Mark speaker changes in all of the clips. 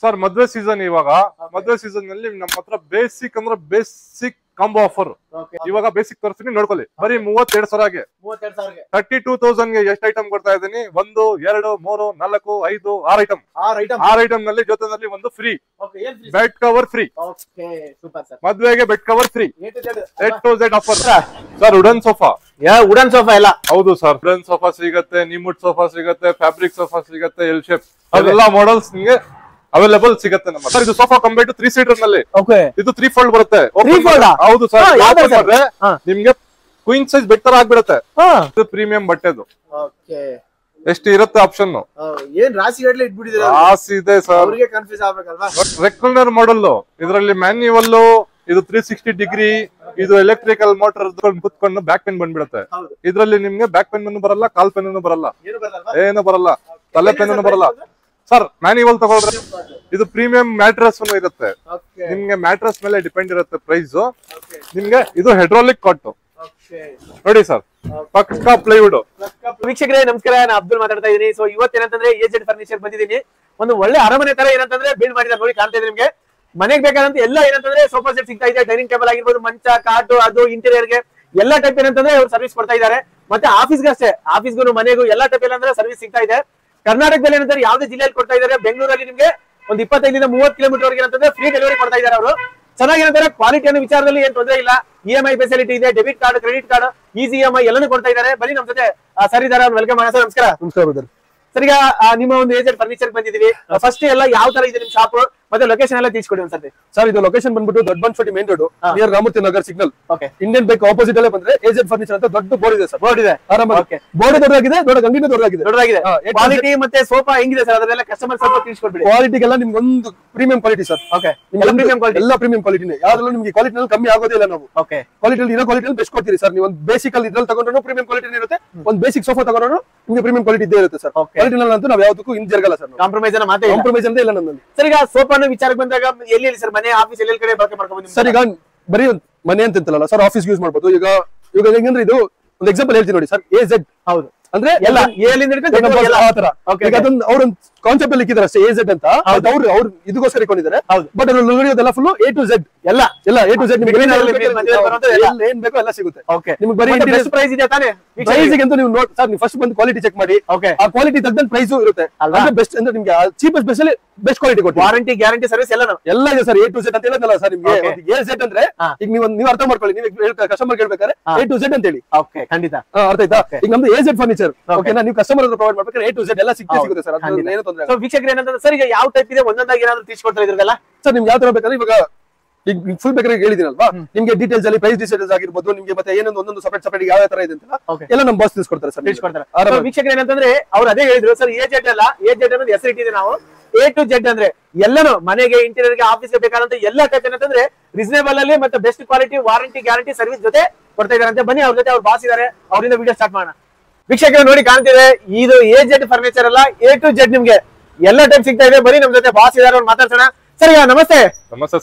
Speaker 1: Sir ಮದ್ವೆ season ಇವಾಗ ಮದ್ವೆ ಸೀಸನ್ ನಲ್ಲಿ ನಮ್ಮ ಹತ್ರ ಬೇಸಿಕ್ ಅಂದ್ರೆ ಬೇಸಿಕ್ ಕಾಂಬೋ ಆಫರ್ ಇವಾಗ ಬೇಸಿಕ್ ತೋರಿಸ್ತೀನಿ ನೋಡ್ಕೊಳ್ಳಿ ಬರೀ 32,000ಗೆ 32,000 ಗೆ ಎಷ್ಟು ಐಟಮ್ ಕೊಡ್ತಾ ಇದ್ದೀನಿ 1 2 3 4 5 6 ಐಟಮ್ ನಲ್ಲಿ ಜೊತೆನಲ್ಲಿ ಒಂದು ಫ್ರೀ ಬೆಡ್ ಕವರ್ ಫ್ರೀ ಮದ್ವೆಗೆ bed cover free Z offer sir wooden sofa
Speaker 2: ಎಲ್ಲ
Speaker 1: ಹೌದು ಸರ್ ವುಡನ್ ಸೋಫಾ ಸಿಗುತ್ತೆ ನಿಮುಡ್ ಸೋಫಾ ಸಿಗುತ್ತೆ ಫ್ಯಾಬ್ರಿಕ್ ಸೋಫಾ ಸಿಗುತ್ತೆ ಎಲ್ ಶೇಪ್ ಎಲ್ಲ ಮಾಡಲ್ಸ್ ನಿಮಗೆ ಅವೈಲೇಬಲ್ ಸಿಗುತ್ತೆ ನಮ್ಮ ಸರ್ ಇದು ಸೋಫಾ ಕಂಪೇರ್ ಟು 3 ಸೀಟರ್ ನಲ್ಲಿ ಇದು 3 ಫೋಲ್ಡ್ ಬರುತ್ತೆ ಹೌದು ಸರ್ ನಿಮ್ಗೆ ಕ್ವೀನ್ ಸೈಜ್ ಬೆಡ್ ತರ ಆಗ್ಬಿಡುತ್ತೆ ಇದು ಪ್ರೀಮಿಯಂ ಬಟ್ಟೆದು ಎಷ್ಟು ಇರುತ್ತೆ ಆಪ್ಷನ್
Speaker 2: ಏನ್ ರಾಶಿ ಗಟ್ಲೆ ಇಟ್ಬಿಟ್ಟಿದ್ರೆ
Speaker 1: ರಾಶಿ ಇದೆ ಸರ್
Speaker 2: ಅವ್ರಿಗೆ ಕನ್ಫ್ಯೂಸ್ ಆಗ್ಬೇಕಲ್ವಾ
Speaker 1: ರೆಕ್ಯುಲರ್ ಮಾಡಲ್ ಇದರಲ್ಲಿ ಮ್ಯಾನ್ಯುವಲ್ ಇದು 360 ಡಿಗ್ರಿ ಇದು ಎಲೆಕ್ಟ್ರಿಕಲ್ ಮೋಟರ್ ಕುತ್ಕೊಂಡು ಬ್ಯಾಕ್ ಪೆನ್ ಬಂದ್ಬಿಡುತ್ತೆ ಇದ್ರಲ್ಲಿ ನಿಮ್ಗೆ ಬ್ಯಾಕ್ ಪೆನ್ ಬರಲ್ಲ ಕಾಲ್ ಪೆನ್ ಬರಲ್ಲ ಏನು ಬರಲ್ಲ ತಲೆ ಪೆನ್ ಬರಲ್ಲ ಸರ್ ಮ್ಯಾನ್ಯುವಲ್ ತಗೊಳ್ರೆ ಇದು ಪ್ರೀಮಿಯಂ ಮ್ಯಾಟ್ರಸ್ ಇರುತ್ತೆ ನಿಮ್ಗೆ ಮ್ಯಾಟ್ರಸ್ ಮೇಲೆ ಡಿಪೆಂಡ್ ಇರುತ್ತೆ ಪ್ರೈಸ್ ನಿಮ್ಗೆ ಇದು ಹೆಡ್ರಾಲಿಕ್ ಕಾಟ್ ನೋಡಿ ಸರ್ ಪಕ್ಕಾ ಪ್ಲೈವುಡ್
Speaker 2: ವೀಕ್ಷಕರೇ ನಮಸ್ಕಾರ ನಾನು ಅಬ್ದುಲ್ ಮಾತಾಡ್ತಾ ಇದೀನಿ ಸೊ ಇವತ್ತೇನಂತಂದ್ರೆ ಏಜೆಡ್ ಫರ್ನಿಚರ್ ಬಂದಿದ್ದೀನಿ ಒಂದು ಒಳ್ಳೆ ಅರಮನೆ ತರ ಏನಂತಂದ್ರೆ ಬಿಲ್ಡ್ ಮಾಡಿದ್ದಾರೆ ನೋಡಿ ಕಾಣ್ತಾ ಇದೆ ನಿಮ್ಗೆ ಮನೆಗೆ ಬೇಕಾದಂತ ಎಲ್ಲ ಏನಂತಂದ್ರೆ ಸೋಫಾ ಸೆಟ್ ಸಿಗ್ತಾ ಇದೆ ಡೈನಿಂಗ್ ಟೇಬಲ್ ಆಗಿರ್ಬೋದು ಮಂಚ ಕಾಟು ಅದು ಇಂಟೀರಿಯರ್ ಗೆ ಎಲ್ಲಾ ಟೈಪ್ ಏನಂತಂದ್ರೆ ಅವ್ರು ಸರ್ವಿಸ್ ಕೊಡ್ತಾ ಇದ್ದಾರೆ ಮತ್ತೆ ಆಫೀಸ್ಗೆ ಅಷ್ಟೇ ಆಫೀಸ್ಗೂ ಮನೆಗೂ ಎಲ್ಲಾ ಟೈಪ್ ಏನಂದ್ರೆ ಸರ್ವಿಸ್ ಸಿಗ್ತಾ ಇದೆ ಕರ್ನಾಟಕದಲ್ಲಿ ಏನಂತಾರೆ ಯಾವ್ದೇ ಜಿಲ್ಲೆಯಲ್ಲಿ ಕೊಡ್ತಾ ಇದ್ದಾರೆ ಬೆಂಗಳೂರಲ್ಲಿ ನಿಮ್ಗೆ ಒಂದು 25 ರಿಂದ 30 ಕಿಲೋಮೀಟರ್ ಏನಂತಂದ್ರೆ ಫ್ರೀ ಡೆಲಿವರಿ ಕೊಡ್ತಾ ಇದ್ದಾರೆ ಅವರು ಚೆನ್ನಾಗಿ ಏನಂತಾರೆ ಕ್ವಾಲಿಟಿ ಅನ್ನೋ ವಿಚಾರದಲ್ಲಿ ಏನ್ ತೊಂದರೆ ಇಲ್ಲ EMI ಫೆಸಿಲಿಟಿ ಇದೆ debit card credit card easy EMI ಎಲ್ಲಾನು ಕೊಡ್ತಾ ಇದ್ದಾರೆ ಬನ್ನಿ ನಮ್ ಜೊತೆ ಸರ್ ಇದಾರೆ ಅವ್ರು ವೆಲ್ಕಮ್ ಮಾಡೋಣ ಸರ್ ನಮಸ್ಕಾರ ಸರ್ ಈಗ ನಿಮ್ಮ ಒಂದು ಏಜೆಡ್ ಫರ್ನಿಚರ್ ಬಂದಿದೀವಿ ಫಸ್ಟ್ ಎಲ್ಲ ಯಾವ ತರ ಇದೆ ನಿಮ್ ಶಾಪ್ ಮತ್ತೆ ಲೊಕೇಶನ್ ಎಲ್ಲ ತಿಳಿಸ್ಕೊಡಿ ಒಂದ್ಸತಿ
Speaker 3: ಸರ್ ಇದು ಲೊಕೇಶನ್ ಬಂದ್ಬಿಟ್ಟು Dodda Banaswadi main road near Ramamurthy Nagar signal Indian bank opposite ಅಲ್ಲೇ ಬಂದ್ರೆ ಏಜೆಡ್ ಫರ್ನಿಚರ್ ಅಂತ ದೊಡ್ಡ ಬೋರ್ಡ್ ಇದೆ ಸರ್
Speaker 2: ಬೋರ್ಡ್ ಇದೆ
Speaker 3: ಆರಾಮಾಗಿ ಬೋರ್ಡ್ ದೊಡ್ಡದಾಗಿದೆ ದೊಡ್ಡ ಅಂಗಡಿನೂ ದೊಡ್ಡದಾಗಿದೆ
Speaker 2: ಕ್ವಾಲಿಟಿ ಮತ್ತೆ ಸೋಫಾ ಹೆಂಗಿದೆ ಸರ್ ಅದೆಲ್ಲ ಕಸ್ಟಮರ್ ಸ್ವಲ್ಪ ತಿಳಿಸ್ಕೊಡ್ಬಿಡಿ
Speaker 3: ಕ್ವಾಲಿಟಿಗೆಲ್ಲ ನಿಮ್ಗೆ ಒಂದು ಪ್ರೀಮಿಯಂ ಕ್ವಾಲಿಟಿ ಸರ್ ಎಲ್ಲ ಪ್ರೀಮಿಯಂ ಕ್ವಾಲಿಟಿನೇ ಯಾವ್ದ್ರಲ್ಲೂ ನಿಮ್ಗೆ ಕ್ವಾಲಿಟಿ ಕಮ್ಮಿ ಆಗೋದಿಲ್ಲ ನಾವು ಕ್ವಾಲಿಟಿ ಇರೋ ಕ್ವಾಲಿಟಿ ಬೆಸ್ಟ್ ಕೊಡ್ತೀರಿ ಸರ್ ನೀವು ಒಂದು ಬೇಸಿಕ್ ಅಲ್ಲಿ ಇದ್ರಲ್ಲಿ ತಗೊಂಡ್ರು ಪ್ರೀಮಿಯಂ ಕ್ವಾಲಿಟಿ ಇರುತ್ತೆ ಒಂದು ಬೇಸಿಕ್ ಸೋಫಾ ತಗೊಂಡ್ರು ನಿಮ್ಗೆ ಪ್ರೀಮಿಯಂ ಕ್ವಾಲಿಟಿ ಇದ್ದೇ ಇರುತ್ತೆ ಸರ್ ಕ್ವಾಲಿಟಿ ಅಂತೂ ನಾವು ಯಾವ್ದಕ್ಕೂ ಹಿಂಜರಗಲ್ಲ ಸರ್
Speaker 2: ಕಾಂಪ್ರಮೈಸ್
Speaker 3: ಕಾಂಪ್ರಮೈಸ್ ಅಂತ ಇಲ್ಲ ನಮ್ಮಲ್ಲಿ
Speaker 2: ಸರ್ ಈಗ ಸೋಫಾನ ವಿಚಾರಕ್ಕೆ ಬಂದಾಗ ಎಲ್ಲಿ ಸರ್ ಮನೆ ಆಫೀಸ್ ಎಲ್ಲ ಕಡೆ ಬಳಕೆ ಮಾಡ್ಕೊಂಡು
Speaker 3: ಸರ್ ಈಗ ಬರೀ ಮನೆ ಅಂತ ಅಂತಲ್ಲ ಸರ್ ಆಫೀಸ್ ಯೂಸ್ ಮಾಡ್ಬೋದು ಈಗ ಹೆಂಗಂದ್ರೆ ಇದು ಒಂದು ಎಕ್ಸಾಂಪಲ್ ಹೇಳ್ತೀನಿ ನೋಡಿ ಸರ್ AZ
Speaker 2: ಹೌದು
Speaker 3: ಅಂದ್ರೆ
Speaker 2: ಎಲ್ಲ
Speaker 3: ಅವ್ರ ಕಾನ್ಸೆಪ್ಟ್ ಅಲ್ಲಿ ಇಕ್ಕಿದಾರೆ AZ ಅಂತ ಅವ್ರು ಇದಕ್ಕೋಸ್ಕರ ಇಟ್ಕೊಂಡಿದ್ದಾರೆ ಬಟ್ ಅದೆಲ್ಲ ಫುಲ್ A to Z ಎಲ್ಲ A to Z ನಿಮ್ಗೆ ಏನ್ ಬೇಕೋ ಎಲ್ಲ ಸಿಗುತ್ತೆ ನಿಮ್ಗೆ ಬರೀ
Speaker 2: ಪ್ರೈಸ್ ಇದೆ ತಾನೆ
Speaker 3: ಪ್ರೈಸ್ ಅಂತೂ ನೀವು ನೋಡಿ ಸರ್ ನೀವು ಫಸ್ಟ್ ಬಂದು ಕ್ವಾಲಿಟಿ ಚೆಕ್ ಮಾಡಿ ಆ ಕ್ವಾಲಿಟಿ ತಕ್ಕಂತ ಪ್ರೈಸ್ ಇರುತ್ತೆ ಅಂದ್ರೆ ಬೆಸ್ಟ್ ಅಂದ್ರೆ ನಿಮ್ಗೆ ಚೀಪೆಸ್ಟ್ ಬೆಸ್ಟ್ ಅಲ್ಲಿ ಬೆಸ್ಟ್ ಕ್ವಾಲಿಟಿ ಕೊಟ್ಟು
Speaker 2: ವಾರಂಟಿ ಗ್ಯಾರಂಟಿ ಸರ್ವಿಸ್ ಎಲ್ಲ
Speaker 3: ಇದೆ ಸರ್ A to Z ಅಂತ ಹೇಳೋದಲ್ಲ ಸರ್ ನಿಮ್ಗೆ AZ ಅಂದ್ರೆ ಈಗ ನೀವು ಅರ್ಥ ಮಾಡ್ಕೊಳ್ಳಿ ನೀವು ಕಸ್ಟಮರ್ ಕೇಳ್ಬೇಕಾದ್ರೆ A to Z ಅಂತ ಹೇಳಿ
Speaker 2: ಖಂಡಿತ
Speaker 3: ಅರ್ಥ ಆಯ್ತಾ ಈಗ ನಮ್ದು AZ ಫರ್ನಿಚರ್ ಓಕೆನಾ ನೀವು ಕಸ್ಟಮರ್ ಹತ್ರ ಪ್ರೊವೈಡ್ ಮಾಡ್ಬೇಕಾದ್ರೆ A to Z ಎಲ್ಲ ಸಿಗುತ್ತೆ ಸರ್ ಏನು ತೊಂದರೆ
Speaker 2: ಸೊ ವೀಕ್ಷಕರು ಏನಂತಂದ್ರೆ ಸರ್ ಈಗ ಯಾವ ಟೈಪ್ ಇದೆ ಒಂದೊಂದಾಗಿ ಏನಾದ್ರು ತಿಳಿಸ್ಕೊಡ್ತಾರೆ ಇದ್ರಲ್ಲ
Speaker 3: ಸರ್ ನಿಮ್ಗೆ ಯಾವ ತರ ಬೇಕಾದ್ರೆ ಇವಾಗ ಈಗ ಫುಲ್ ಬೇಕಾದ್ರೆ ಹೇಳಿದಿನಲ್ವಾ ನಿಮ್ಗೆ ಡೀಟೇಲ್ಸ್ ಅಲ್ಲಿ ಪ್ರೈಸ್ ಡೀಟೇಲ್ಸ್ ಆಗಿರ್ಬೋದು ನಿಮ್ಗೆ ಮತ್ತೆ ಏನೊಂದು ಒಂದೊಂದು ಸಪರೇಟ್ ಯಾವ ತರ ಇದೆ ಅಂತ ಎಲ್ಲ ನಮ್ಮ ಬಾಸ್ ತಿಳಿಸ್ಕೊಡ್ತಾರೆ ಸರ್
Speaker 2: ತಿಳಿಸ್ಕೊಡ್ತಾರೆ ವೀಕ್ಷಕರು ಏನಂತಂದ್ರೆ ಅವ್ರು ಅದೇ ಹೇಳಿದ್ರು ಸರ್ AZ ಅಲ್ಲ AZ ಅನ್ನೋದು ಹೆಸರು ಇಟ್ಟಿದೆ ನಾವು A to Z ಅಂದ್ರೆ ಎಲ್ಲಾನು ಮನೆಗೆ ಇಂಟೀರಿಯರ್ ಗೆ ಆಫೀಸ್ ಗೆ ಬೇಕಾದಂತ ಎಲ್ಲ ಟೈಪ್ ಏನಂತಂದ್ರೆ ರೀಸನೇಬಲ್ ಅಲ್ಲಿ ಮತ್ತೆ best quality warranty guarantee service ಜೊತೆ ಕೊಡ್ತಾ ಇದಾರೆ ಬನ್ನಿ ಅವ್ರ ಜೊತೆ ಅವ್ರು ಬಾಸ್ ಇದಾರೆ ಅವರಿಂದ ವಿಡಿಯೋ ಸ್ಟಾರ್ಟ್ ಮಾಡೋಣ ವೀಕ್ಷಕರು ನೋಡಿ ಕಾಣ್ತಿದೆ ಇದು AZ ಫರ್ನಿಚರ್ ಅಲ್ಲ A to Z ನಿಮ್ಗೆ ಎಲ್ಲ ಟೈಪ್ ಸಿಗ್ತಾ ಇದೆ ಬರೀ ನಮ್ ಜೊತೆ ಬಾಸ್ ಇದಾರೆ ಅವ್ರು ಮಾತಾಡ್ಸೋಣ ಸರ್ ನಮಸ್ತೆ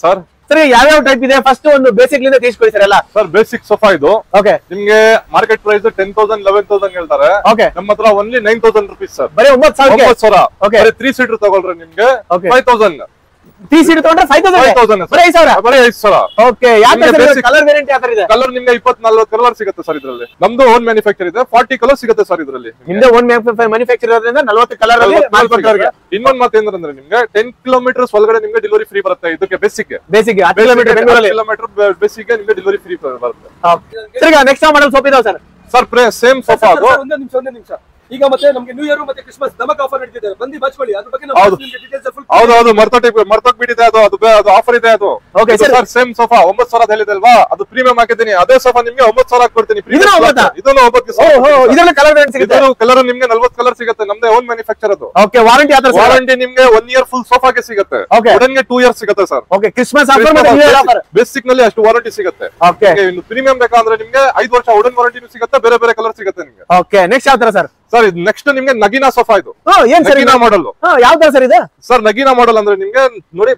Speaker 1: ಸರ್
Speaker 2: ಸರ್ ಯಾವ್ಯಾವ ಟೈಪ್ ಇದೆ ಫಸ್ಟ್ ಒಂದು ಬೇಸಿಕ್ ಲಿಂದ ತಿಳಿಸ್ಕೊಡಿ ಸರ್ ಎಲ್ಲ
Speaker 1: ಸರ್ ಬೇಸಿಕ್ ಸೋಫಾ ಇದು ನಿಮ್ಗೆ ಮಾರ್ಕೆಟ್ ಪ್ರೈಸ್ 10,000 11,000 ಹೇಳ್ತಾರೆ ನಮ್ಮ ಹತ್ರ ಓನ್ಲಿ 9,000 rupees ಸರ್
Speaker 2: ಬರೀ 9,000
Speaker 1: 3 ಸೀಟರ್ ತಗೊಳ್ರೆ ನಿಮ್ಗೆ 5,000
Speaker 2: 3 ಸೀಟ್ ತಗೊಂಡ್ರೆ 5,000 ಬರೀ 5,000 ಓಕೆ ಕಲರ್ ವೇರಿಯಂಟ್ ಯಾವ ತರ ಇದೆ
Speaker 1: ಕಲರ್ ನಿಮ್ಗೆ 24 ಕಲರ್ ಸಿಗುತ್ತೆ ಸರ್ ಇದ್ರಲ್ಲಿ ನಮ್ದು ಓನ್ ಮ್ಯಾನುಫ್ಯಾಕ್ಚರ್ ಇದೆ 40 ಕಲರ್ ಸಿಗುತ್ತೆ ಸರ್ ಇದ್ರಲ್ಲಿ
Speaker 2: ನಿಮ್ದು ಓನ್ ಮ್ಯಾನುಫ್ಯಾಕ್ಚರ್ ಇರೋದ್ರಿಂದ 40 ಕಲರ್ ಅಲ್ಲಿ
Speaker 1: ಇನ್ನೊಂದು ಮಾತೇಂದ್ರಂದ್ರೆ ನಿಮ್ಗೆ 10 ಕಿಲೋಮೀಟರ್ಸ್ ಒಳಗಡೆ ನಿಮ್ಗೆ ಡೆಲಿವರಿ ಫ್ರೀ ಬರುತ್ತೆ ಇದಕ್ಕೆ ಬೇಸಿಕ್
Speaker 2: 10
Speaker 1: ಕಿಲೋಮೀಟರ್ ಬೇಸಿಕ್ ನಿಮ್ಗೆ ಡೆಲಿವರಿ ಫ್ರೀ ಬರುತ್ತೆ
Speaker 2: ಸರ್ ಈಗ ನೆಕ್ಸ್ಟ್ ಮಾಡಲ್ ಸೋಫಾ ಇದಾವೆ ಸರ್
Speaker 1: ಸೇಮ್ ಸೋಫಾ ಅದು
Speaker 3: ಒಂದು ನಿಮಿಷ ಈಗ ಮತ್ತೆ ನಮಗೆ ನ್ಯೂ ಇಯರ್ ಮತ್ತೆ ಕ್ರಿಸ್ಮಸ್ ಧಮಕ್ ಆಫರ್ ನಡೀತಿದೆ ಬಂದು ಬಾಚ್ಕೊಳ್ಳಿ ಅದ್ರ ಬಗ್ಗೆ ನಿಮಗೆ ಡೀಟೇಲ್ಸ್ ಫುಲ್
Speaker 1: ಹೌದು ಮರ್ತೋಗ್ಬಿಟ್ಟಿದೆ ಅದು ಆಫರ್ ಇದೆ ಅದು
Speaker 2: ಓಕೆ
Speaker 1: ಸರ್ ಸೇಮ್ ಸೋಫಾ 9,000 ಹೇಳಿದಲ್ವಾ ಅದು ಪ್ರೀಮಿಯಂ ಹಾಕಿದ್ದೀನಿ ಅದೇ ಸೋಫಾ ನಿಮ್ಗೆ 9,000 ಕೊಡ್ತೀನಿ ಇದನ್ನು 9
Speaker 2: ಇದನ್ನ ಕಲರ್ ವೇರಿಯಂಟ್ ಸಿಗುತ್ತೆ
Speaker 1: ಕಲರ್ ನಿಮ್ಗೆ 40 ಕಲರ್ ಸಿಗುತ್ತೆ ನಮ್ದೇ ಓನ್ ಮ್ಯಾನುಫ್ಯಾಕ್ಚರ್ ಅದು
Speaker 2: ಓಕೆ ವಾರಂಟಿ ಆತರ
Speaker 1: ವಾರಂಟಿ ನಿಮ್ಗೆ 1 ಇಯರ್ ಫುಲ್ ಸೋಫಾಗೆ ಸಿಗುತ್ತೆ ವುಡನ್ಗೆ 2 ಇಯರ್ಸ್ ಸಿಗುತ್ತೆ ಸರ್
Speaker 2: ಓಕೆ ಕ್ರಿಸ್ಮಸ್ ಆಫರ್ ಮತ್ತೆ ನ್ಯೂ ಇಯರ್ ಆಫರ್
Speaker 1: ಬೇಸಿಕ್ ನಲ್ಲಿ ಅಷ್ಟು ವಾರಂಟಿ ಸಿಗುತ್ತೆ
Speaker 2: ಓಕೆ
Speaker 1: ಇನ್ನು ಪ್ರೀಮಿಯಂ ಬೇಕಾದ್ರೆ ನಿಮ್ಗೆ 5 ವರ್ಷ ವುಡನ್ ವಾರಂಟಿನೂ ಸಿಗುತ್ತೆ ಬೇರೆ ಕಲರ್ ಸಿಗುತ್ತೆ ನಿಮ್ಗೆ
Speaker 2: ಓಕೆ ನೆಕ್ಸ್ಟ್ ಯಾವ ತರ ಸರ್
Speaker 1: ಸರ್ ಇದು ನೆಕ್ಸ್ಟ್ ನಿಮ್ಗೆ ನಗೀನಾ ಸೋಫಾ ಇದು
Speaker 2: ಏನ್ ಸರ್
Speaker 1: ನಗೀನಾ ಮಾಡೆಲ್
Speaker 2: ಯಾವ ತರ ಸರ್ ಇದೆ
Speaker 1: ಸರ್ ನಗೀನಾ ಮಾಡೆಲ್ ಅಂದ್ರೆ ನಿಮ್ಗೆ ನೋಡಿ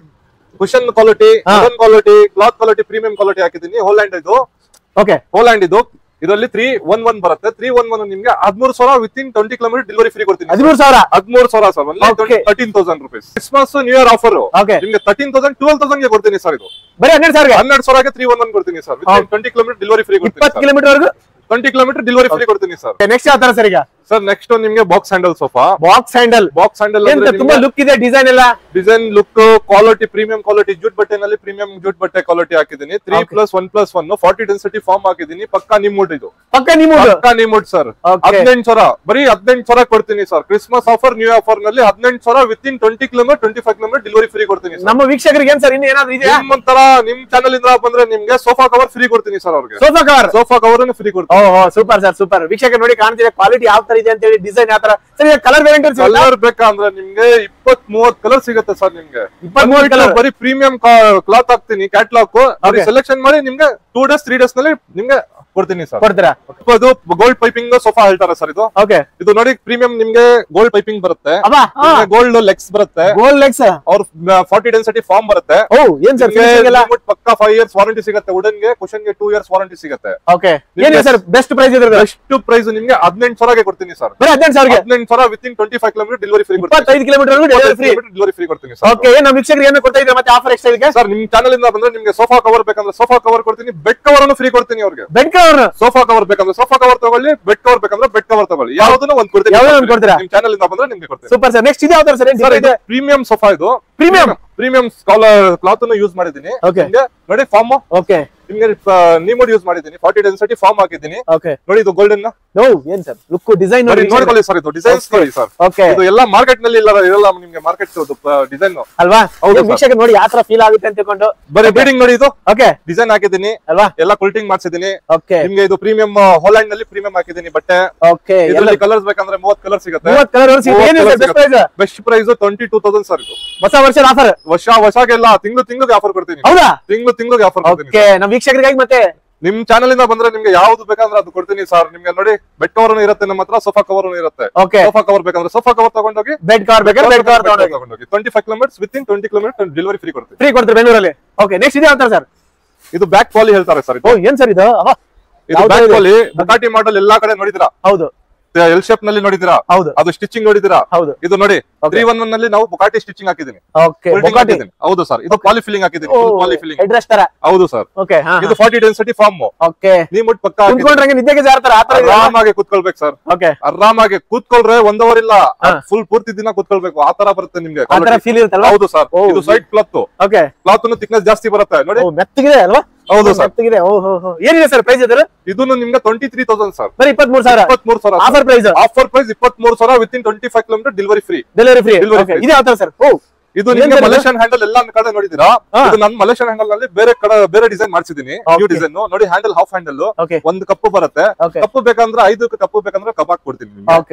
Speaker 1: cushion quality wooden quality cloth quality premium quality ಹಾಕಿದೀನಿ ಹೋಲ್ಯಾಂಡ್ ಇದು
Speaker 2: ಓಕೆ
Speaker 1: ಹೋಲ್ಯಾಂಡ್ ಇದು ಇದರಲ್ಲಿ 311 ಬರುತ್ತೆ. 311 ನಿಮ್ಗೆ 13,000 within 20 kilometre delivery free ಕೊಡ್ತೀನಿ.
Speaker 2: 13,000
Speaker 1: 13,000 sir,
Speaker 2: Okay.
Speaker 1: 13,000 rupees. Christmas new year offer
Speaker 2: Okay.
Speaker 1: ನಿಮ್ಗೆ 13,000 12,000 ಗೆ ಕೊಡ್ತೀನಿ ಸರ್. ಇದು
Speaker 2: ಬರೀ 12,000
Speaker 1: 12,000 311 ಕೊಡ್ತೀನಿ sir. Within 20 kilometre delivery free ಕೊಡ್ತೀನಿ.
Speaker 2: 20 ಕಿಲೋಮೀಟರ್ ವರೆಗೂ
Speaker 1: 20 ಕಿಲೋಮೀಟರ್ ಡೆಲಿವರಿ ಫ್ರೀ ಕೊಡ್ತೀನಿ ಸರ್.
Speaker 2: ನೆಕ್ಸ್ಟ್ ಯಾವ ತರ ಸರ್ ಈಗ?
Speaker 1: ಸರ್ ನೆಕ್ಸ್ಟ್ ನಿಮ್ಗೆ box handle sofa.
Speaker 2: Box handle
Speaker 1: ಅಂದ್ರೆ
Speaker 2: ತುಂಬಾ ಲುಕ್ ಇದೆ, ಡಿಸೈನ್ ಎಲ್ಲ
Speaker 1: design look quality premium quality jute ಬಟ್ಟೆನಲ್ಲಿ ಪ್ರೀಮಿಯಂ ಜೂಟ್ ಬಟ್ಟೆ ಕ್ವಾಲಿಟಿ ಹಾಕಿದೀನಿ. 3+1+1 40 ಡೆನ್ಸಿಟಿ ಫಾರ್ಮ್ ಹಾಕಿದೀನಿ. ಪಕ್ಕಾ ನಿಮ್ಮುಡ್ ಇದು,
Speaker 2: ಪಕ್ಕ ನೀವು
Speaker 1: ಪಕ್ಕಾ ನಿಮ್ಮುಡ್ ಸರ್. 18,000 ಬರೀ 18,000 ಕೊಡ್ತೀನಿ sir. Christmas offer new offer ನಲ್ಲಿ 18,000 with in 20 kilometre 25 kilometre delivery free ಕೊಡ್ತೀನಿ ಸರ್.
Speaker 2: ನಮ್ಮ ವೀಕ್ಷಕರಿಗೆ ಏನ್ ಸರ್ ಇನ್ನು ಏನಾದ್ರು ಇದೆಯಾ?
Speaker 1: ನಿಮ್ ಚಾನಲ್ ಇಂದ ಬಂದ್ರೆ ನಿಮ್ಗೆ ಸೋಫಾ ಕವರ್ ಫ್ರೀ ಕೊಡ್ತೀನಿ ಸರ್. ಅವ್ರಿಗೆ ಸೋಫಾ ಕವರ್ ಫ್ರೀ ಕೊಡ್ತೀನಿ.
Speaker 2: ಓಹೋ ಸೂಪರ್ ಸರ್, ಸೂಪರ್. ವೀಕ್ಷಕರು ನೋಡಿ ಕಾಣ್ತಿದೆ ಕ್ವಾಲಿಟಿ ಯಾವ ತರ ಇದೆ ಅಂತ ಹೇಳಿ, ಡಿಸೈನ್ ಯಾವ ತರ. ಸರ್ ಈಗ ಕಲರ್ ವೇರಿಯಂಟ್
Speaker 1: ಕಲರ್ ಬೇಕಂದ್ರೆ ನಿಮ್ಗೆ 20-30 ಕಲರ್ ಸಿಗುತ್ತೆ ಸರ್. ನಿಮ್ಗೆ
Speaker 2: 20-30 ಕಲರ್
Speaker 1: ಬರೀ ಪ್ರೀಮಿಯಂ ಕ್ಲಾತ್ ಹಾಕ್ತೀನಿ. ಕ್ಯಾಟ್ಲಾಗ್ ಸೆಲೆಕ್ಷನ್ ಮಾಡಿ ನಿಮ್ಗೆ 2 days 3 days ನಲ್ಲಿ ನಿಮ್ಗೆ ಕೊಡ್ತೀನಿ ಸರ್.
Speaker 2: ಕೊಡ್ತೀರಾ?
Speaker 1: ಇದು ಗೋಲ್ಡ್ ಪೈಪಿಂಗ್ ಸೋಫಾ ಹೇಳ್ತಾರೆ ಸರ್. ಇದು
Speaker 2: ಓಕೆ,
Speaker 1: ಇದು ನೋಡಿ ಪ್ರೀಮಿಯಂ ನಿಮ್ಗೆ ಗೋಲ್ಡ್ ಪೈಪಿಂಗ್ ಬರುತ್ತೆ,
Speaker 2: ಅಬ್ಬಾ
Speaker 1: ಗೋಲ್ಡ್ ಲೆಗ್ಸ್ ಬರುತ್ತೆ,
Speaker 2: ಗೋಲ್ಡ್ ಲೆಗ್ಸ್
Speaker 1: ಅವ್ರ 40 ಡೆನ್ಸಿಟಿ ಫಾರ್ಮ್ ಬರುತ್ತೆ.
Speaker 2: ಓ ಏನ್ ಸರ್
Speaker 1: ಪಕ್ಕಾ 5 years ವಾರಂಟಿ ಸಿಗುತ್ತೆ. ವುಡನ್ ಗೆ ಕುಶನ್ ಗೆ 2 years ವಾರಂಟಿ ಸಿಗುತ್ತೆ.
Speaker 2: ಓಕೆ, ಏನಿದೆ ಸರ್ ಬೆಸ್ಟ್ ಪ್ರೈಸ್ ಇದ್ರದ್ದು?
Speaker 1: ಬೆಸ್ಟ್ ಪ್ರೈಸ್ ನಿಮ್ಗೆ 18,000 ಗೆ ಕೊಡ್ತೀನಿ ಸರ್.
Speaker 2: ಬರೀ 18,000
Speaker 1: 18,000 with in 25 kilometre delivery free ಕೊಡ್ತೀನಿ.
Speaker 2: 25 ಕಿಲೋಮೀಟರ್ ವರೆಗೂ
Speaker 1: ಡೆಲಿವರಿ ಫ್ರೀ ಕೊಡ್ತೀನಿ ಸರ್.
Speaker 2: ಓಕೆ, ನಮ್ಮ ವೀಕ್ಷಕರಿಗೆ ಏನು ಕೊಡ್ತಾ ಇದ್ರೆ ಮತ್ತೆ ಆಫರ್ ಎಕ್ಸ್ಟ್ರಾ ಇದಕ್ಕೆ
Speaker 1: ಸರ್? ನಿಮ್ ಚಾನಲ್ ಇಂದ ಬಂದ್ರೆ ನಿಮ್ಗೆ ಸೋಫಾ ಕವರ್ ಬೇಕಂದ್ರೆ ಸೋಫಾ ಕವರ್ ಕೊಡ್ತೀನಿ. ಬೆಡ್ ಕವರ್ ಅನ್ನು ಫ್ರೀ ಕೊಡ್ತೀನಿ ಅವ್ರಿಗೆ.
Speaker 2: ಬೆಡ್ ಕವರ್,
Speaker 1: ಸೋಫಾ ಕವರ್ ಬೇಕಂದ್ರೆ ಸೋಫಾ ಕವರ್ ತಗೊಳ್ಳಿ, ಬೆಡ್ ಕವರ್ ಬೇಕಂದ್ರೆ ಬೆಡ್ ಕವರ್ ತಗೊಳ್ಳಿ. ಯಾವ್ದನ್ನ ಒಂದ್ ಕೊಡ್ತೀನಿ.
Speaker 2: ಯಾವ್ದನ್ನ ಕೊಡ್ತೀರಾ?
Speaker 1: ನಿಮ್ ಚಾನಲ್ ಇಂದ ಬಂದ್ರೆ ನಿಮ್ಗೆ ಕೊಡ್ತೀನಿ.
Speaker 2: Super sir. ನೆಕ್ಸ್ಟ್ ಇದೆ ಯಾವ ತರ ಸರ್?
Speaker 1: ಇದು ಪ್ರೀಮಿಯಂ ಸೋಫಾ. ಇದು ಪ್ರೀಮಿಯಂ ಕ್ಲಾತ್ ಅನ್ನು ಯೂಸ್ ಮಾಡಿದೀನಿ. ನೋಡಿ ಫಾರ್ಮ್
Speaker 2: ಓಕೆ,
Speaker 1: ನಿಮ್ಗೆ ನಿಮ್ಮೋಡ್ ಯೂಸ್ ಮಾಡಿದೀನಿ. 40 ಡೆನ್ಸಿಟಿ ಫಾರ್ಮ್ ಹಾಕಿದೀನಿ.
Speaker 2: ಓಕೆ,
Speaker 1: ನೋಡಿ ಇದು ಗೋಲ್ಡನ್
Speaker 2: ಏನ್ ಸರ್ ಲುಕ್ ಡಿಸೈನ್ ನೋಡಿ
Speaker 1: ನೋಡ್ಕೊಳ್ಳಿ ಸರ್. ಇದು ಡಿಸೈನ್ಸ್ ನೋಡಿ ಸರ್.
Speaker 2: ಓಕೆ,
Speaker 1: ಇದು ಎಲ್ಲ ಮಾರ್ಕೆಟ್ ನಲ್ಲಿ ಇರಲ್ಲ ನಿಮ್ಗೆ. ಮಾರ್ಕೆಟ್ ಡಿಸೈನ್
Speaker 2: ಅಲ್ವಾ? ವೀಕ್ಷಕರು ನೋಡಿ ಯಾವ ತರ ಫೀಲ್ ಆಗುತ್ತೆ ಅಂತ ತಿಳ್ಕೊಂಡು
Speaker 1: ಬರೀ ಬೀಡಿಂಗ್ ನೋಡಿ. ಇದು
Speaker 2: ಓಕೆ
Speaker 1: ಡಿಸೈನ್ ಹಾಕಿದೀನಿ
Speaker 2: ಅಲ್ವಾ?
Speaker 1: ಎಲ್ಲ ಕುಲ್ಟಿಂಗ್ ಮಾಡ್ಸಿದೀನಿ.
Speaker 2: ಓಕೆ,
Speaker 1: ನಿಮ್ಗೆ ಇದು ಪ್ರೀಮಿಯಂ ಹಾಲ್ಯಾಂಡ್ ನಲ್ಲಿ ಪ್ರೀಮಿಯಂ ಹಾಕಿದೀನಿ ಬಟ್ಟೆ.
Speaker 2: ಓಕೆ,
Speaker 1: ಇದರಲ್ಲಿ ಕಲರ್ಸ್ ಬೇಕಂದ್ರೆ 30 ಕಲರ್ ಸಿಗುತ್ತೆ.
Speaker 2: 30 ಕಲರ್ ಸಿಗುತ್ತೆ. ಏನಿದೆ sir best price?
Speaker 1: Best price 22,000 sir. ಇದು
Speaker 2: ಹೊಸ ವರ್ಷದ ಆಫರ್.
Speaker 1: ವರ್ಷಗೆಲ್ಲ ತಿಂಗಳಿಗೆ ಆಫರ್ ಕೊಡ್ತೀನಿ.
Speaker 2: ಹೌದಾ?
Speaker 1: ತಿಂಗಳಿಗೆ ಆಫರ್ ಕೊಡ್ತೀನಿ.
Speaker 2: ಓಕೆ, ನಮ್ಮ ವೀಕ್ಷಕರಿಗಾಗಿ ಮತ್ತೆ
Speaker 1: ನಿಮ್ ಚಾನಲ್ ಇಂದ ಬಂದ್ರೆ ನಿಮ್ಗೆ ಯಾವ್ದು ಬೇಕಂದ್ರೆ ಅದು ಕೊಡ್ತೀನಿ ಸರ್. ನಿಮ್ಗೆ ನೋಡಿ ಬೆಡ್ ಕವರ್ ಇರುತ್ತೆ ನಮ್ಮ ಹತ್ರ, ಸೋಫಾ ಕವರ್ ಇರುತ್ತೆ.
Speaker 2: ಓಕೆ,
Speaker 1: ಸೋಫಾ ಕವರ್ ಬೇಕಂದ್ರೆ ಸೋಫಾ ಕವರ್ ತಗೊಂಡೋಗಿ,
Speaker 2: ಬೆಡ್ ಕವರ್ ಬೇಕಾದ್ರೆ ಬೆಡ್ ಕವರ್
Speaker 1: ತಗೊಂಡೋಗಿ 25 kilometre with in 20 kilometre delivery free ಕೊಡ್ತೀನಿ.
Speaker 2: ಫ್ರೀ ಕೊಡ್ತೀರಿ ಬೆಂಗಳೂರಲ್ಲಿ. ಓಕೆ, ನೆಕ್ಸ್ಟ್ ಇದೆ ಯಾವ ಸರ್?
Speaker 1: ಇದು ಬ್ಯಾಕ್ ಪಾಲಿ ಹೇಳ್ತಾರೆ ಸರ್.
Speaker 2: ಓ ಏನ್ ಸರ್ ಇದು?
Speaker 1: ಇದು ಬ್ಯಾಕ್ ಪಾಲಿ ಬುಗಾಟಿ ಮಾಡೆಲ್ ಎಲ್ಲಾ ಕಡೆ ನೋಡಿದಿರಾ?
Speaker 2: ಹೌದು.
Speaker 1: ಎಲ್ ಶೇಪ್ ನಲ್ಲಿ ನೋಡಿದಿರಾ?
Speaker 2: ಹೌದು.
Speaker 1: ಅದು ಸ್ಟಿಚಿಂಗ್ ನೋಡಿದಿರಾ?
Speaker 2: ಹೌದು.
Speaker 1: ಇದು ನೋಡಿ 311 ನಲ್ಲಿ ನಾವು ಬುಗಾಟಿ ಸ್ಟಿಚಿಂಗ್ ಹಾಕಿದೀನಿ.
Speaker 2: Okay, Bugatti.
Speaker 1: ಹೌದು ಸರ್. ಇದು ಪಾಲಿ ಫಿಲ್ಲಿಂಗ್ ಹಾಕಿದೀನಿ. ಪಾಲಿ ಫಿಲ್ಲಿಂಗ್
Speaker 2: ಅಡ್ರೆಸ್ ತರ.
Speaker 1: ಹೌದು ಸರ್.
Speaker 2: ಓಕೆ,
Speaker 1: ಇದು 40 ಡೆನ್ಸಿಟಿ ಫಾರ್ಮ್.
Speaker 2: ಓಕೆ,
Speaker 1: ನೀವು ಮುಟ್ ಪಕ್ಕ
Speaker 2: ಕುತ್ಕೊಂಡ್ರೆ ನಿದ್ದೆಗೆ ಜಾರ್ತಾರೆ ಆ ತರ
Speaker 1: ಆರಾಮಾಗಿ ಕೂತ್ಕೊಳ್ಬೇಕು ಸರ್.
Speaker 2: ಓಕೆ,
Speaker 1: ಆರಾಮಾಗಿ ಕೂತ್ಕೊಳ್ರೆ 1 ಅವರ್ ಇಲ್ಲ, ಫುಲ್ ಪೂರ್ತಿ ದಿನ ಕೂತ್ಕೊಳ್ಬೇಕು. ಆ ತರ ಬರುತ್ತೆ ನಿಮ್ಗೆ.
Speaker 2: ಆ ತರ ಫೀಲ್ ಇರುತ್ತಲ್ವಾ?
Speaker 1: ಹೌದು ಸರ್. ಇದು side cloth.
Speaker 2: Okay,
Speaker 1: cloth thickness ಜಾಸ್ತಿ ಬರುತ್ತೆ ನೋಡಿ.
Speaker 2: ಮೆತ್ತಗಿದೆ ಅಲ್ವಾ?
Speaker 1: ಹೌದು ಸರ್,
Speaker 2: ಮೆತ್ತಗಿದೆ. ಓಹೋ, ಏನಿದೆ ಸರ್ ಪ್ರೈಸ್ ಇದರ?
Speaker 1: ಇದನ್ನು ನಿಮ್ಗೆ 23,000 ಸರ್.
Speaker 2: ಬರೀ 23,000.
Speaker 1: 23,000
Speaker 2: offer price.
Speaker 1: Offer price 23,000 within 25 kilometre delivery free.
Speaker 2: Delivery free. Okay, ಇದು ಯಾವ ತರ ಸರ್? ಓ
Speaker 1: ಇದು ನಿಮ್ಗೆ ಮಲೇಷಿಯನ್ ಹ್ಯಾಂಡಲ್ ಎಲ್ಲ ಕಡೆ ನೋಡಿದೀರಾ? ಇದು ನಾನು ಮಲೇಷಿಯನ್ ಹ್ಯಾಂಡಲ್ ನಲ್ಲಿ ಬೇರೆ ಡಿಸೈನ್ ಮಾಡಿಸಿದೀನಿ. ನ್ಯೂ ಡಿಸೈನ್ ನೋಡಿ. ಹ್ಯಾಂಡಲ್ ಹಾಫ್ ಹ್ಯಾಂಡಲ್, ಒಂದು ಕಪ್ಪು ಬರುತ್ತೆ. ಕಪ್ಪು ಬೇಕಂದ್ರೆ 5 ಕಪ್ಪು ಬೇಕಂದ್ರೆ ಕಬಾಕ್ ಕೊಡ್ತೀನಿ.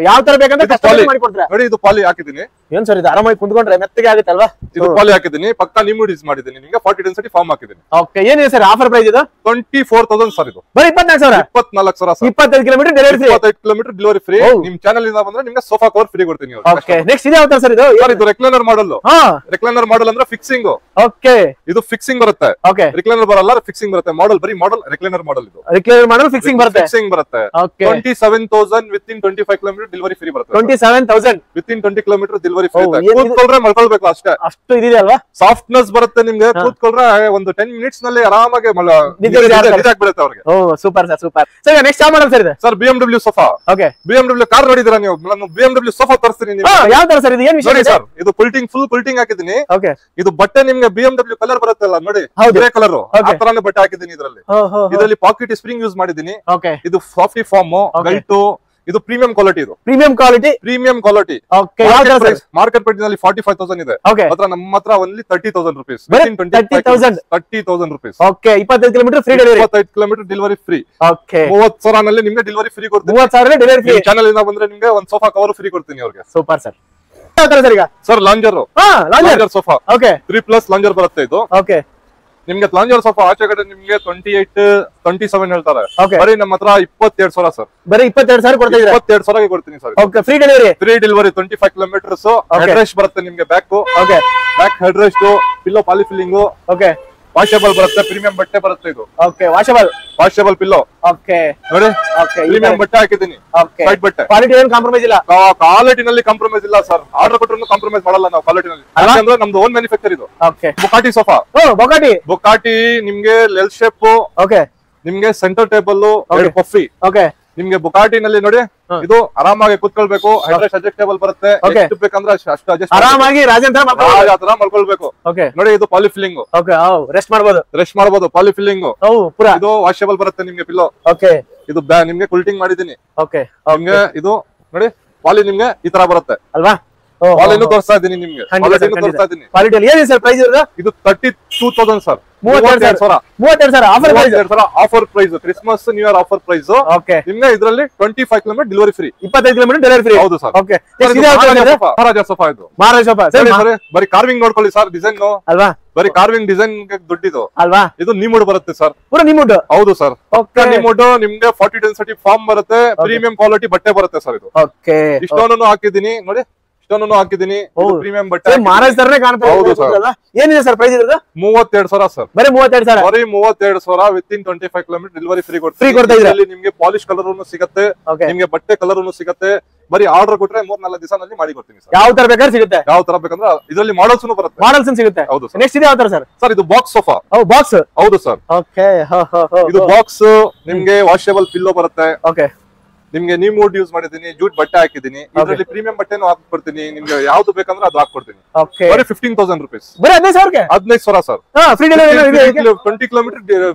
Speaker 2: ಯಾವ ತರ ಬೇಕಂದ್ರೆ ಕಸ್ಟಮೈಸ್ ಮಾಡಿ ಕೊಡ್ತೀರಾ?
Speaker 1: ನೋಡಿ ಇದು ಪಾಲಿ ಹಾಕಿದೀನಿ.
Speaker 2: ಏನ್ ಸರ್ ಇದು? ಆರಾಮಾಗಿ ಕುಂತ್ಕೊಂಡ್ರೆ ಮೆತ್ತಗೆ ಆಗುತ್ತಲ್ವಾ?
Speaker 1: ಇದು ಪಾಲಿ ಹಾಕಿದೀನಿ. ಪಕ್ಕ ನಿಮ್ಮುಡ್ ಯೂಸ್ ಮಾಡಿದೀನಿ. ನಿಮ್ಗೆ 40 ಡೆನ್ಸಿಟಿ ಫಾರ್ಮ್ ಹಾಕಿದೀನಿ.
Speaker 2: ಓಕೆ, ಏನಿದೆ ಸರ್ ಆಫರ್ ಪ್ರೈಸ್ ಇದು?
Speaker 1: 24,000 ಸರ್. ಇದು
Speaker 2: ಬರೀ 24,000.
Speaker 1: 24,000 sir.
Speaker 2: 25 kilometre delivery free.
Speaker 1: 25 kilometre delivery free. ನಿಮ್ ಚಾನಲ್ ಇಂದ ಬಂದ್ರೆ ನಿಮ್ಗೆ ಸೋಫಾ ಕವರ್ ಫ್ರೀ ಕೊಡ್ತೀನಿ.
Speaker 2: ಓಕೆ, ನೆಕ್ಸ್ಟ್ ಇದೆ ಯಾವ ತರ ಸರ್ ಇದು?
Speaker 1: ಇದು ರೆಕ್ಲೈನರ್ ಮಾಡಲ್. ರೆಕ್ಲೈನರ್ ಮಾಡಲ್ ಅಂದ್ರೆ ಫಿಕ್ಸಿಂಗ್.
Speaker 2: ಓಕೆ,
Speaker 1: ಇದು ಫಿಕ್ಸಿಂಗ್ ಬರುತ್ತೆ.
Speaker 2: ಓಕೆ,
Speaker 1: ರಿಕ್ಲೈನರ್ ಬರಲ್ಲ, ಫಿಕ್ಸಿಂಗ್ ಬರುತ್ತೆ. ಮಾಡಲ್ ಬರೀ ಮಾಡಲ್ ರೆಕ್ಲೈನರ್ ಮಾಡಲ್. ಇದು
Speaker 2: ರಿಕ್ಲೈನರ್ ಮಾಡಲ್ ಫಿಕ್ಸಿಂಗ್ ಬರುತ್ತೆ.
Speaker 1: ಫಿಕ್ಸಿಂಗ್ ಬರುತ್ತೆ.
Speaker 2: Okay,
Speaker 1: 27,000 with in 25 kilometre delivery free ಬರುತ್ತೆ.
Speaker 2: 27,000
Speaker 1: with in 20 kilometre delivery free.
Speaker 2: ಏನಿದೆ?
Speaker 1: ಕೂತ್ಕೊಳ್ರೆ ಮಲ್ಕೊಳ್ಬೇಕು ಅಷ್ಟೇ.
Speaker 2: ಅಷ್ಟು ಇದಿದೆ ಅಲ್ವಾ?
Speaker 1: ಸಾಫ್ಟ್ನೆಸ್ ಬರುತ್ತೆ ನಿಮ್ಗೆ. ಕೂತ್ಕೊಳ್ರೆ ಒಂದು 10 ಮಿನಿಟ್ಸ್ ನಲ್ಲಿ ಆರಾಮಾಗಿ ನಿದ್ದೆ ಆಗ್ಬಿಡುತ್ತೆ ಅವ್ರಿಗೆ.
Speaker 2: Oh super sir, super. Sir next ಯಾವ ಮಾಡಲ್ ಸರ್ ಇದೆ?
Speaker 1: Sir BMW sofa.
Speaker 2: Okay,
Speaker 1: BMW car ನೋಡಿದಿರಾ ನೀವು? ನಾನು BMW ಸೋಫಾ ತರಿಸ್ತೀನಿ. ನೀವು
Speaker 2: ಯಾವ ತರ ಸರ್ ಇದು? ಏನ್ ವಿಷಯ
Speaker 1: ಸರ್? ಇದು ಫುಲ್ ಕುಲ್ಟಿಂಗ್ ಹಾಕಿದೀನಿ.
Speaker 2: ಓಕೆ,
Speaker 1: ಇದು ಬಟ್ಟೆ ನಿಮ್ಗೆ BMW ಕಲರ್ ಬರುತ್ತಲ್ಲ ನೋಡಿ, ಗ್ರೇ ಕಲರ್, ಆ ತರಾನೇ ಬಟ್ಟೆ ಹಾಕಿದೀನಿ. ಇದರಲ್ಲಿ ಪಾಕೆಟ್ ಸ್ಪ್ರಿಂಗ್ ಯೂಸ್ ಮಾಡಿದೀನಿ.
Speaker 2: ಓಕೆ,
Speaker 1: ಇದು ಸಾಫ್ಟಿ ಫಾರ್ಮ್ ಗಲ್ಟು. ಇದು ಪ್ರೀಮಿಯಂ ಕ್ವಾಲಿಟಿ. ಇದು premium quality.
Speaker 2: Okay,
Speaker 1: market price ನಲ್ಲಿ 45,000 ಇದೆ.
Speaker 2: ಓಕೆ,
Speaker 1: ನಮ್ಮ ಹತ್ರ only 30,000 rupees.
Speaker 2: 30,000
Speaker 1: rupees.
Speaker 2: Okay, 25 kilometre free delivery.
Speaker 1: 25 kilometre delivery free.
Speaker 2: Okay,
Speaker 1: 30,000 ನಲ್ಲಿ ನಿಮ್ಗೆ ಡೆಲಿವರಿ ಫ್ರೀ ಕೊಡ್ತೀನಿ.
Speaker 2: 30,000 ಡೆಲಿವರಿ ಫ್ರೀ.
Speaker 1: ಚಾನಲ್ ಇಂದ ಬಂದ್ರೆ ನಿಮ್ಗೆ ಒಂದು ಸೋಫಾ ಕವರ್ ಫ್ರೀ ಕೊಡ್ತೀನಿ ಅವ್ರಿಗೆ.
Speaker 2: Super sir. ಯಾವ ತರ ಸರ್ ಈಗ?
Speaker 1: Sir lounger sofa.
Speaker 2: Okay,
Speaker 1: 3+ lounger ಬರುತ್ತೆ. ಇದು
Speaker 2: ಓಕೆ,
Speaker 1: ನಿಮ್ಗೆ ಲಾಂಜರ್ ಸೋಫಾ ಆಚೆ ಕಡೆ ನಿಮ್ಗೆ 28, 27 ಹೇಳ್ತಾರೆ.
Speaker 2: Okay.
Speaker 1: ಬರೀ ನಮ್ಮ ಹತ್ರ 22,000 ಸರ್.
Speaker 2: ಬರೀ 22,000 ಕೊಡ್ತಾ ಇದ್ದೀರಾ?
Speaker 1: 22,000 ಕೊಡ್ತೀನಿ sir.
Speaker 2: Okay, free delivery.
Speaker 1: 25 kilometres. Head rest ಬರುತ್ತೆ ನಿಮ್ಗೆ. Back
Speaker 2: okay,
Speaker 1: back head rest, pillow polyfilling.
Speaker 2: Okay,
Speaker 1: washable ಬರುತ್ತೆ, ಪ್ರೀಮಿಯಂ ಬಟ್ಟೆ ಬರುತ್ತೆ ಇದು.
Speaker 2: Okay, washable
Speaker 1: pillow.
Speaker 2: ಓಕೆ
Speaker 1: ನೋಡಿ,
Speaker 2: ಓಕೆ,
Speaker 1: ಪ್ರೀಮಿಯಂ ಬಟ್ಟೆ ಹಾಕಿದ್ದೀನಿ.
Speaker 2: ಓಕೆ,
Speaker 1: ವೈಟ್ ಬಟ್ಟೆ.
Speaker 2: ಕ್ವಾಲಿಟಿ ಏನು ಕಾಂಪ್ರಮೈಸ್ ಇಲ್ಲ.
Speaker 1: ಕ್ವಾಲಿಟಿನಲ್ಲಿ ಕಾಂಪ್ರಮೈಸ್ ಇಲ್ಲ ಸರ್. ಆರ್ಡರ್ ಕೊಟ್ಟರು ಕಾಂಪ್ರಮೈಸ್ ಮಾಡಲ್ಲ ನಾವು ಕ್ವಾಲಿಟಿನಲ್ಲಿ. ಯಾಕಂದ್ರೆ ನಮ್ದು ಓನ್ ಮ್ಯಾನುಫ್ಯಾಕ್ಚರ್ ಇದು.
Speaker 2: Okay,
Speaker 1: Bugatti sofa. ಬುಕಾಟಿ ನಿಮ್ಗೆ ಎಲ್ ಶೇಪ್,
Speaker 2: ಓಕೆ,
Speaker 1: ನಿಮ್ಗೆ ಸೆಂಟರ್ ಟೇಬಲ್, ಪಫಿ.
Speaker 2: ಓಕೆ,
Speaker 1: ನಿಮ್ಗೆ ಬುಕಾಟಿನಲ್ಲಿ ನೋಡಿ, ಇದು ಆರಾಮಾಗಿ ಕುತ್ಕೊಳ್ಬೇಕು. ಅಡ್ಜಸ್ಟೇಬಲ್ ಬರುತ್ತೆ. ಎಷ್ಟು ಬೇಕಂದ್ರೆ ಅಷ್ಟು ಅಡ್ಜಸ್ಟ್
Speaker 2: ಆರಾಮಾಗಿ ರಾಜೇಂದ್ರ
Speaker 1: ತರ ಮಾಡ್ಕೊಳ್ಬೇಕು.
Speaker 2: ಓಕೆ,
Speaker 1: ನೋಡಿ ಇದು ಪಾಲಿಫಿಲ್ಲಿಂಗ್.
Speaker 2: ಓಕೆ, ರೆಸ್ಟ್ ಮಾಡಬಹುದು.
Speaker 1: ಪಾಲಿಫಿಲ್ಲಿಂಗ್ ಇದು ವಾಷೇಬಲ್ ಬರುತ್ತೆ ನಿಮ್ಗೆ ಪಿಲ್ಲೋ.
Speaker 2: ಓಕೆ,
Speaker 1: ಇದು ನಿಮ್ಗೆ ಕುಲ್ಟಿಂಗ್ ಮಾಡಿದೀನಿ.
Speaker 2: ಓಕೆ,
Speaker 1: ನಿಮ್ಗೆ ಇದು ನೋಡಿ ಪಾಲಿ ನಿಮ್ಗೆ ಈ ತರ ಬರುತ್ತೆ
Speaker 2: ಅಲ್ವಾ?
Speaker 1: ಪಾಲಿನೂ ತೋರಿಸ್ತಾ ಇದೀನಿ ನಿಮ್ಗೆ. ತೋರಿಸ್ತಾ ಇದೀನಿ.
Speaker 2: ಕ್ವಾಲಿಟಿ ಏನಿದೆ ಸರ್ ಪ್ರೈಸ್ ಇರೋದು?
Speaker 1: ಇದು 32,000 sir.
Speaker 2: 32,000
Speaker 1: offer price. Christmas new year offer price.
Speaker 2: Okay,
Speaker 1: ನಿಮ್ಗೆ ಇದರಲ್ಲಿ 25 kilometre delivery free.
Speaker 2: 25 kilometre delivery free.
Speaker 1: ಹೌದು ಸರ್.
Speaker 2: ಓಕೆ,
Speaker 1: ಮಹಾರಾಜ ಸೋಫಾ ಇದು.
Speaker 2: ಮಹಾರಾಜ ಸೋಫಾ
Speaker 1: ಬರೀ ಕಾರ್ವಿಂಗ್ ನೋಡ್ಕೊಳ್ಳಿ ಸರ್. ಡಿಸೈನ್
Speaker 2: ಅಲ್ವಾ?
Speaker 1: ಬರೀ ಕಾರ್ವಿಂಗ್ ಡಿಸೈನ್ ದುಡ್ಡಿದು
Speaker 2: ಅಲ್ವಾ?
Speaker 1: ಇದು ನಿಮುಡ್ ಬರುತ್ತೆ ಸರ್.
Speaker 2: ಪೂರ ನಿಮುಡ್.
Speaker 1: ಹೌದು ಸರ್.
Speaker 2: ಓಕೆ,
Speaker 1: ನಿಮುಡ್ ನಿಮ್ಗೆ 40 ಡೆನ್ಸಿಟಿ ಫಾರ್ಮ್ ಬರುತ್ತೆ. ಪ್ರೀಮಿಯಂ ಕ್ವಾಲಿಟಿ ಬಟ್ಟೆ ಬರುತ್ತೆ ಸರ್ ಇದು.
Speaker 2: ಓಕೆ,
Speaker 1: ಇಷ್ಟೊಂದು ಹಾಕಿದೀನಿ ನೋಡಿ. ಇಷ್ಟೊಂದು ಹಾಕಿದೀನಿ. ಪ್ರೀಮಿಯಂ ಬಟ್ಟೆ
Speaker 2: ಮಹಾರಾಜ್ ತರನೇ ಕಾಣ್ತಾ
Speaker 1: ಹೌದು ಸರ್.
Speaker 2: ಏನಿದೆ ಸರ್ ಪ್ರೈಸ್ ಇರೋದು?
Speaker 1: 32,000 ಸರ್.
Speaker 2: ಬರೀ 32,000.
Speaker 1: ಬರೀ 32,000 within 25 kilometre delivery free
Speaker 2: free ಕೊಡ್ತಾ ಇದ್ದೀರಾ.
Speaker 1: ನಿಮ್ಗೆ ಪಾಲಿಶ್ ಕಲರ್ ಸಿಗುತ್ತೆ. ನಿಮ್ಗೆ ಬಟ್ಟೆ ಕಲರ್ ಸಿಗುತ್ತೆ. ಬರೀ ಆರ್ಡರ್ ಕೊಟ್ರೆ 3-4 ದಿವಸದಲ್ಲಿ ಮಾಡಿ ಕೊಡ್ತೀನಿ ಸರ್.
Speaker 2: ಯಾವ ತರ ಬೇಕಾದ್ರೆ ಸಿಗುತ್ತೆ.
Speaker 1: ಯಾವ ತರ ಬೇಕಂದ್ರೆ ಇದರಲ್ಲಿ ಮಾಡಲ್ಸ್ ಬರುತ್ತೆ.
Speaker 2: ಮಾಡಲ್ಸ್ ಸಿಗುತ್ತೆ.
Speaker 1: ಹೌದು ಸರ್.
Speaker 2: ನೆಕ್ಸ್ಟ್ ಇದೆ ಯಾವ ತರ ಸರ್?
Speaker 1: ಸರ್ ಇದು ಬಾಕ್ಸ್ ಸೋಫಾ.
Speaker 2: ಬಾಕ್ಸ್.
Speaker 1: ಹೌದು ಸರ್.
Speaker 2: ಓಕೆ,
Speaker 1: ಇದು ಬಾಕ್ಸ್ ನಿಮ್ಗೆ ವಾಷೇಬಲ್ ಪಿಲ್ಲೋ ಬರುತ್ತೆ.
Speaker 2: ಓಕೆ,
Speaker 1: ನಿಮ್ಗೆ ನೀವು ಮೂಡ್ ಯೂಸ್ ಮಾಡಿದೀನಿ. ಜೂಟ್ ಬಟ್ಟೆ ಹಾಕಿದೀನಿ. ಇದರಲ್ಲಿ ಪ್ರೀಮಿಯಂ ಬಟ್ಟೆನೂ ಹಾಕೊಡ್ತೀನಿ. ನಿಮ್ಗೆ ಯಾವ್ದು ಬೇಕಂದ್ರೆ ಅದು ಹಾಕೊಡ್ತೀನಿ.
Speaker 2: ಓಕೆ,
Speaker 1: ಬರೀ 15,000 ರೂಪೀಸ್.
Speaker 2: ಬರೀ 15,000ಗೆ
Speaker 1: 15,000 sir.
Speaker 2: Free delivery.
Speaker 1: 20 kilometre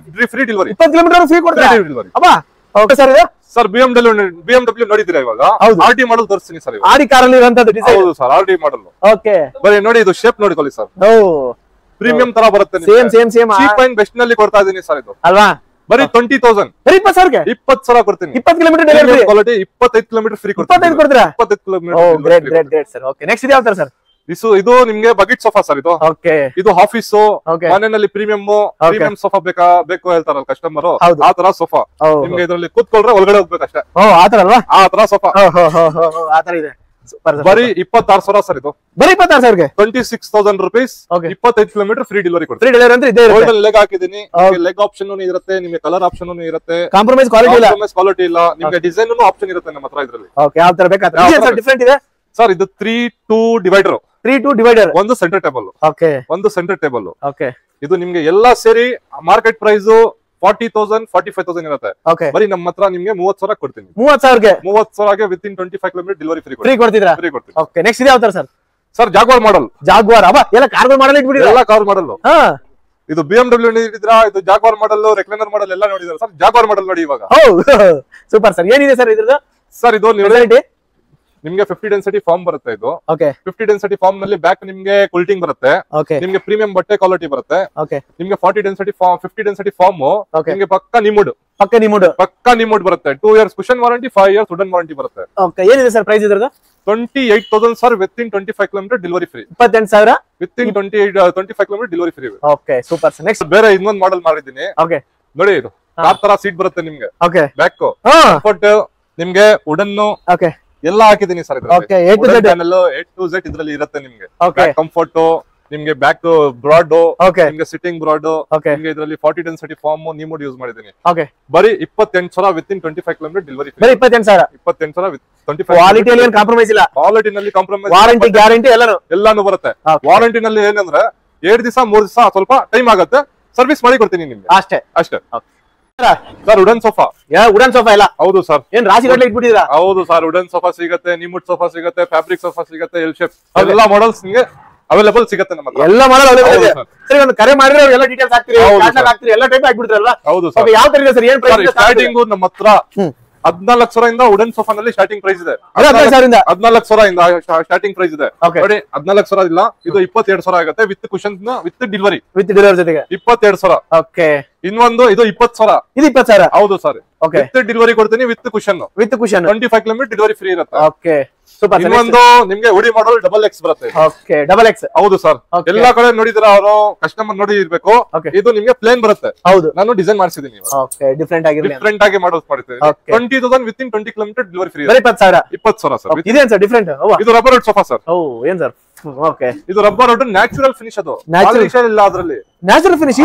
Speaker 1: free delivery.
Speaker 2: 20 kilometre free ಕೊಡ್ತಾರೆ
Speaker 1: ಡೆಲಿವರಿ.
Speaker 2: ಅಬ್ಬಾ. ಓಕೆ ಸರ್, ಇದು
Speaker 1: ಸರ್ ಬಿಎಂಡಬ್ಲ್ಯೂ ನೋಡಿದ್ದೀರಾ ಇವಾಗ? ಆರ್ಡಿ ಮಾಡಲ್ ತೋರಿಸ್ತೀನಿ ಸರ್.
Speaker 2: ಆಡಿ ಕಾರಲ್ಲಿ ಇರುವಂತದ್ದು ಡಿಸೈನ್.
Speaker 1: ಹೌದು ಸರ್, ಆರ್ಡಿ ಮಾಡಲ್.
Speaker 2: ಓಕೆ,
Speaker 1: ಬರೀ ನೋಡಿ ಇದು ಶೇಪ್ ನೋಡಿಕೊಳ್ಳಿ ಸರ್. ಪ್ರೀಮಿಯಂ ತರ ಬರುತ್ತೆ.
Speaker 2: ಸೇಮ್ ಚೀಪ್
Speaker 1: ಅಂಡ್ ಬೆಸ್ಟ್ ನಲ್ಲಿ ಕೊಡ್ತಾ ಇದೀನಿ ಸರ್ ಇದು.
Speaker 2: ಅಲ್ವಾ?
Speaker 1: ಬರೀ 20,000.
Speaker 2: ಬರೀ 20,000ಗೆ
Speaker 1: 20,000 ಕೊಡ್ತೀನಿ.
Speaker 2: 20 kilometre delivery
Speaker 1: quality. 25 kilometre free ಕೊಡ್ತೀನಿ.
Speaker 2: 25 ಕೊಡ್ತೀರಾ?
Speaker 1: 25 ಕಿಲೋಮೀಟರ್.
Speaker 2: ಓ, ಗ್ರೇಟ್ ಸರ್. ಓಕೆ, ನೆಕ್ಸ್ಟ್ ಇದೆ ಯಾವ ತರ ಸರ್?
Speaker 1: ಇದು ನಿಮ್ಗೆ ಬಕೆಟ್ ಸೋಫಾ ಸರ್. ಇದು
Speaker 2: ಓಕೆ,
Speaker 1: ಇದು ಆಫೀಸ್ ಮನೆಯಲ್ಲಿ ಪ್ರೀಮಿಯಂ ಸೋಫಾ ಬೇಕು ಹೇಳ್ತಾರಲ್ಲ ಕಸ್ಟಮರ್. ಆ ತರ ಸೋಫಾ ನಿಮ್ಗೆ ಇದರಲ್ಲಿ ಕೂತ್ಕೊಳ್ರೆ ಒಳಗಡೆ ಹೋಗ್ಬೇಕಷ್ಟೇ.
Speaker 2: ಆ ತರ ಅಲ್ವಾ?
Speaker 1: ಆ ತರ ಸೋಫಾ.
Speaker 2: ಆ ತರ ಇದೆ.
Speaker 1: ಬರೀ 26,000 ಸರ್. ಇದು
Speaker 2: ಬರೀ 26,000ಗೆ
Speaker 1: 26,000 ರೂಪೀಸ್. 25 ಕಿಲೋಮೀಟರ್ ಫ್ರೀ ಡೆಲಿವರಿ ಕೊಡ್ತೀನಿ.
Speaker 2: ಫ್ರೀ ಡೆಲಿವರಿ ಅಂತ ಇದೆ.
Speaker 1: ಗೋಲ್ಡನ್ ಲೆಗ್ ಹಾಕಿದೀನಿ. ಲೆಗ್ ಆಪ್ಷನ್ ಇರುತ್ತೆ. ನಿಮ್ಗೆ ಕಲರ್ ಆಪ್ಷನ್ ಇರುತ್ತೆ.
Speaker 2: ಕಾಂಪ್ರಮೈಸ್ ಕ್ವಾಲಿಟಿ ಇಲ್ಲ.
Speaker 1: ಕ್ವಾಲಿಟಿ ಇಲ್ಲ. ನಿಮ್ಗೆ ಡಿಸೈನ್ ಆಪ್ಷನ್ ಇರುತ್ತೆ ನಮ್ಮ ಹತ್ರ ಇದ್ರಲ್ಲಿ.
Speaker 2: ಓಕೆ, ಯಾವ ತರ ಬೇಕಾದ್ರೆ ಸರ್ ಡಿಫರೆಂಟ್ ಇದೆ
Speaker 1: ಸರ್. ಇದು 3-2 ಡಿವೈಡರ್.
Speaker 2: 3-2 ಡಿವೈಡರ್.
Speaker 1: ಒಂದು ಸೆಂಟರ್ ಟೇಬಲ್.
Speaker 2: ಓಕೆ,
Speaker 1: ಒಂದು ಸೆಂಟರ್ ಟೇಬಲ್.
Speaker 2: ಓಕೆ,
Speaker 1: ಇದು ನಿಮ್ಗೆ ಎಲ್ಲಾ ಸೇರಿ ಮಾರ್ಕೆಟ್ ಪ್ರೈಸ್ 40,000 45,000 ಇರುತ್ತೆ.
Speaker 2: ಓಕೆ,
Speaker 1: ಬರೀ ನಮ್ಮ ಹತ್ರ ನಿಮ್ಗೆ 30,000 ಕೊಡ್ತೀನಿ.
Speaker 2: 30,000ಗೆ
Speaker 1: 30,000ಗೆ ವಿತಿನ್ 25 ಕಿಲೋಮೀಟರ್ ಡೆಲಿವರಿ ಫ್ರೀ
Speaker 2: ಕೊಡ್ತೀರಾ?
Speaker 1: ಫ್ರೀ ಕೊಡ್ತೀನಿ.
Speaker 2: ಓಕೆ, ನೆಕ್ಸ್ಟ್ ಇದೆ ಯಾವ ತರ ಸರ್?
Speaker 1: ಸರ್ ಜಾಗ್ವಾರ್ ಮಾಡಲ್.
Speaker 2: ಜಾಗ್ವಾರ್. ಅಬ್ಬಾ, ಎಲ್ಲ ಕಾರ್ಗಳು ಮಾಡಲ್ ಇಟ್ಬಿಟ್ಟಿರಾ?
Speaker 1: ಎಲ್ಲ ಕಾರ್ ಮಾಡಲ್. ಇದು BMW ನೋಡಿದ್ರಾ? ಇದು ಜಾಗ್ವಾರ್ ಮಾಡಲ್, ರೆಕ್ಲೈನರ್ ಮಾಡಲ್ ಎಲ್ಲ ನೋಡಿದ್ರ ಸರ್. ಜಾಗ್ವಾರ್ ಮಾಡಲ್ ನೋಡಿ ಇವಾಗ.
Speaker 2: Super sir. ಏನಿದೆ ಸರ್ ಇದ್ರದ್ದು?
Speaker 1: ಸರ್ ಇದು ನಿಮ್ಗೆ 50 ಡೆನ್ಸಿಟಿ ಫಾರ್ಮ್ ಬರುತ್ತೆ. ಇದು 50 ಡೆನ್ಸಿಟಿ ಫಾರ್ಮ್ ನಲ್ಲಿ ಬ್ಯಾಕ್ ನಿಮ್ಗೆ ಕುಲ್ಟಿಂಗ್ ಬರುತ್ತೆ. ನಿಮ್ಗೆ ಪ್ರೀಮಿಯಂ ಬಟ್ಟೆ ಕ್ವಾಲಿಟಿ ಬರುತ್ತೆ. ನಿಮ್ಗೆ 40 ಡೆನ್ಸಿಟಿ ಫಾರ್ಮ್ 50 ಡೆನ್ಸಿಟಿ ಫಾರ್ಮ್ ನಿಮ್ಗೆ ಪಕ್ಕ ನಿಮುಡ್ ಬರುತ್ತೆ. 2 years cushion warranty, 5 years wooden warranty ಬರುತ್ತೆ.
Speaker 2: ಏನಿದೆ ಸರ್ ಪ್ರೈಸ್ ಇದ್ರದ್ದು?
Speaker 1: 28,000 sir within 25 kilometre delivery free.
Speaker 2: 28,000
Speaker 1: within 25 kilometre delivery free.
Speaker 2: Okay, super sir. Next
Speaker 1: ಬೇರೆ ಇನ್ನೊಂದು ಮಾಡೆಲ್ ಮಾಡಿದ್ದೀನಿ. ನೋಡಿ, ಇದು ಕಾರ್ ತರ ಸೀಟ್ ಬರುತ್ತೆ ನಿಮ್ಗೆ. ಬ್ಯಾಕ್ ಕಂಫರ್ಟ್ ನಿಮ್ಗೆ ವುಡನ್ ಎಲ್ಲ ಹಾಕಿದೀನಿ ಸರ್. A to Z ಇದ್ರಲ್ಲಿ ಇರುತ್ತೆ ನಿಮ್ಗೆ. ಕಂಫರ್ಟ್ ನಿಮ್ಗೆ ಬ್ಯಾಕ್ ಬ್ರಾಡ್, ನಿಮ್ಗೆ ಸಿಟ್ಟಿಂಗ್ ಬ್ರಾಡ್. ನಿಮ್ಗೆ ಇದರಲ್ಲಿ 40 ಡೆನ್ಸಿಟಿ ಫಾರ್ಮ್ ನಿಮುಡ್ ಯೂಸ್ ಮಾಡಿದೀನಿ. ಬರೀ 28,000 ವಿತಿನ್ 25 ಕಿಲೋಮೀಟರ್ ಡೆಲಿವರಿ ಫ್ರೀ. 28,000
Speaker 2: ಕ್ವಾಲಿಟಿಯಲ್ಲಿ ಏನು ಕಾಂಪ್ರಮೈಸ್ ಇಲ್ಲ.
Speaker 1: ಕ್ವಾಲಿಟಿನಲ್ಲಿ ಕಾಂಪ್ರಮೈಸ್,
Speaker 2: ವಾರಂಟಿ ಗ್ಯಾರಂಟಿ ಎಲ್ಲಾನು
Speaker 1: ಬರುತ್ತೆ. ವಾರಂಟಿನಲ್ಲಿ ಏನಂದ್ರೆ 2 ದಿವಸ 3 ದಿವಸ ಸ್ವಲ್ಪ ಟೈಮ್ ಆಗುತ್ತೆ. ಸರ್ವಿಸ್ ಮಾಡಿ ಕೊಡ್ತೀನಿ ನಿಮ್ಗೆ ಅಷ್ಟೇ. Sir wooden sofa.
Speaker 2: Wooden sofa ಇಲ್ಲ? ಹೌದು
Speaker 1: ಸರ್.
Speaker 2: ಏನ್ ರಾಶಿ ಗಟ್ಟಲೆ ಇಟ್ಬಿಟ್ಟಿದ್ದೀರಾ?
Speaker 1: ಹೌದು ಸರ್. ವುಡನ್ ಸೋಫಾ ಸಿಗುತ್ತೆ, ನಿಮುಡ್ ಸೋಫಾ ಸಿಗುತ್ತೆ, ಫ್ಯಾಬ್ರಿಕ್ ಸೋಫಾ ಸಿಗುತ್ತೆ, ಎಲ್ ಶೇಪ್ ಎಲ್ಲ ಮಾಡೆಲ್ಸ್ ನಿಮಗೆ ಅವೈಲೇಬಲ್ ಸಿಗುತ್ತೆ ನಮ್ಮ ಹತ್ರ.
Speaker 2: ಎಲ್ಲ ಮಾಡಲ್ ಅವೈಲೇಬಲ್ ಇದೆ. ಸರಿ, ಒಂದು ಕರೆ ಮಾಡಿದ್ರೆ ಎಲ್ಲ ಡೀಟೇಲ್ಸ್ ಹಾಕ್ತೀರಿ, ಕ್ಯಾಟಲಾಗ್ ಹಾಕ್ತೀರಿ, ಎಲ್ಲ ಟೈಪ್ ಹಾಕ್ಬಿಡ್ತೀರಲ್ವಾ?
Speaker 1: ಹೌದು ಸರ್.
Speaker 2: ಯಾವ ತರ ಇದೆ ಸರ್? ಏನ್ ಪ್ರೈಸ್
Speaker 1: ಸ್ಟಾರ್ಟಿಂಗ್ ನಮ್ಮ ಹತ್ರ 14,000 ವುಡನ್ ಸೋಫಾ ನಲ್ಲಿ ಸ್ಟಾರ್ಟಿಂಗ್ ಪ್ರೈಸ್ ಇದೆ.
Speaker 2: 14,000
Speaker 1: ಸ್ಟಾರ್ಟಿಂಗ್ ಪ್ರೈಸ್ ಇದೆ ನೋಡಿ. 14,000 ಇಲ್ಲ, ಇದು 22,000 ಆಗುತ್ತೆ ವಿತ್ ಕುಶನ್ ವಿತ್ ಡೆಲಿವರಿ
Speaker 2: ಜೊತೆಗೆ
Speaker 1: 22,000.
Speaker 2: ಓಕೆ,
Speaker 1: ಇನ್ನೊಂದು ಇದು 20,000.
Speaker 2: ಇದು 20,000.
Speaker 1: ಹೌದು ಸರ್. ವಿತ್ ಡೆಲಿವರಿ ಕೊಡ್ತೀನಿ with cushion 25 kilometre delivery free ಇರುತ್ತೆ.
Speaker 2: Okay, super.
Speaker 1: ಇನ್ನೊಂದು ನಿಮ್ಗೆ ಉಡಿ ಮಾಡಲ್ XXL ಬರುತ್ತೆ.
Speaker 2: Okay, XXL.
Speaker 1: ಹೌದು ಸರ್. ಎಲ್ಲಾ ಕಡೆ ನೋಡಿದ್ರ ಅವರು ಕಸ್ಟಮರ್ ನೋಡಿ ಇರ್ಬೇಕು. ಇದು ನಿಮ್ಗೆ ಪ್ಲೇನ್ ಬರುತ್ತೆ.
Speaker 2: ಹೌದು,
Speaker 1: ನಾನು ಡಿಸೈನ್ ಮಾಡಿಸಿದೀನಿ.
Speaker 2: ಓಕೆ, ಡಿಫರೆಂಟ್ ಆಗಿ
Speaker 1: ಮಾಡಲ್ಸ್ ಮಾಡಿದ್ದೀನಿ. 20,000 with in 20 kilometre delivery free.
Speaker 2: 20,000 sir. ಇದೇನ್ ಸರ್ ಡಿಫರೆಂಟ್?
Speaker 1: ಇದು ರಬ್ಬರ್ ವುಡ್ ಸೋಫಾ ಸರ್.
Speaker 2: ಓ, ಏನ್ ಸರ್? ಓಕೆ,
Speaker 1: ಇದು ರಬ್ಬರ್ ವುಡ್ ನ್ಯಾಚುರಲ್ ಫಿನಿಶ್. ಅದು ಪಾಲಿಶ್ ಇಲ್ಲ, ಅದ್ರಲ್ಲಿ
Speaker 2: ನ್ಯಾಚುರಲ್ ಫಿನಿಶ್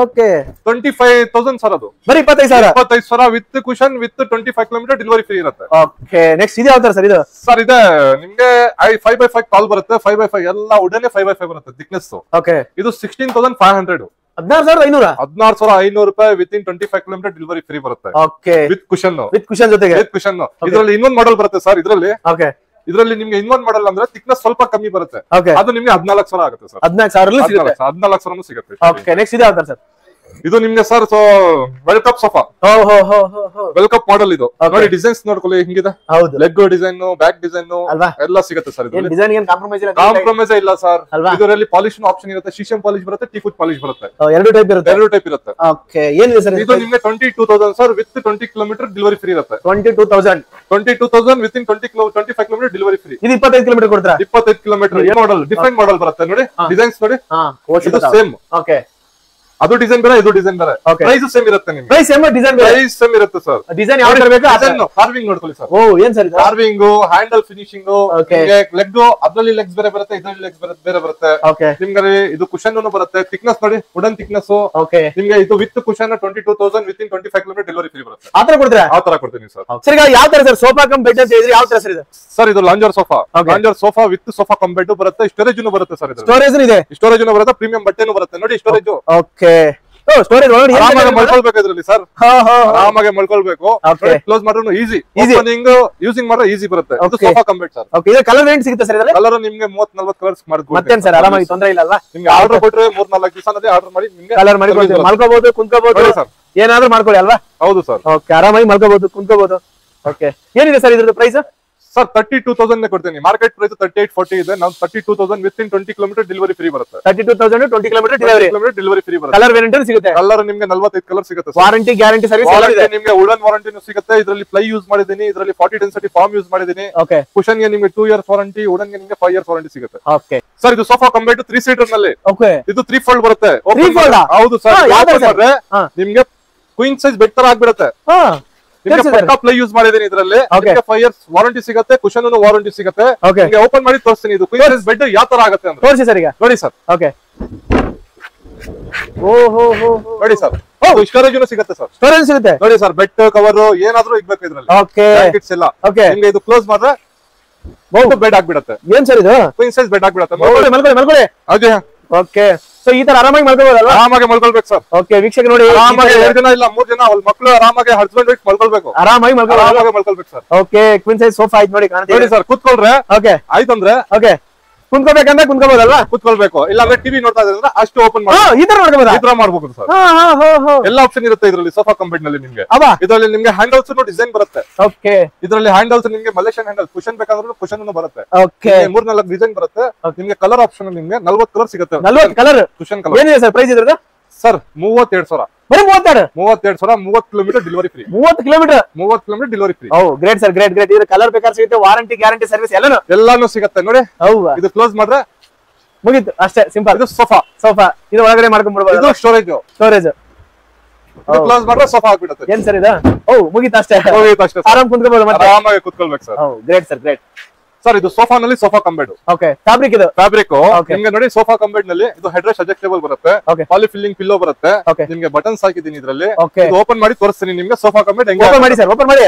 Speaker 2: ಓಕೆ
Speaker 1: 25,000 ಸರ್ ಅದು
Speaker 2: ಬರೀ 25,000
Speaker 1: 25,000 with cushion with 25 kilometre delivery free ಇರುತ್ತೆ.
Speaker 2: ಓಕೆ ನೆಕ್ಸ್ಟ್ ಇದು ಯಾವ ತರ ಸರ್ ಇದು?
Speaker 1: ಸರ್ ಇದೆ ನಿಮ್ಗೆ 5x5 ಕಾಲ್ ಬರುತ್ತೆ, 5x5 ಎಲ್ಲ ಉಡನೆ 5x5 ಬರುತ್ತೆ ಥಿಕ್ನೆಸ್.
Speaker 2: ಓಕೆ
Speaker 1: ಇದು 16,500
Speaker 2: 16,500
Speaker 1: ರೂಪಾಯಿ with in 25 kilometre delivery free ಬರುತ್ತೆ.
Speaker 2: ಓಕೆ
Speaker 1: ವಿತ್ ಕುಶನ್
Speaker 2: ಜೊತೆಗೆ
Speaker 1: ಇದರಲ್ಲಿ ಇನ್ನೊಂದು ಮಾಡೆಲ್ ಬರುತ್ತೆ ಸರ್.
Speaker 2: ಓಕೆ
Speaker 1: ಇದರಲ್ಲಿ ನಿಮ್ಗೆ ಇನ್ನೊಂದು ಮಾಡೆಲ್ ಅಂದ್ರೆ ಥಿಕ್ನೆಸ್ ಸ್ವಲ್ಪ ಕಮ್ಮಿ ಬರುತ್ತೆ, ಅದು ನಿಮ್ಗೆ 14,000 ಆಗುತ್ತೆ ಸರ್. 14,000 ಸಿಗುತ್ತೆ.
Speaker 2: ಓಕೆ ನೆಕ್ಸ್ಟ್ ಇದು ಯಾವ ತರ ಸರ್?
Speaker 1: ಇದು ನಿಮ್ಗೆ ಸರ್ ವೆಲ್ಕಪ್ ಸೋಫಾ, ವೆಲ್ಕಪ್ ಮಾಡೆಲ್. ಇದು ನೋಡಿ ಡಿಸೈನ್ಸ್ ನೋಡ್ಕೊಳ್ಳಿ ಹಿಂಗಿದೆ. ಲೆಗ್ ಡಿಸೈನ್, ಬ್ಯಾಕ್ ಡಿಸೈನ್ ಎಲ್ಲ ಸಿಗುತ್ತೆ ಸರ್. ಕಾಂಪ್ರಮೈಸ್ ಇಲ್ಲ ಸರ್. ಇದರಲ್ಲಿ ಪಾಲಿಶ್ ಆಪ್ಷನ್ ಇರುತ್ತೆ, ಶಿಶಮ್ ಪಾಲಿಶ್ ಬರುತ್ತೆ, ಟೀಕುಟ್ ಪಾಲಿಶ್ ಬರುತ್ತೆ, ಎರಡು ಟೈಪ್ ಇರುತ್ತೆ.
Speaker 2: ಏನಿದೆ ಸರ್
Speaker 1: ಇದು ನಿಮ್ಗೆ 22,000 sir with 20 kilometre delivery free ಇರುತ್ತೆ. 22,000 within 25 kilometre delivery free.
Speaker 2: ಇದು 25 ಕಿಲೋಮೀಟರ್ ಕೊಡ್ತೀರಾ?
Speaker 1: 25 ಕಿಲೋಮೀಟರ್ ಮಾಡೆಲ್, ಡಿಫರೆಂಟ್ ಮಾಡೆಲ್ ಬರುತ್ತೆ ನೋಡಿ. ಡಿಸೈನ್ಸ್ ನೋಡಿ, ಇದು ಸೇಮ್.
Speaker 2: ಓಕೆ
Speaker 1: ಅದು ಡಿಸೈನ್ ಬೇರೆ, ಇದು ಡಿಸೈನ್ ಬೇರೆ. ಪ್ರೈಸ್ ಸೇಮ್ ಇರುತ್ತೆ ನಿಮ್ಗೆ.
Speaker 2: ಪ್ರೈಸ್ ಸೇಮ್ ಇರುತ್ತೆ
Speaker 1: ಸರ್.
Speaker 2: ಡಿಸೈನ್ ಯಾವ ತರ ಬೇಕು
Speaker 1: ಕಾರ್ವಿಂಗ್ ನೋಡ್ಕೊಳ್ಳಿ ಸರ್.
Speaker 2: ಓ ಏನ್ ಸರ್ ಇದು?
Speaker 1: ಕಾರ್ವಿಂಗ್, ಹ್ಯಾಂಡಲ್ ಫಿನಿಶಿಂಗ್, ಲೆಗ್ ಅದ್ರಲ್ಲಿ ಲೆಗ್ಸ್ ಬೇರೆ ಬರುತ್ತೆ, ಇದರಲ್ಲಿ ಲೆಗ್ಸ್ ಬೇರೆ ಬರುತ್ತೆ. ನಿಮ್ಗೆ ಇದು ಕುಶನ್ ಬರುತ್ತೆ. ಥಿಕ್ನೆಸ್ ನೋಡಿ, ವುಡನ್ ಥಿಕ್ನೆಸ್. ನಿಮ್ಗೆ ಇದು with cushion 22,000 within 25 kilometre delivery free ಬರುತ್ತೆ.
Speaker 2: ಆ ತರ ಕೊಡ್ತೀರಾ?
Speaker 1: ಆ ತರ ಕೊಡ್ತೀನಿ ಸರ್.
Speaker 2: ಸರ್ ಈಗ ಯಾವ ತರ ಸರ್ ಸೋಫಾ ಕಮ್ ಬೆಡ್ ಅಂತ ಹೇಳಿದ್ರೆ ಯಾವ ತರ ಸರ್ ಇದು?
Speaker 1: ಸರ್ ಇದು lounger sofa. Lounger sofa with sofa cum bed ಬರುತ್ತೆ. ಸ್ಟೋರೇಜ್ ಬರುತ್ತೆ ಸರ್.
Speaker 2: ಸ್ಟೋರೇಜ್ ಇದೆ,
Speaker 1: ಸ್ಟೋರೇಜ್ ಬರುತ್ತೆ, ಪ್ರೀಮಿಯಂ ಬಟ್ಟೆನೂ ಬರುತ್ತೆ ನೋಡಿ. ಸ್ಟೋರೇಜ್
Speaker 2: ಓಕೆ ಸ್ಟೋರೇಜ್
Speaker 1: ಆರಾಮಾಗಿ ಮಲ್ಕೊಳ್ಬೇಕು ಇದ್ರಲ್ಲಿ ಸರ್. ಆರಾಮಾಗಿ ಮಲ್ಕೊಳ್ಬೇಕು. ಕ್ಲೋಸ್ ಮಾಡೋನು ಈಸಿ, ಓಪನಿಂಗ್ ಯೂಸಿಂಗ್ ಮಾಡಿದ್ರೆ ಈಸಿ ಬರುತ್ತೆ. ಇದು sofa cum bed sir.
Speaker 2: Okay ಇದು ಕಲರ್ ರೇಂಜ್ ಸಿಗುತ್ತೆ ಸರ್? ಇದರಲ್ಲಿ
Speaker 1: ಕಲರ್ ನಿಮ್ಗೆ 30-40 ಕಲರ್ಸ್ ಮಾಡ್ಬೋದು.
Speaker 2: ಮತ್ತೇನ್ ಸರ್ ಆರಾಮಾಗಿ ತೊಂದ್ರೆ ಇಲ್ಲ ಅಲ್ವಾ?
Speaker 1: ನಿಮ್ಗೆ ಆರ್ಡರ್ ಕೊಟ್ರೆ 3-4 ದಿವಸದಲ್ಲಿ ಆರ್ಡರ್ ಮಾಡಿ ನಿಮ್ಗೆ
Speaker 2: ಕಲರ್ ಮಾಡಿ ಮಲ್ಕೋಬಹುದು, ಕುಂತ್ಕೋಬಹುದು ಸರ್, ಏನಾದ್ರೂ ಮಾಡ್ಕೊಳ್ಳಿ ಅಲ್ವಾ?
Speaker 1: ಹೌದು ಸರ್.
Speaker 2: ಓಕೆ ಆರಾಮಾಗಿ ಮಲ್ಕೋಬಹುದು, ಕುಂತ್ಕೋಬಹುದು. ಓಕೆ ಏನಿದೆ ಸರ್ ಇದ್ರದ್ದು ಪ್ರೈಸ್?
Speaker 1: ಸರ್ 32,000 ಕೊಡ್ತೀನಿ. ಮಾರ್ಕೆಟ್ ಪ್ರೈಸ್ 38-40 ಇದೆ. ನಾವು 32,000 with in 20 kilometre delivery free ಬರುತ್ತೆ.
Speaker 2: 32,000 20 ಕಿಲೋಮೀಟರ್ ಡೆಲಿವರಿ ಫ್ರೀ ಬರುತ್ತೆ. ಕಲರ್ ವೇರಿಯಂಟ್ ಸಿಗುತ್ತೆ.
Speaker 1: ಕಲರ್ ನಿಮ್ಗೆ 45 ಕಲರ್ ಸಿಗುತ್ತೆ.
Speaker 2: ವಾರಂಟಿ ಗ್ಯಾರಂಟಿ ಸರ್ವಿಸ್ ಇದೆ
Speaker 1: ನಿಮ್ಗೆ. ವುಡನ್ ವಾರಂಟಿನೂ ಸಿಗುತ್ತೆ. ಇದರಲ್ಲಿ ಪ್ಲೈ ಯೂಸ್ ಮಾಡಿದೀನಿ, ಇದರಲ್ಲಿ 40 ಡೆನ್ಸಿಟಿ ಫಾರ್ಮ್ ಯೂಸ್ ಮಾಡಿದೀನಿ.
Speaker 2: ಓಕೆ
Speaker 1: ಕುಶನ್ ಗೆ ನಿಮ್ಗೆ 2 ಇಯರ್ಸ್ ವಾರಂಟಿ, ವುಡನ್ ಗೆ ನಿಮ್ಗೆ 5 ಇಯರ್ಸ್ ವಾರಂಟಿ ಸಿಗುತ್ತೆ.
Speaker 2: ಓಕೆ
Speaker 1: ಸರ್ ಇದು ಸೋಫಾ ಕಂಪೇರ್ ಟು 3 ಸೀಟರ್ ನಲ್ಲಿ.
Speaker 2: ಓಕೆ ಇದು
Speaker 1: 3 ಫೋಲ್ಡ್ ಬರುತ್ತೆ.
Speaker 2: 3 ಫೋಲ್ಡ್?
Speaker 1: ಹೌದು ಸರ್. ನಿಮ್ಗೆ ಕ್ವೀನ್ ಸೈಜ್ ಬೆಡ್ ತರ ಆಗ್ಬಿಡುತ್ತೆ. ಪ್ಲೈ ಯೂಸ್ ಮಾಡಿದೀನಿ. ಇದರಲ್ಲಿ 5 ಇಯರ್ಸ್ ವಾರಂಟಿ ಸಿಗುತ್ತೆ, ಕುಶನ್ ವಾರಂಟಿ ಸಿಗುತ್ತೆ. ಓಪನ್ ಮಾಡಿ ತೋರಿಸ್ತೀನಿ ಇದು ಕ್ವೀನ್ ಸೈಜ್ ಬೆಡ್ ಯಾವ ತರ ಆಗುತ್ತೆ ಅಂತ.
Speaker 2: ತೋರಿಸಿ ಸರ್ ಈಗ. ನೋಡಿ
Speaker 1: ಸರ್.
Speaker 2: ಓಕೆ
Speaker 1: ನೋಡಿ ಸರ್, ಸ್ಟೋರೇಜ್ ಸಿಗುತ್ತೆ ಸರ್.
Speaker 2: ಸ್ಟೋರೇಜ್ ಸಿಗುತ್ತೆ
Speaker 1: ನೋಡಿ ಸರ್. ಬೆಡ್ ಕವರ್ ಏನಾದ್ರೂ ಇಗ್ಬೇಕು ಇದ್ರಲ್ಲಿ. ಬ್ಲಾಂಕೆಟ್ಸ್ ಎಲ್ಲ. ನಿಮ್ಗೆ ಇದು ಕ್ಲೋಸ್ ಮಾಡಿದ್ರೆ ಬೆಡ್ ಆಗ್ಬಿಡುತ್ತೆ.
Speaker 2: ಏನ್ ಸರ್ ಇದು? ಕ್ವೀನ್
Speaker 1: ಸೈಜ್ ಬೆಡ್ ಆಗ್ಬಿಡುತ್ತೆ.
Speaker 2: ಮಲ್ಕೊಳ್ಳಿ. ಓಕೆ ಸೊ ಈ ತರ ಆರಾಮಾಗಿ ಮಲ್ಕೋಬಹುದಲ್ಲ?
Speaker 1: ಆರಾಮಾಗಿ ಮಲ್ಕೊಳ್ಬೇಕು ಸರ್.
Speaker 2: ಓಕೆ ವೀಕ್ಷಕ ನೋಡಿ,
Speaker 1: ಆರಾಮಾಗಿ 2 ಜನ ಇಲ್ಲ 3 ಜನ ಅವ್ರ ಮಕ್ಕಳು ಆರಾಮಾಗಿ ಹಸ್ಬೆಂಡ್ ವೈಫ್ ಮಲ್ಕೊಳ್ಬೇಕು.
Speaker 2: ಆರಾಮಾಗಿ
Speaker 1: ಮಲ್ಕೊಳ್ಬೇಕು sir.
Speaker 2: Okay queen size sofa ಆಯ್ತು ನೋಡಿ, ಕಾಣ್ತೀವಿ
Speaker 1: ನೋಡಿ ಸರ್. ಕೂತ್ಕೊಳ್ರೆ
Speaker 2: ಓಕೆ
Speaker 1: ಆಯ್ತಂದ್ರೆ
Speaker 2: ಓಕೆ ಕುಂತ್ಕೋಬೇಕಂದ್ರೆ ಕುಂತ್ಕೋಬಹುದಲ್ವಾ?
Speaker 1: ಕೂತ್ಕೊಳ್ಬೇಕು. ಇಲ್ಲಾಂದ್ರೆ ಟಿವಿ ನೋಡ್ತಾ ಇದ್ರೆ ಅಷ್ಟು ಓಪನ್ ಮಾಡಿ
Speaker 2: ಈ ತರ ಮಾಡ್ಕೋಬಹುದು.
Speaker 1: ಈ ತರ ಮಾಡ್ಬೋದು ಸರ್. ಎಲ್ಲ ಆಪ್ಷನ್ ಇರುತ್ತೆ ಇದರಲ್ಲಿ ಸೋಫಾ ಕಂಪೆಟ್ ನಲ್ಲಿ ನಿಮ್ಗೆ. ಇದರಲ್ಲಿ ನಿಮ್ಗೆ ಹ್ಯಾಂಡಲ್ಸ್ ಡಿಸೈನ್ ಬರುತ್ತೆ.
Speaker 2: ಓಕೆ
Speaker 1: ಇದರಲ್ಲಿ ಹ್ಯಾಂಡಲ್ಸ್ ನಿಮ್ಗೆ ಮಲೇಷಿಯನ್ ಹ್ಯಾಂಡಲ್, ಕುಶನ್ ಬೇಕಾದ್ರೂ ಕುಶನ್ ಬರುತ್ತೆ.
Speaker 2: ಓಕೆ
Speaker 1: 3-4 ಡಿಸೈನ್ ಬರುತ್ತೆ. ನಿಮ್ಗೆ ಕಲರ್ ಆಪ್ಷನ್ ನಿಮ್ಗೆ 40 ಕಲರ್ ಸಿಗುತ್ತೆ.
Speaker 2: 40 ಕಲರ್
Speaker 1: ಕುಶನ್ ಕಲರ್.
Speaker 2: ಏನಿದೆ ಸರ್ ಪ್ರೈಸ್ ಇದ್ರದ್ದು?
Speaker 1: ಸರ್ 32,000.
Speaker 2: ಬರೀ 32,000.
Speaker 1: 30 kilometre delivery free.
Speaker 2: 30 kilometre
Speaker 1: delivery free.
Speaker 2: Oh great sir, great. ಇದ್ರ ಕಲರ್ ಬೇಕಾದ್ರೆ ಸಿಗುತ್ತೆ, ವಾರಂಟಿ ಗ್ಯಾರಂಟಿ ಸರ್ವಿಸ್ ಎಲ್ಲಾನು
Speaker 1: ಸಿಗುತ್ತೆ ನೋಡಿ.
Speaker 2: ಹೌದಾ?
Speaker 1: ಇದು ಕ್ಲೋಸ್ ಮಾಡ್ರೆ
Speaker 2: ಮುಗೀತು ಅಷ್ಟೇ, ಸಿಂಪಲ್. ಇದು
Speaker 1: ಸೋಫಾ
Speaker 2: ಇದು ಒಳಗಡೆ ಮಾಡ್ಕೊಂಡ್ಬಿಡ್ಬೋದು.
Speaker 1: ಇದು ಸ್ಟೋರೇಜ್ ಕ್ಲೋಸ್ ಮಾಡ್ರೆ ಸೋಫಾ ಆಗ್ಬಿಡುತ್ತೆ.
Speaker 2: ಏನ್ ಸರ್ ಇದು? ಓ ಮುಗೀತು ಅಷ್ಟೇ. ಆರಾಮ್ ಕುಂತ್ಕೋಬಹುದು, ಮತ್ತೆ
Speaker 1: ಆರಾಮಾಗಿ ಕುತ್ಕೊಳ್ಬೇಕು sir.
Speaker 2: Great sir, great
Speaker 1: sir. ಇದು ಸೋಫಾ ನಲ್ಲಿ ಸೋಫಾ ಕಂಬೆಡ್.
Speaker 2: ಓಕೆ ಫ್ಯಾಬ್ರಿಕ್ ಇದು
Speaker 1: ಫ್ಯಾಬ್ರಿಕ್ ನಿಮ್ಗೆ ನೋಡಿ. ಸೋಫಾ ಕಂಬೆಡ್ ನಲ್ಲಿ ಇದು ಹೆಡ್ ರೆಸ್ಟ್ ಅಡ್ಜಸ್ಟಬಲ್ ಬರುತ್ತೆ. ಪಾಲಿ ಫಿಲ್ಲಿಂಗ್ ಪಿಲ್ಲೋ ಬರುತ್ತೆ. ನಿಮ್ಗೆ ಬಟನ್ಸ್ ಹಾಕಿದೀನಿ ಇದರಲ್ಲಿ. ಓಪನ್ ಮಾಡಿ ತೋರಿಸ್ತೀನಿ ನಿಮ್ಗೆ ಸೋಫಾ ಕಂಬೆಡ್ ಹೆಂಗೆ.
Speaker 2: ಓಪನ್ ಮಾಡಿ ಸರ್, ಓಪನ್ ಮಾಡಿ.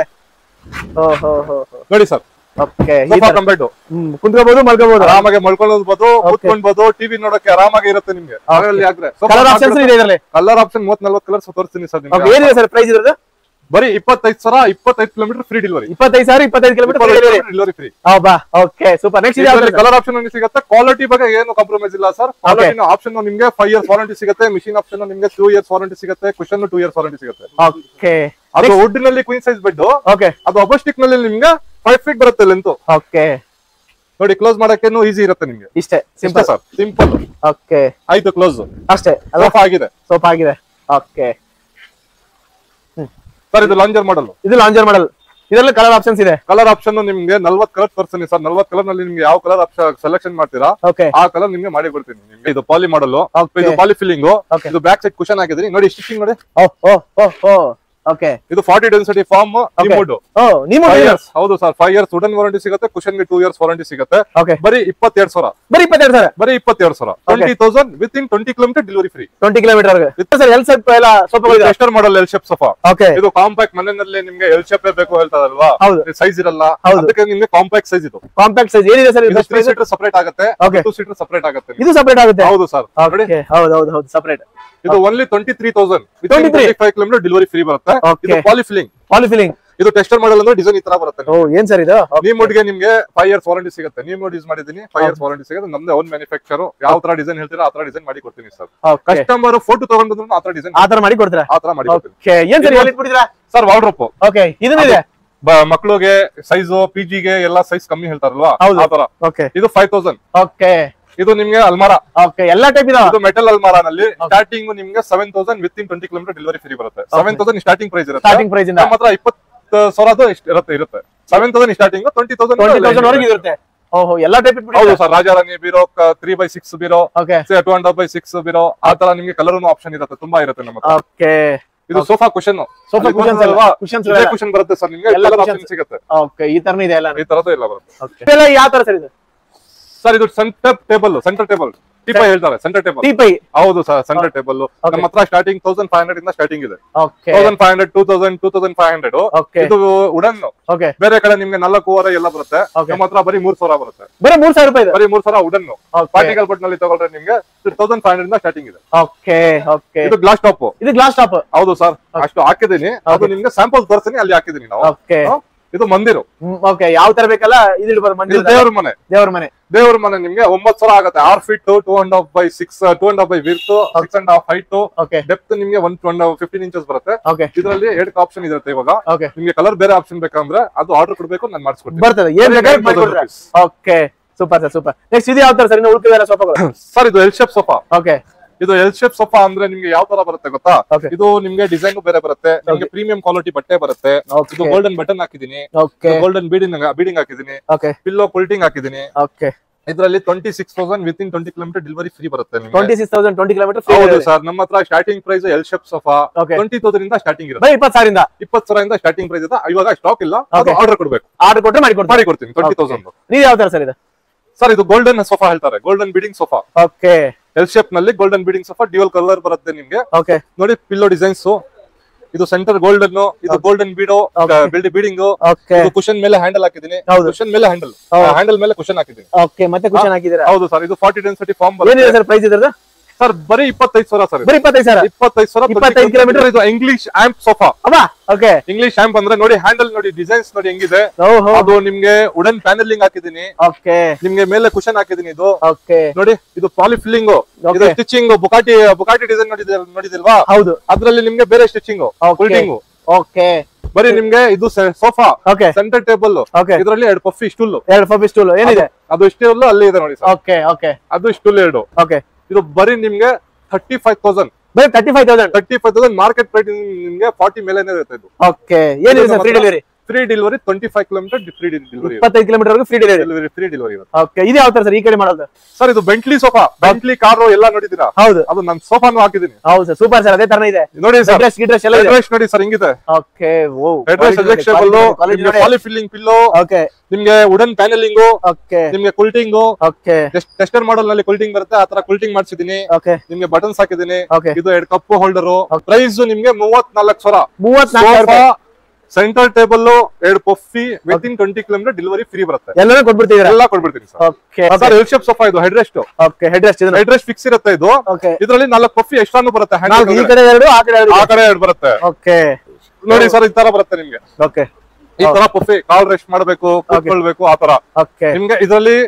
Speaker 1: ನೋಡಿ ಸರ್.
Speaker 2: ಓಕೆ
Speaker 1: ಸೋಫಾ ಕಂಬೆಡ್
Speaker 2: ಕುಂತ್ಕೋಬಹುದು, ಮಲ್ಕೋಬಹುದು,
Speaker 1: ಆರಾಮಾಗಿ ಮಲ್ಕೊಳ್ಳಬಹುದು, ಕೂತ್ಕೊಳ್ಬಹುದು, ಟಿವಿ ನೋಡಕ್ಕೆ ಆರಾಮಾಗಿ ಇರುತ್ತೆ ನಿಮ್ಗೆ.
Speaker 2: ಕಲರ್ ಆಪ್ಷನ್ಸ್ ಇದೆ ಇದರಲ್ಲಿ.
Speaker 1: ಕಲರ್ ಆಪ್ಷನ್ 30-40 ಕಲರ್ಸ್ ತೋರಿಸ್ತೀನಿ ಸರ್ ನಿಮ್ಗೆ.
Speaker 2: ಏನಿದೆ ಸರ್ ಪ್ರೈಸ್ ಇರೋದು?
Speaker 1: ಬರೀ 25,000, 25 kilometre free delivery.
Speaker 2: 25,000 25 kilometre delivery free. Okay super. Next ಇದೆ
Speaker 1: ಕಲರ್ ಆಪ್ಷನ್ ಸಿಗುತ್ತೆ. ಕ್ವಾಲಿಟಿ ಬಗ್ಗೆ ಏನು ಕಾಂಪ್ರಮೈಸ್ ಇಲ್ಲ ಸರ್. ಕ್ವಾಲಿಟಿ ಆಪ್ಷನ್ ನಿಮ್ಗೆ 5 ಇಯರ್ಸ್ ವಾರಂಟಿ ಸಿಗುತ್ತೆ. ಮಿಷಿನ್ ಆಪ್ಷನ್ ನಿಮ್ಗೆ 2 ಇಯರ್ಸ್ ವಾರಂಟಿ ಸಿಗುತ್ತೆ. ಕುಶನ್ 2 ಇಯರ್ಸ್ ವಾರಂಟಿ ಸಿಗುತ್ತೆ.
Speaker 2: ಓಕೆ
Speaker 1: ಅದು ವುಡ್ ನಲ್ಲಿ ಕ್ವೀನ್ ಸೈಜ್ ಬೆಡ್.
Speaker 2: ಓಕೆ
Speaker 1: ಅದು ಅಬಸ್ಟಿಕ್ ನಲ್ಲಿ ನಿಮ್ಗೆ 5 ಫೀಟ್ ಬರುತ್ತೆ ಲೆಂತ್.
Speaker 2: ಓಕೆ
Speaker 1: ನೋಡಿ ಕ್ಲೋಸ್ ಮಾಡಕ್ಕೇನು ಈಸಿ ಇರುತ್ತೆ ನಿಮ್ಗೆ.
Speaker 2: ಇಷ್ಟೇ ಸಿಂಪಲ್
Speaker 1: ಸರ್, ಸಿಂಪಲ್.
Speaker 2: ಓಕೆ
Speaker 1: ಆಯ್ತು ಕ್ಲೋಸ್
Speaker 2: ಅಷ್ಟೇ.
Speaker 1: ಸೋಫಾ ಆಗಿದೆ.
Speaker 2: ಸೋಫಾ ಆಗಿದೆ. ಓಕೆ
Speaker 1: ಸರ್ ಇದು ಲಾಂಜರ್ ಮಾಡಲ್.
Speaker 2: ಇದು ಲಾಂಜರ್ ಮಾಡಲ್. ಇದರಲ್ಲಿ ಕಲರ್ ಆಪ್ಷನ್ಸ್ ಇದೆ.
Speaker 1: ಕಲರ್ ಆಪ್ಷನ್ ನಿಮ್ಗೆ 40 ಕಲರ್ ತೋರಿಸ್ತೀನಿ ಸರ್. 40 ಕಲರ್ ನಲ್ಲಿ ನಿಮ್ಗೆ ಯಾವ ಕಲರ್ ಸೆಲೆಕ್ಷನ್ ಮಾಡ್ತೀರಾ ಆ ಕಲರ್ ನಿಮ್ಗೆ ಮಾಡಿ ಕೊಡ್ತೀನಿ ನಿಮ್ಗೆ. ಇದು ಪಾಲಿ ಮಾಡಲ್, ಇದು ಪಾಲಿ ಫಿಲ್ಲಿಂಗ್, ಇದು ಬ್ಯಾಕ್ ಸೈಡ್ ಕುಶನ್ ಹಾಕಿದ್ರಿ ನೋಡಿ. ಸ್ಟಿಚಿಂಗ್ ನೋಡಿ.
Speaker 2: ಓಕೆ
Speaker 1: ಇದು 40 ಡೆನ್ಸಿಟಿ ಫಾರ್ಮ್ ನಿಮುಡ್.
Speaker 2: ಓ ನೀವು
Speaker 1: 5 years. ಹೌದು ಸರ್, 5 years ವುಡನ್ ವಾರಂಟಿ ಸಿಗುತ್ತೆ, ಕುಶನ್ ಗೆ 2 years ವಾರಂಟಿ ಸಿಗುತ್ತೆ.
Speaker 2: ಓಕೆ
Speaker 1: ಬರೀ 22,000.
Speaker 2: ಬರೀ 22,000.
Speaker 1: ಬರೀ 22,000. 20,000 with in 20 kilometre delivery free.
Speaker 2: 20 kilometre sir. L shape ಎಲ್ಲ ಸೋಫಾಗಳು
Speaker 1: ಟೆಸ್ಟರ್ ಮಾಡಲ್ ಎಲ್ ಶೇಪ್ ಸೋಫಾ.
Speaker 2: ಓಕೆ
Speaker 1: ಇದು ಕಾಂಪ್ಯಾಕ್ಟ್, ಮನೆಯಲ್ಲಿ ನಿಮ್ಗೆ ಎಲ್ ಶೇಪ್ ಬೇಕು ಹೇಳ್ತಾರಲ್ವಾ,
Speaker 2: ಹೌದು.
Speaker 1: ಸೈಜ್ ಇರಲ್ಲ,
Speaker 2: ಹೌದು.
Speaker 1: ಅದಕ್ಕೆ ನಿಮ್ಗೆ ಕಾಂಪ್ಯಾಕ್ಟ್ ಸೈಜ್ ಇದು.
Speaker 2: ಕಾಂಪ್ಯಾಕ್ಟ್ ಸೈಜ್ ಏನಿದೆ ಸರ್?
Speaker 1: ಇದು 3 ಸೀಟರ್ ಸಪರೇಟ್ ಆಗುತ್ತೆ,
Speaker 2: Okay.
Speaker 1: 2 ಸೀಟರ್ ಸಪರೇಟ್ ಆಗುತ್ತೆ.
Speaker 2: ಇದು ಸಪರೇಟ್ ಆಗುತ್ತೆ.
Speaker 1: ಹೌದು ಸರ್, ನೋಡಿ
Speaker 2: ಓಕೆ ಹೌದು ಹೌದು ಹೌದು ಸಪರೇಟ್.
Speaker 1: ಇದು only 23,000 with
Speaker 2: 23.
Speaker 1: 25 kilometre delivery free ಬರುತ್ತೆ.
Speaker 2: Okay.
Speaker 1: ಇದು ಪಾಲಿಫಿಲಿಂಗ್.
Speaker 2: ಪಾಲಿಫಿಲಿಂಗ್.
Speaker 1: ಇದು ಟೆಸ್ಟರ್ ಮಾಡಲ್ ಅಂದ್ರೆ ಡಿಸೈನ್ ಈ ತರ ಬರುತ್ತೆ.
Speaker 2: ಓ ಏನ್ ಸರ್ ಇದು?
Speaker 1: ನಿಮುಡ್ಗೆ ನಿಮ್ಗೆ 5 years ವಾರಂಟಿ ಸಿಗುತ್ತೆ. ನಿಮುಡ್ ಯೂಸ್ ಮಾಡಿದೀನಿ, 5 years ವಾರಂಟಿ ಸಿಗುತ್ತೆ. ನಮ್ದೇ ಓನ್ ಮ್ಯಾನುಫ್ಯಾಕ್ಚರ್. ಯಾವ ತರ ಡಿಸೈನ್ ಹೇಳ್ತೀರಾ ಆ ತರ ಡಿಸೈನ್ ಮಾಡಿ ಕೊಡ್ತೀನಿ ಸರ್. ಕಸ್ಟಮರ್ ಫೋಟೋ ತಗೊಂಡ್ರು ಆ ತರ ಡಿಸೈನ್
Speaker 2: ಆ ತರ ಮಾಡಿ ಕೊಡ್ತೀರಾ?
Speaker 1: ಆ ತರ ಮಾಡಿ ಕೊಡ್ತೀನಿ.
Speaker 2: ಓಕೆ ಏನ್ ಸರ್ ಎಲ್ಲಿ ಇಟ್ಬಿಟ್ಟಿದ್ದೀರಾ
Speaker 1: ಸರ್? ವಾರ್ಡ್ರೋಪ್.
Speaker 2: ಓಕೆ ಇದನ್ನಿದೆ
Speaker 1: ಮಕ್ಕಳಿಗೆ ಸೈಜ್, ಪಿಜಿಗೆ ಎಲ್ಲ ಸೈಜ್ ಕಮ್ಮಿ ಹೇಳ್ತಾರಲ್ವಾ,
Speaker 2: ಹೌದು.
Speaker 1: ಆ ತರ.
Speaker 2: ಓಕೆ
Speaker 1: ಇದು 5,000.
Speaker 2: ಓಕೆ
Speaker 1: ಇದು ನಿಮ್ಗೆ ಅಲ್ಮಾರಾ.
Speaker 2: ಓಕೆ ಎಲ್ಲಾ ಟೈಪ್ ಇದಾವ.
Speaker 1: ಇದು ಮೆಟಲ್ ಅಲ್ಮಾರಾ ನಲ್ಲಿ ಸ್ಟಾರ್ಟಿಂಗ್ ನಿಮ್ಗೆ 7,000 with in 20 kilometre delivery free ಬರುತ್ತೆ. 7,000 ಸ್ಟಾರ್ಟಿಂಗ್ ಪ್ರೈಸ್ ಇರುತ್ತೆ.
Speaker 2: ಸ್ಟಾರ್ಟಿಂಗ್ ಪ್ರೈಸ್ ಇಂದ
Speaker 1: ನಮ್ಮ ಹತ್ರ 20,000 ಇರುತ್ತೆ. 7,000 ಸ್ಟಾರ್ಟಿಂಗ್, 20,000
Speaker 2: ವರೆಗೆ ಇರುತ್ತೆ. ಓಹೋ ಎಲ್ಲಾ ಟೈಪ್
Speaker 1: ಹೌದು
Speaker 2: ಇಟ್ಬಿಟ್ಟಿದ್ದೀರಾ?
Speaker 1: Sir. Rajarani ಬೀರೋ, 3x6 ಬೀರೋ,
Speaker 2: okay
Speaker 1: 2.5x6 ಬೀರೋ, ಆ ತರ ನಿಮ್ಗೆ ಕಲರ್ ಆಪ್ಷನ್ ಇರುತ್ತೆ, ತುಂಬಾ ಇರುತ್ತೆ ನಮ್ಮ ಹತ್ರ.
Speaker 2: ಓಕೆ
Speaker 1: ಇದು ಸೋಫಾ ಕುಶನ್.
Speaker 2: ಸೋಫಾ ಕುಶನ್ಸ್ ಅಲ್ವಾ? ಕುಶನ್ಸ್
Speaker 1: ಕುಶನ್ ಬರುತ್ತೆ ಸರ್, ನಿಮ್ಗೆ
Speaker 2: ಎಲ್ಲ
Speaker 1: ಕಲರ್
Speaker 2: cushions
Speaker 1: ಆಪ್ಷನ್ ಸಿಗುತ್ತೆ.
Speaker 2: ಓಕೆ ಈ ತರನೇ ಇದೆ ಎಲ್ಲ.
Speaker 1: ಈ ತರದ್ದು ಎಲ್ಲ ಬರುತ್ತೆ.
Speaker 2: ಓಕೆ ಇದೆಲ್ಲ ಯಾವ ತರ ಸರ್ ಇದು?
Speaker 1: ಸರ್ ಇದು ಸೆಂಟರ್ ಟೇಬಲ್ ಟೀಪೈ ಹೇಳ್ತಾರೆ. Centre table.
Speaker 2: ಟೀಪೈ.
Speaker 1: ಹೌದು ಸರ್, ಸೆಂಟರ್ ಟೇಬಲ್ ನಮ್ಮ ಹತ್ರ ಸ್ಟಾರ್ಟಿಂಗ್ 1,500 ಇಂದ ಸ್ಟಾರ್ಟಿಂಗ್ ಇದೆ.
Speaker 2: ಓಕೆ
Speaker 1: 1,500, 2,000, 2,500.
Speaker 2: ಓಕೆ
Speaker 1: ಇದು ವುಡನ್.
Speaker 2: ಓಕೆ
Speaker 1: ಬೇರೆ ಕಡೆ ನಿಮ್ಗೆ 4,500 ಎಲ್ಲ ಬರುತ್ತೆ.
Speaker 2: Okay.
Speaker 1: ನಮ್ಮ ಹತ್ರ ಬರೀ 3,000 ಬರುತ್ತೆ.
Speaker 2: ಬರೀ 3,000 ರೂಪಾಯಿ ಇದೆ.
Speaker 1: ಬರೀ 3,000 ವುಡನ್.
Speaker 2: Okay.
Speaker 1: ಪಾರ್ಟಿಕಲ್ ಬಟ್ ನಲ್ಲಿ ತಗೊಳ್ರೆ ನಿಮ್ಗೆ 1,500 ಇಂದ ಸ್ಟಾರ್ಟಿಂಗ್ ಇದೆ.
Speaker 2: ಓಕೆ ಓಕೆ
Speaker 1: ಇದು ಗ್ಲಾಸ್ ಟಾಪ್.
Speaker 2: ಇದು ಗ್ಲಾಸ್ ಟಾಪ್.
Speaker 1: ಹೌದು ಸರ್, ಅಷ್ಟು ಹಾಕಿದೀನಿ. ಅದು ನಿಮ್ಗೆ ಸ್ಯಾಂಪಲ್ ತೋರಿಸ್ತೀನಿ, ಅಲ್ಲಿ ಹಾಕಿದೀನಿ ನಾವು.
Speaker 2: ಓಕೆ
Speaker 1: ಇದು ಮಂದಿರು.
Speaker 2: ಓಕೆ ಯಾವ ತರ ಬೇಕಲ್ಲ ಇದು ಇಡ್ಬೋದು.
Speaker 1: ಇದು
Speaker 2: ಮಂದಿರ
Speaker 1: ದೇವ್ರ ಮನೆ.
Speaker 2: ದೇವರ ಮನೆ.
Speaker 1: ದೇವ್ರ ಮನೆ ನಿಮ್ಗೆ 9,000 ಆಗುತ್ತೆ. 6 feet 2.5/6, 2.5 width, 6.5 height,
Speaker 2: okay
Speaker 1: depth ನಿಮ್ಗೆ 15 ಇಂಚಸ್ ಬರುತ್ತೆ.
Speaker 2: ಓಕೆ
Speaker 1: ಇದರಲ್ಲಿ 2 ಆಪ್ಷನ್ ಇರುತ್ತೆ. ಇವಾಗ
Speaker 2: ಓಕೆ
Speaker 1: ನಿಮ್ಗೆ ಕಲರ್ ಬೇರೆ ಆಪ್ಷನ್ ಬೇಕಂದ್ರೆ ಅದು ಆರ್ಡರ್ ಕೊಡ್ಬೇಕು, ನಾನು ಮಾಡಿಸ್ಕೊಡ್ತೀನಿ.
Speaker 2: ಬರ್ತದೆ. ಏನ್ ಬೇಕಾದ್ರೆ ಮಾಡ್ಕೊಡ್ತೀರಾ? Okay super sir super. Next ಇದು ಯಾವ ತರ ಸರ್? ಇನ್ನು ಉಳ್ಕಿದಾರ ಸೋಫಾಗಳು?
Speaker 1: ಸರ್ ಇದು ಎಲ್ ಶೇಪ್ ಸೋಫಾ.
Speaker 2: ಓಕೆ
Speaker 1: ಇದು ಎಲ್ ಶೇಪ್ ಸೋಫಾ ಅಂದ್ರೆ ನಿಮ್ಗೆ ಯಾವ ತರ ಬರುತ್ತೆ ಗೊತ್ತಾ?
Speaker 2: Okay.
Speaker 1: ಇದು ನಿಮ್ಗೆ ಡಿಸೈನ್ ಬೇರೆ ಬರುತ್ತೆ, ನಿಮ್ಗೆ ಪ್ರೀಮಿಯಂ ಕ್ವಾಲಿಟಿ ಬಟ್ಟೆ ಬರುತ್ತೆ.
Speaker 2: Okay.
Speaker 1: ಇದು ಗೋಲ್ಡನ್ ಬಟನ್ ಹಾಕಿದೀನಿ,
Speaker 2: ಓಕೆ
Speaker 1: ಗೋಲ್ಡನ್ ಬೀಡಿಂಗ್ ಹಾಕಿದೀನಿ,
Speaker 2: ಓಕೆ
Speaker 1: ಪಿಲ್ಲೋ ಪುಲ್ಟಿಂಗ್ ಹಾಕಿದೀನಿ.
Speaker 2: ಓಕೆ
Speaker 1: ಇದರಲ್ಲಿ 26,000 within 20 kilometre delivery free ಬರುತ್ತೆ ನಿಮ್ಗೆ.
Speaker 2: 26,000 20 ಕಿಲೋಮೀಟರ್
Speaker 1: ಹೌದು ಸರ್, ನಮ್ಮ ಹತ್ರ starting price L shape sofa
Speaker 2: Okay.
Speaker 1: 20,000 ಇಂದ ಸ್ಟಾರ್ಟಿಂಗ್ ಇರುತ್ತೆ.
Speaker 2: ಬರೀ 20,000 ಇಂದ
Speaker 1: 20,000 ಇಂದ ಸ್ಟಾರ್ಟಿಂಗ್ ಪ್ರೈಸ್ ಇದೆ. ಇವಾಗ ಸ್ಟಾಕ್ ಇಲ್ಲ, ಅದು
Speaker 2: Okay.
Speaker 1: ಆರ್ಡರ್ ಕೊಡ್ಬೇಕು.
Speaker 2: ಆರ್ಡರ್ ಕೊಟ್ಟರೆ ಮಾಡಿ
Speaker 1: ಕೊಡ್ತೀನಿ 20,000.
Speaker 2: ನೀವು ಯಾವ ತರ ಸರ್ ಇದು?
Speaker 1: ಸರ್ ಇದು ಗೋಲ್ಡನ್ ಸೋಫಾ ಹೇಳ್ತಾರೆ, golden beading sofa.
Speaker 2: Okay
Speaker 1: L shape ನಲ್ಲಿ golden beading sofa, dual colour ಬರುತ್ತೆ ನಿಮ್ಗೆ.
Speaker 2: ಓಕೆ
Speaker 1: ನೋಡಿ ಪಿಲ್ಲೋ ಡಿಸೈನ್ಸ್. ಇದು ಸೆಂಟರ್ ಗೋಲ್ಡನ್, ಇದು ಗೋಲ್ಡನ್ ಬೀಡೋ ಬೀಡಿಂಗ್.
Speaker 2: ಓಕೆ
Speaker 1: ಇದು ಕುಶನ್ ಮೇಲೆ ಹ್ಯಾಂಡಲ್ ಹಾಕಿದೀನಿ.
Speaker 2: ಹೌದು.
Speaker 1: ಕುಶನ್ ಮೇಲೆ ಹ್ಯಾಂಡಲ್, ಹ್ಯಾಂಡಲ್ ಮೇಲೆ ಕುಶನ್ ಹಾಕಿದೀನಿ.
Speaker 2: ಓಕೆ ಮತ್ತೆ ಕುಶನ್ ಹಾಕಿದ್ದೀರಾ?
Speaker 1: ಹೌದು ಸರ್, ಇದು 40 ಡೆನ್ಸಿಟಿ ಫಾರ್ಮ್
Speaker 2: ಏನಿದೆ
Speaker 1: ಬರುತ್ತೆ.
Speaker 2: ಸರ್ ಪ್ರೈಸ್ ಇದ್ರದ್ದು?
Speaker 1: ಸರ್ ಬರೀ 25,000 ಸರ್.
Speaker 2: ಬರೀ 25,000.
Speaker 1: 25,000
Speaker 2: 25 ಕಿಲೋಮೀಟರ್.
Speaker 1: ಇದು ಇಂಗ್ಲಿಷ್ ಆಂಪ್ ಸೋಫಾ.
Speaker 2: ಅಬ್ಬಾ ಓಕೆ
Speaker 1: ಇಂಗ್ಲಿಷ್ ಆಂಪ್ ಅಂದ್ರೆ ನೋಡಿ, ಹ್ಯಾಂಡಲ್ ನೋಡಿ, ಡಿಸೈನ್ಸ್ ನೋಡಿ ಹೆಂಗಿದೆ.
Speaker 2: ಓಹೋ
Speaker 1: ಅದು ನಿಮ್ಗೆ ವುಡನ್ ಪ್ಯಾನಲಿಂಗ್ ಹಾಕಿದೀನಿ,
Speaker 2: ಓಕೆ
Speaker 1: ನಿಮ್ಗೆ ಮೇಲೆ ಕುಶನ್ ಹಾಕಿದೀನಿ. ಇದು
Speaker 2: ಓಕೆ
Speaker 1: ನೋಡಿ, ಇದು ಪಾಲಿಫಿಲ್ಲಿಂಗ್, ಇದು
Speaker 2: Okay.
Speaker 1: ಸ್ಟಿಚಿಂಗ್, ಬುಕಾಟಿ ಡಿಸೈನ್ ನೋಡಿದಿಲ್ವಾ?
Speaker 2: ಹೌದು
Speaker 1: ಅದ್ರಲ್ಲಿ ನಿಮ್ಗೆ ಬೇರೆ ಸ್ಟಿಚಿಂಗ್, ಫುಲ್ಟಿಂಗ್.
Speaker 2: ಓಕೆ
Speaker 1: ಬರೀ ನಿಮ್ಗೆ ಇದು sofa,
Speaker 2: okay
Speaker 1: centre table.
Speaker 2: Okay.
Speaker 1: ಇದರಲ್ಲಿ 2 ಪಫಿ ಸ್ಟೂಲ್.
Speaker 2: 2 ಪಫಿ ಸ್ಟೂಲ್ ಏನಿದೆ?
Speaker 1: ಅದು ಸ್ಟೂಲ್ ಅಲ್ಲಿ ಇದೆ ನೋಡಿ ಸರ್.
Speaker 2: ಓಕೆ ಓಕೆ
Speaker 1: ಅದು ಸ್ಟೂಲ್ 2.
Speaker 2: ಓಕೆ
Speaker 1: ಇದು ಬರೀ ನಿಮ್ಗೆ 35,000.
Speaker 2: ಬರೀ 35,000.
Speaker 1: 35,000 ಮಾರ್ಕೆಟ್ ಪ್ರೈಸ್ ನಿಮ್ಗೆ 40 ಮೇಲೆನೇ ಇರುತ್ತೆ. ಇದು
Speaker 2: ಓಕೆ ಏನಿದೆ sir free delivery?
Speaker 1: Free delivery 25 kilometre free delivery.
Speaker 2: 25 kilometre ವರೆಗೂ ಫ್ರೀ ಡೆಲಿವರಿ.
Speaker 1: ಫ್ರೀ ಡೆಲಿವರಿ ಇರುತ್ತೆ.
Speaker 2: ಓಕೆ ಇದು ಯಾವ ತರ ಸರ್ ಈ ಕಡೆ ಮಾಡೋದು?
Speaker 1: ಸರ್ ಇದು ಬೆಂಟ್ಲಿ ಸೋಫಾ, ಬೆಂಟ್ಲಿ ಕಾರು ಎಲ್ಲ ನೋಡಿದೀರಾ?
Speaker 2: ಹೌದು
Speaker 1: ಅದು ನನ್ನ ಸೋಫಾನು ಹಾಕಿದೀನಿ.
Speaker 2: ಹೌದು ಸರ್ ಸೂಪರ್ ಸರ್ ಅದೇ ತರನೇ ಇದೆ.
Speaker 1: ನೋಡಿ ಸರ್,
Speaker 2: ಗಿಡ್ರೆಸ್ ಎಲ್ಲ ಇದೆ.
Speaker 1: ಅಡ್ರೆಸ್ ನೋಡಿ ಸರ್ ಹೆಂಗಿದೆ.
Speaker 2: ಓಕೆ ಓ
Speaker 1: ಅಡ್ರೆಸ್ ಅಡ್ಜಸ್ಟಬಲ್, ನಿಮ್ಗೆ ಪಾಲಿಫಿಲ್ಲಿಂಗ್ ಪಿಲ್ಲೋ,
Speaker 2: ಓಕೆ
Speaker 1: ನಿಮ್ಗೆ ವುಡನ್ ಪ್ಯಾನಲಿಂಗ್,
Speaker 2: ಓಕೆ
Speaker 1: ನಿಮ್ಗೆ ಕುಲ್ಟಿಂಗ್.
Speaker 2: ಓಕೆ
Speaker 1: ಟೆಸ್ಟರ್ ಮಾಡಲ್ ನಲ್ಲಿ ಕುಲ್ಟಿಂಗ್ ಬರುತ್ತೆ, ಆತರ ಕುಲ್ಟಿಂಗ್ ಮಾಡಿಸಿದೀನಿ.
Speaker 2: ಓಕೆ
Speaker 1: ನಿಮ್ಗೆ ಬಟನ್ಸ್ ಹಾಕಿದೀನಿ.
Speaker 2: ಓಕೆ
Speaker 1: ಇದು 2 ಕಪ್ ಹೋಲ್ಡರ್. ಪ್ರೈಸ್ ನಿಮ್ಗೆ 34,000.
Speaker 2: 34,000
Speaker 1: centre table, 2 puffy within 20 kilometre delivery free ಬರುತ್ತೆ.
Speaker 2: ಎಲ್ಲರೂ ಕೊಟ್ಬಿಡ್ತೀರಾ?
Speaker 1: ಎಲ್ಲ ಕೊಡ್ಬಿಡ್ತೀನಿ sir.
Speaker 2: Okay
Speaker 1: sir L shape sofa, ಇದು head rest.
Speaker 2: Okay head rest ಇದೆ.
Speaker 1: ಹೆಡ್ ರೆಸ್ಟ್ ಫಿಕ್ಸ್ ಇರುತ್ತೆ. ಇದು
Speaker 2: ಓಕೆ
Speaker 1: ಇದರಲ್ಲಿ 4 ಪಫಿ ಎಕ್ಸ್ಟ್ರಾನು ಬರುತ್ತೆ.
Speaker 2: ಈ ಕಡೆ 2 ಆ ಕಡೆ 2.
Speaker 1: ಆ ಕಡೆ 2 ಬರುತ್ತೆ.
Speaker 2: ಓಕೆ
Speaker 1: ನೋಡಿ ಸರ್, ಈ ತರ ಬರುತ್ತೆ ನಿಮ್ಗೆ.
Speaker 2: ಓಕೆ
Speaker 1: ಈ ತರ ಪಫಿ, ಕಾಲ್ ರೆಸ್ಟ್ ಮಾಡಬೇಕು, ಕೂತ್ಕೊಳ್ಬೇಕು, ಆ ತರ.
Speaker 2: ಓಕೆ
Speaker 1: ನಿಮ್ಗೆ ಇದರಲ್ಲಿ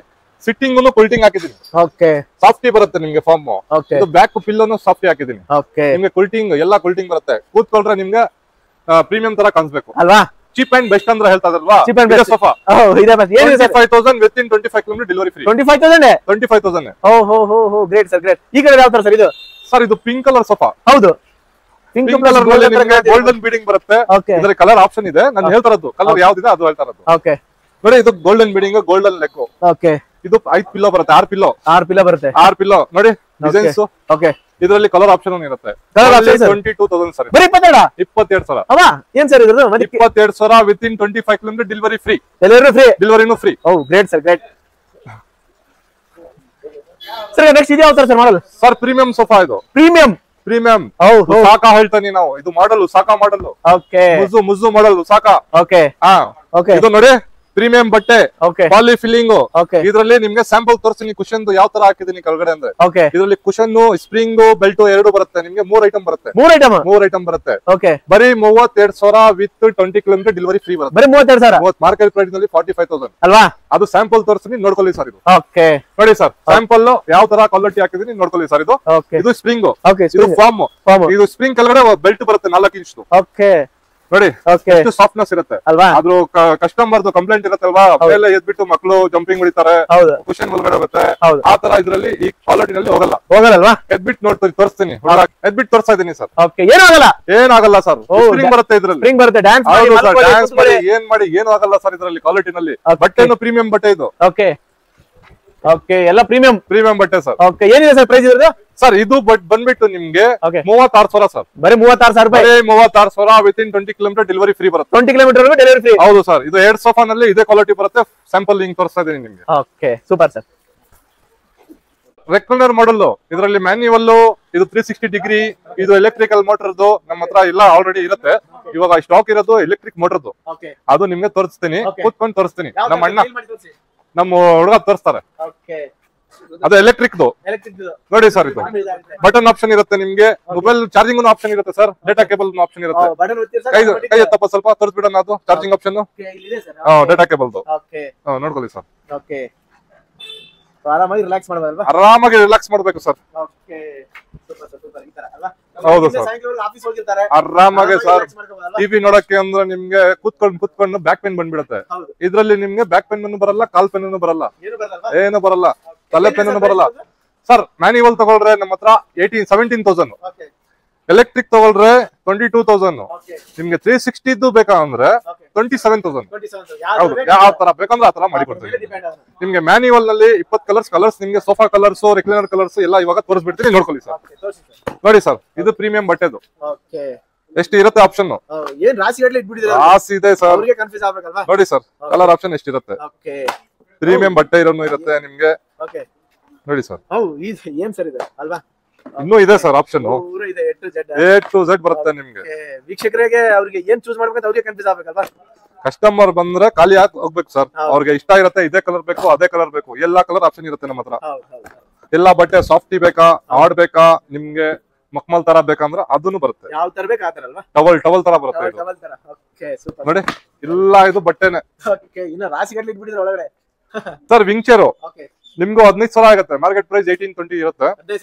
Speaker 1: ಸಿಟ್ಟಿಂಗ್ ಕುಲ್ಟಿಂಗ್ ಹಾಕಿದೀನಿ.
Speaker 2: ಓಕೆ
Speaker 1: ಸಾಫ್ಟಿ ಬರುತ್ತೆ ನಿಮ್ಗೆ ಫಾರ್ಮ್.
Speaker 2: ಓಕೆ
Speaker 1: ಇದು ಬ್ಯಾಕ್ ಪಿಲ್ಲೋನು ಸಾಫ್ಟಿ ಹಾಕಿದೀನಿ.
Speaker 2: ಓಕೆ
Speaker 1: ನಿಮ್ಗೆ ಕುಲ್ಟಿಂಗ್ ಎಲ್ಲ ಕುಲ್ಟಿಂಗ್ ಬರುತ್ತೆ. ಕೂತ್ಕೊಳ್ರೆ ನಿಮ್ಗೆ ಪ್ರೀಮಿಯಂ ತರ ಕಾಣಿಸ್ಬೇಕು.
Speaker 2: ಅಲ್ವಾ?
Speaker 1: ಚೀಪ್ ಅಂಡ್ ಬೆಸ್ಟ್ ಅಂದ್ರೆ ಹೇಳ್ತಾ ಇದ್ರಲ್ವಾ?
Speaker 2: ಚೀಪ್ ಅಂಡ್ ಬೆಸ್ಟ್
Speaker 1: ಸೋಫಾ
Speaker 2: ಓಹ್ ಇದೆ ಬಸ್ ಏನಿದೆ sir?
Speaker 1: 25,000 with in 25 kilometre delivery free.
Speaker 2: 25,000
Speaker 1: 25,000.
Speaker 2: ಓ ಹೋ ಹೋ ಹೋ ಗ್ರೇಟ್ ಸರ್ ಗ್ರೇಟ್. ಈ ಕಡೆ ಯಾವ ತರ ಸರ್ ಇದು?
Speaker 1: ಸರ್ ಇದು ಪಿಂಕ್ ಕಲರ್ ಸೋಫಾ.
Speaker 2: ಹೌದು ಪಿಂಕ್
Speaker 1: ಕಲರ್ ಗೋಲ್ಡನ್ ಬೀಡಿಂಗ್ ಬರುತ್ತೆ.
Speaker 2: ಓಕೆ
Speaker 1: ಇದರ ಕಲರ್ ಆಪ್ಷನ್ ಇದೆ, ನಾನು ಹೇಳ್ತಾ ಇರೋದು ಕಲರ್ ಯಾವ್ದಿದೆ ಅದು ಹೇಳ್ತಾ ಇರೋದು.
Speaker 2: ಓಕೆ
Speaker 1: ನೋಡಿ, ಇದು golden breeding, golden leg.
Speaker 2: Okay
Speaker 1: ಇದು 5 ಪಿಲ್ಲೋ ಬರುತ್ತೆ, 6 ಪಿಲ್ಲೋ.
Speaker 2: 6 ಪಿಲ್ಲೋ ಬರುತ್ತೆ.
Speaker 1: 6 ಪಿಲ್ಲೋ ನೋಡಿ, ಡಿಸೈನ್ಸ್.
Speaker 2: ಓಕೆ
Speaker 1: ಇದರಲ್ಲಿ ಕಲರ್ ಆಪ್ಷನ್ ಇರುತ್ತೆ.
Speaker 2: Colour option, sir?
Speaker 1: 22,000 ಸರ್.
Speaker 2: ಬರೀ
Speaker 1: 22,000
Speaker 2: ಅವಾ ಏನ್ ಸರ್ ಇದ್ರದ್ದು?
Speaker 1: 22,000 within 25 kilometre delivery free.
Speaker 2: Delivery free.
Speaker 1: ಡೆಲಿವರಿನೂ free.
Speaker 2: Oh great sir, great sir. Next ಇದು ಯಾವ ತರ sir model?
Speaker 1: Sir premium sofa ಇದು.
Speaker 2: ಪ್ರೀಮಿಯಂ
Speaker 1: ಸಾಕಾ ಹೇಳ್ತಾನೆ ನಾವು. ಇದು ಮಾಡಲ್ ಸಾಕಾ ಮಾಡಲ್.
Speaker 2: ಓಕೆ
Speaker 1: ಮುಜು ಮಾಡಲ್ ಸಾಕಾ.
Speaker 2: ಓಕೆ
Speaker 1: ಹಾ
Speaker 2: ಓಕೆ.
Speaker 1: ಇದು ನೋಡಿ ಪ್ರೀಮಿಯಂ ಬಟ್ಟೆ,
Speaker 2: ಓಕೆ
Speaker 1: ಪಾಲಿ ಫಿಲ್ಲಿಂಗ್.
Speaker 2: ಓಕೆ
Speaker 1: ಇದರಲ್ಲಿ ನಿಮ್ಗೆ ಸ್ಯಾಂಪಲ್ ತೋರಿಸ್ತೀನಿ ಕುಶನ್ ಯಾವ ತರ ಹಾಕಿದೀನಿ ಕೆಳಗಡೆ ಅಂದ್ರೆ.
Speaker 2: ಓಕೆ
Speaker 1: ಇದರಲ್ಲಿ ಕುಶನ್, ಸ್ಪ್ರಿಂಗ್, ಬೆಲ್ಟ್ ಎರಡು ಬರುತ್ತೆ. ನಿಮ್ಗೆ 3 ಐಟಮ್ ಬರುತ್ತೆ.
Speaker 2: 3
Speaker 1: ಐಟಮ್ ಬರುತ್ತೆ.
Speaker 2: ಓಕೆ
Speaker 1: ಬರೀ 32,000 ವಿತ್ 20 ಕಿಲೋಮೀಟರ್ ಡೆಲಿವರಿ ಫ್ರೀ ಬರುತ್ತೆ.
Speaker 2: ಬರೀ 32,000
Speaker 1: ಮಾರ್ಕೆಟ್ ಪ್ರೈಸ್ ನಲ್ಲಿ 45,000
Speaker 2: ಅಲ್ವಾ?
Speaker 1: ಅದು ಸ್ಯಾಂಪಲ್ ತೋರಿಸ್ತೀನಿ, ನೋಡ್ಕೊಳ್ಳಿ ಸರ್. ಇದು
Speaker 2: ಓಕೆ
Speaker 1: ನೋಡಿ ಸರ್, ಸ್ಯಾಂಪಲ್ ಯಾವ ತರ ಕ್ವಾಲಿಟಿ ಹಾಕಿದೀನಿ ನೋಡ್ಕೊಳ್ಳಿ ಸರ್. ಇದು
Speaker 2: ಓಕೆ
Speaker 1: ಇದು ಸ್ಪ್ರಿಂಗ್,
Speaker 2: ಓಕೆ
Speaker 1: ಇದು ಫಾರ್ಮ್. ಇದು ಸ್ಪ್ರಿಂಗ್ ಕೆಳಗಡೆ ಬೆಲ್ಟ್ ಬರುತ್ತೆ 4 ಇಂಚ್.
Speaker 2: ಓಕೆ
Speaker 1: ನೋಡಿ
Speaker 2: ಓಕೆ
Speaker 1: ಎಷ್ಟು ಸಾಫ್ಟ್ನೆಸ್ ಇರುತ್ತೆ
Speaker 2: ಅಲ್ವಾ?
Speaker 1: ಅದು ಕಸ್ಟಮರ್ದು ಕಂಪ್ಲೇಂಟ್ ಇರುತ್ತಲ್ವಾ, ಮೇಲೆ ಎದ್ಬಿಟ್ಟು ಮಕ್ಕಳು ಜಂಪಿಂಗ್ ಹೊಡಿತಾರೆ,
Speaker 2: ಹೌದು
Speaker 1: ಕುಶನ್ ಒಳಗಡೆ ಬರುತ್ತೆ.
Speaker 2: ಹೌದು.
Speaker 1: ಆ ತರ ಇದ್ರಲ್ಲಿ ಈ ಕ್ವಾಲಿಟಿ ನಲ್ಲಿ
Speaker 2: ಹೋಗಲ್ಲಲ್ವಾ?
Speaker 1: ಎದ್ಬಿಟ್ಟು ನೋಡ್ತೀನಿ, ತೋರಿಸ್ತೀನಿ. ಎದ್ಬಿಟ್ಟು ತೋರಿಸ್ತಾ ಇದೀನಿ ಸರ್.
Speaker 2: ಓಕೆ ಏನಾಗಲ್ಲ,
Speaker 1: ಏನಾಗಲ್ಲ ಸರ್. ಸ್ಪ್ರಿಂಗ್ ಬರುತ್ತೆ ಇದ್ರಲ್ಲಿ.
Speaker 2: ಸ್ಪ್ರಿಂಗ್ ಬರುತ್ತೆ. ಡ್ಯಾನ್ಸ್
Speaker 1: ಹೌದು ಸರ್, ಡ್ಯಾನ್ಸ್ ಮಾಡಿ ಏನ್ ಮಾಡಿ ಏನು ಆಗಲ್ಲ ಸರ್ ಇದ್ರಲ್ಲಿ. ಕ್ವಾಲಿಟಿ ನಲ್ಲಿ ಬಟ್ಟೆನು ಪ್ರೀಮಿಯಂ ಬಟ್ಟೆ ಇದು.
Speaker 2: ಓಕೆ ಓಕೆ ಎಲ್ಲ ಪ್ರೀಮಿಯಂ
Speaker 1: ಬಟ್ಟೆ ಸರ್.
Speaker 2: ಓಕೆ ಏನಿದೆ ಸರ್ ಪ್ರೈಸ್ ಇರೋದು?
Speaker 1: ಸರ್ ಇದು ಬಂದ್ಬಿಟ್ಟು ನಿಮ್ಗೆ 36,000 ಸರ್.
Speaker 2: ಬರೀ 36,000 ರೂಪಾಯಿ.
Speaker 1: 36,000 ವಿತಿನ್ 20 ಕಿಲೋಮೀಟರ್ ಡೆಲಿವರಿ ಫ್ರೀ ಬರುತ್ತೆ.
Speaker 2: 20 ಕಿಲೋಮೀಟರ್ ಡೆಲಿವರಿ ಫ್ರೀ.
Speaker 1: ಹೌದು ಸರ್. ಇದು 2 ಸೋಫಾ ನಲ್ಲಿ ಇದೇ ಕ್ವಾಲಿಟಿ ಬರುತ್ತೆ. ಸ್ಯಾಂಪಲ್ ಲಿಂಕ್ ತೋರಿಸ್ತಾ ಇದೀನಿ ನಿಮ್ಗೆ.
Speaker 2: Okay super sir.
Speaker 1: ರೆಕ್ಲೈನರ್ ಮಾಡಲ್. ಇದರಲ್ಲಿ ಮ್ಯಾನ್ಯುವಲ್, ಇದು 360 ಡಿಗ್ರಿ, ಇದು ಎಲೆಕ್ಟ್ರಿಕಲ್ ಮೋಟರ್ದು ನಮ್ಮ ಹತ್ರ ಎಲ್ಲ ಆಲ್ರೆಡಿ ಇರುತ್ತೆ. ಇವಾಗ ಸ್ಟಾಕ್ ಇರೋದು ಎಲೆಕ್ಟ್ರಿಕ್ ಮೋಟರ್ದು. ಅದು ನಿಮ್ಗೆ ತೋರಿಸ್ತೀನಿ, ಕೂತ್ಕೊಂಡು ತೋರಿಸ್ತೀನಿ. ನಮ್ಮ ಅಣ್ಣ, ನಮ್ಮ ಹುಡುಗ ತೋರಿಸ್ತಾರೆ. ಅದು ಎಲೆಕ್ಟ್ರಿಕ್ ನೋಡಿ ಸರ್. ಇದು ಬಟನ್ ಆಪ್ಷನ್ ಇರುತ್ತೆ ನಿಮ್ಗೆ. ಮೊಬೈಲ್ ಚಾರ್ಜಿಂಗ್ ಆಪ್ಷನ್ ಇರುತ್ತೆ ಸರ್. ಡೇಟಾ ಕೇಬಲ್ ಆಪ್ಷನ್ ಇರುತ್ತೆ. ಕೈ ಎತ್ತಪ್ಪ ಸ್ವಲ್ಪ ತೋರಿಸ್ಬಿಡೋಣ. ಅದು ಚಾರ್ಜಿಂಗ್ ಆಪ್ಷನ್, ಡೇಟಾ ಕೇಬಲ್ ನೋಡ್ಕೊಳ್ಳಿ ಸರ್.
Speaker 2: ಆರಾಮಾಗಿ ರಿಲ್ಯಾಕ್ಸ್ ಮಾಡಬಹುದಲ್ವಾ?
Speaker 1: ಆರಾಮಾಗಿ ರಿಲ್ಯಾಕ್ಸ್ ಮಾಡಬೇಕು ಸರ್. ಹೌದು ಸರ್, ಆರಾಮಾಗೆ ಸರ್. ಟಿವಿ ನೋಡಕ್ಕೆ ಅಂದ್ರೆ ನಿಮ್ಗೆ ಕುತ್ಕೊಂಡು ಬ್ಯಾಕ್ ಪೇನ್ ಬಂದ್ಬಿಡುತ್ತೆ. ಇದ್ರಲ್ಲಿ ನಿಮ್ಗೆ ಬ್ಯಾಕ್ ಪೇನ್ ಬರಲ್ಲ, ಕಾಲ್ ಪೇನ್ ಬರಲ್ಲ, ಏನು ಬರಲ್ಲ, ತಲೆ ಪೇನ್ ಬರಲ್ಲ ಸರ್. ಮ್ಯಾನ್ಯುವಲ್ ತಗೊಳ್ರೆ ನಮ್ಮ ಹತ್ರ 17,000. ಎಲೆಕ್ಟ್ರಿಕ್ ತಗೊಳ್ರೆ 22,000. ನಿಮ್ಗೆ 360 ಬೇಕಾ ಅಂದ್ರೆ 27,000. ಹೌದು, ಯಾವ ತರ ಬೇಕಂದ್ರೆ ಆ ತರ ಮಾಡಿಕೊಡ್ತೀವಿ ನಿಮ್ಗೆ. ಮ್ಯಾನ್ಯುವಲ್ ನಲ್ಲಿ 20 ಕಲರ್ಸ್ ನಿಮ್ಗೆ ಸೋಫಾ ಕಲರ್ಸ್, ರೆಕ್ಲೈನರ್ ಕಲರ್ಸ್ ಎಲ್ಲ ಇವಾಗ ತೋರಿಸ್ಬಿಡ್ತೀನಿ, ನೋಡ್ಕೊಳ್ಳಿ ಸರ್. ನೋಡಿ ಸರ್, ಇದು ಪ್ರೀಮಿಯಂ ಬಟ್ಟೆದು. ಎಷ್ಟು ಇರುತ್ತೆ ಆಪ್ಷನ್? ರಾಸಿ ಇದೆ ಸರ್. ನೋಡಿ ಸರ್, ಕಲರ್ ಆಪ್ಷನ್ ಎಷ್ಟಿರುತ್ತೆ. ಪ್ರೀಮಿಯಂ ಬಟ್ಟೆ ಇರೋನು ಇರುತ್ತೆ ನಿಮ್ಗೆ. ನೋಡಿ ಸರ್,
Speaker 2: ಏನ್ ಸರ್ ಇದೆ ಅಲ್ವಾ?
Speaker 1: ಇನ್ನೂ ಇದೆ sir option. A to Z ಬರುತ್ತೆ ನಿಮ್ಗೆ.
Speaker 2: ವೀಕ್ಷಕರಿಗೆ ಅವ್ರಿಗೆ ಏನ್ ಚೂಸ್ ಮಾಡ್ಬೇಕು ಅವ್ರಿಗೆ ಕನ್ಫ್ಯೂಸ್ ಆಗ್ಬೇಕಲ್ವಾ?
Speaker 1: ಕಸ್ಟಮರ್ ಬಂದ್ರೆ ಖಾಲಿ ಹಾಕಿ ಹೋಗ್ಬೇಕು ಸರ್. ಅವ್ರಿಗೆ ಇಷ್ಟ ಇರುತ್ತೆ, ಇದೇ ಕಲರ್ ಬೇಕು, ಅದೇ ಕಲರ್ ಬೇಕು, ಎಲ್ಲಾ ಕಲರ್ ಆಪ್ಷನ್ ಇರುತ್ತೆ ನಮ್ಮ ಹತ್ರ. ಎಲ್ಲಾ ಬಟ್ಟೆ ಸಾಫ್ಟಿ ಬೇಕಾ, ಹಾರ್ಡ್ ಬೇಕಾ, ನಿಮ್ಗೆ ಮಕ್ಮಲ್ ತರ ಬೇಕಂದ್ರೆ ಅದನ್ನು ಬರುತ್ತೆ.
Speaker 2: ಯಾವ ತರ ಬೇಕು ಆ ತರ ಅಲ್ವಾ?
Speaker 1: ಟವಲ್ ತರ ಬರುತ್ತೆ. ನೋಡಿ, ಎಲ್ಲ ಇದು ಬಟ್ಟೆನೆ.
Speaker 2: ಇನ್ನ ರಾಶಿ ಗಟ್ಲೆ ಇಟ್ಬಿಟ್ಟಿದ್ರೆ ಒಳಗಡೆ
Speaker 1: ಸರ್. ವಿಂಗ್ ಚೇರು ನಿಮ್ಗೂ 15,000 ಆಗುತ್ತೆ. ಮಾರ್ಕೆಟ್ ಪ್ರೈಸ್ 18-20 ಇರುತ್ತೆ.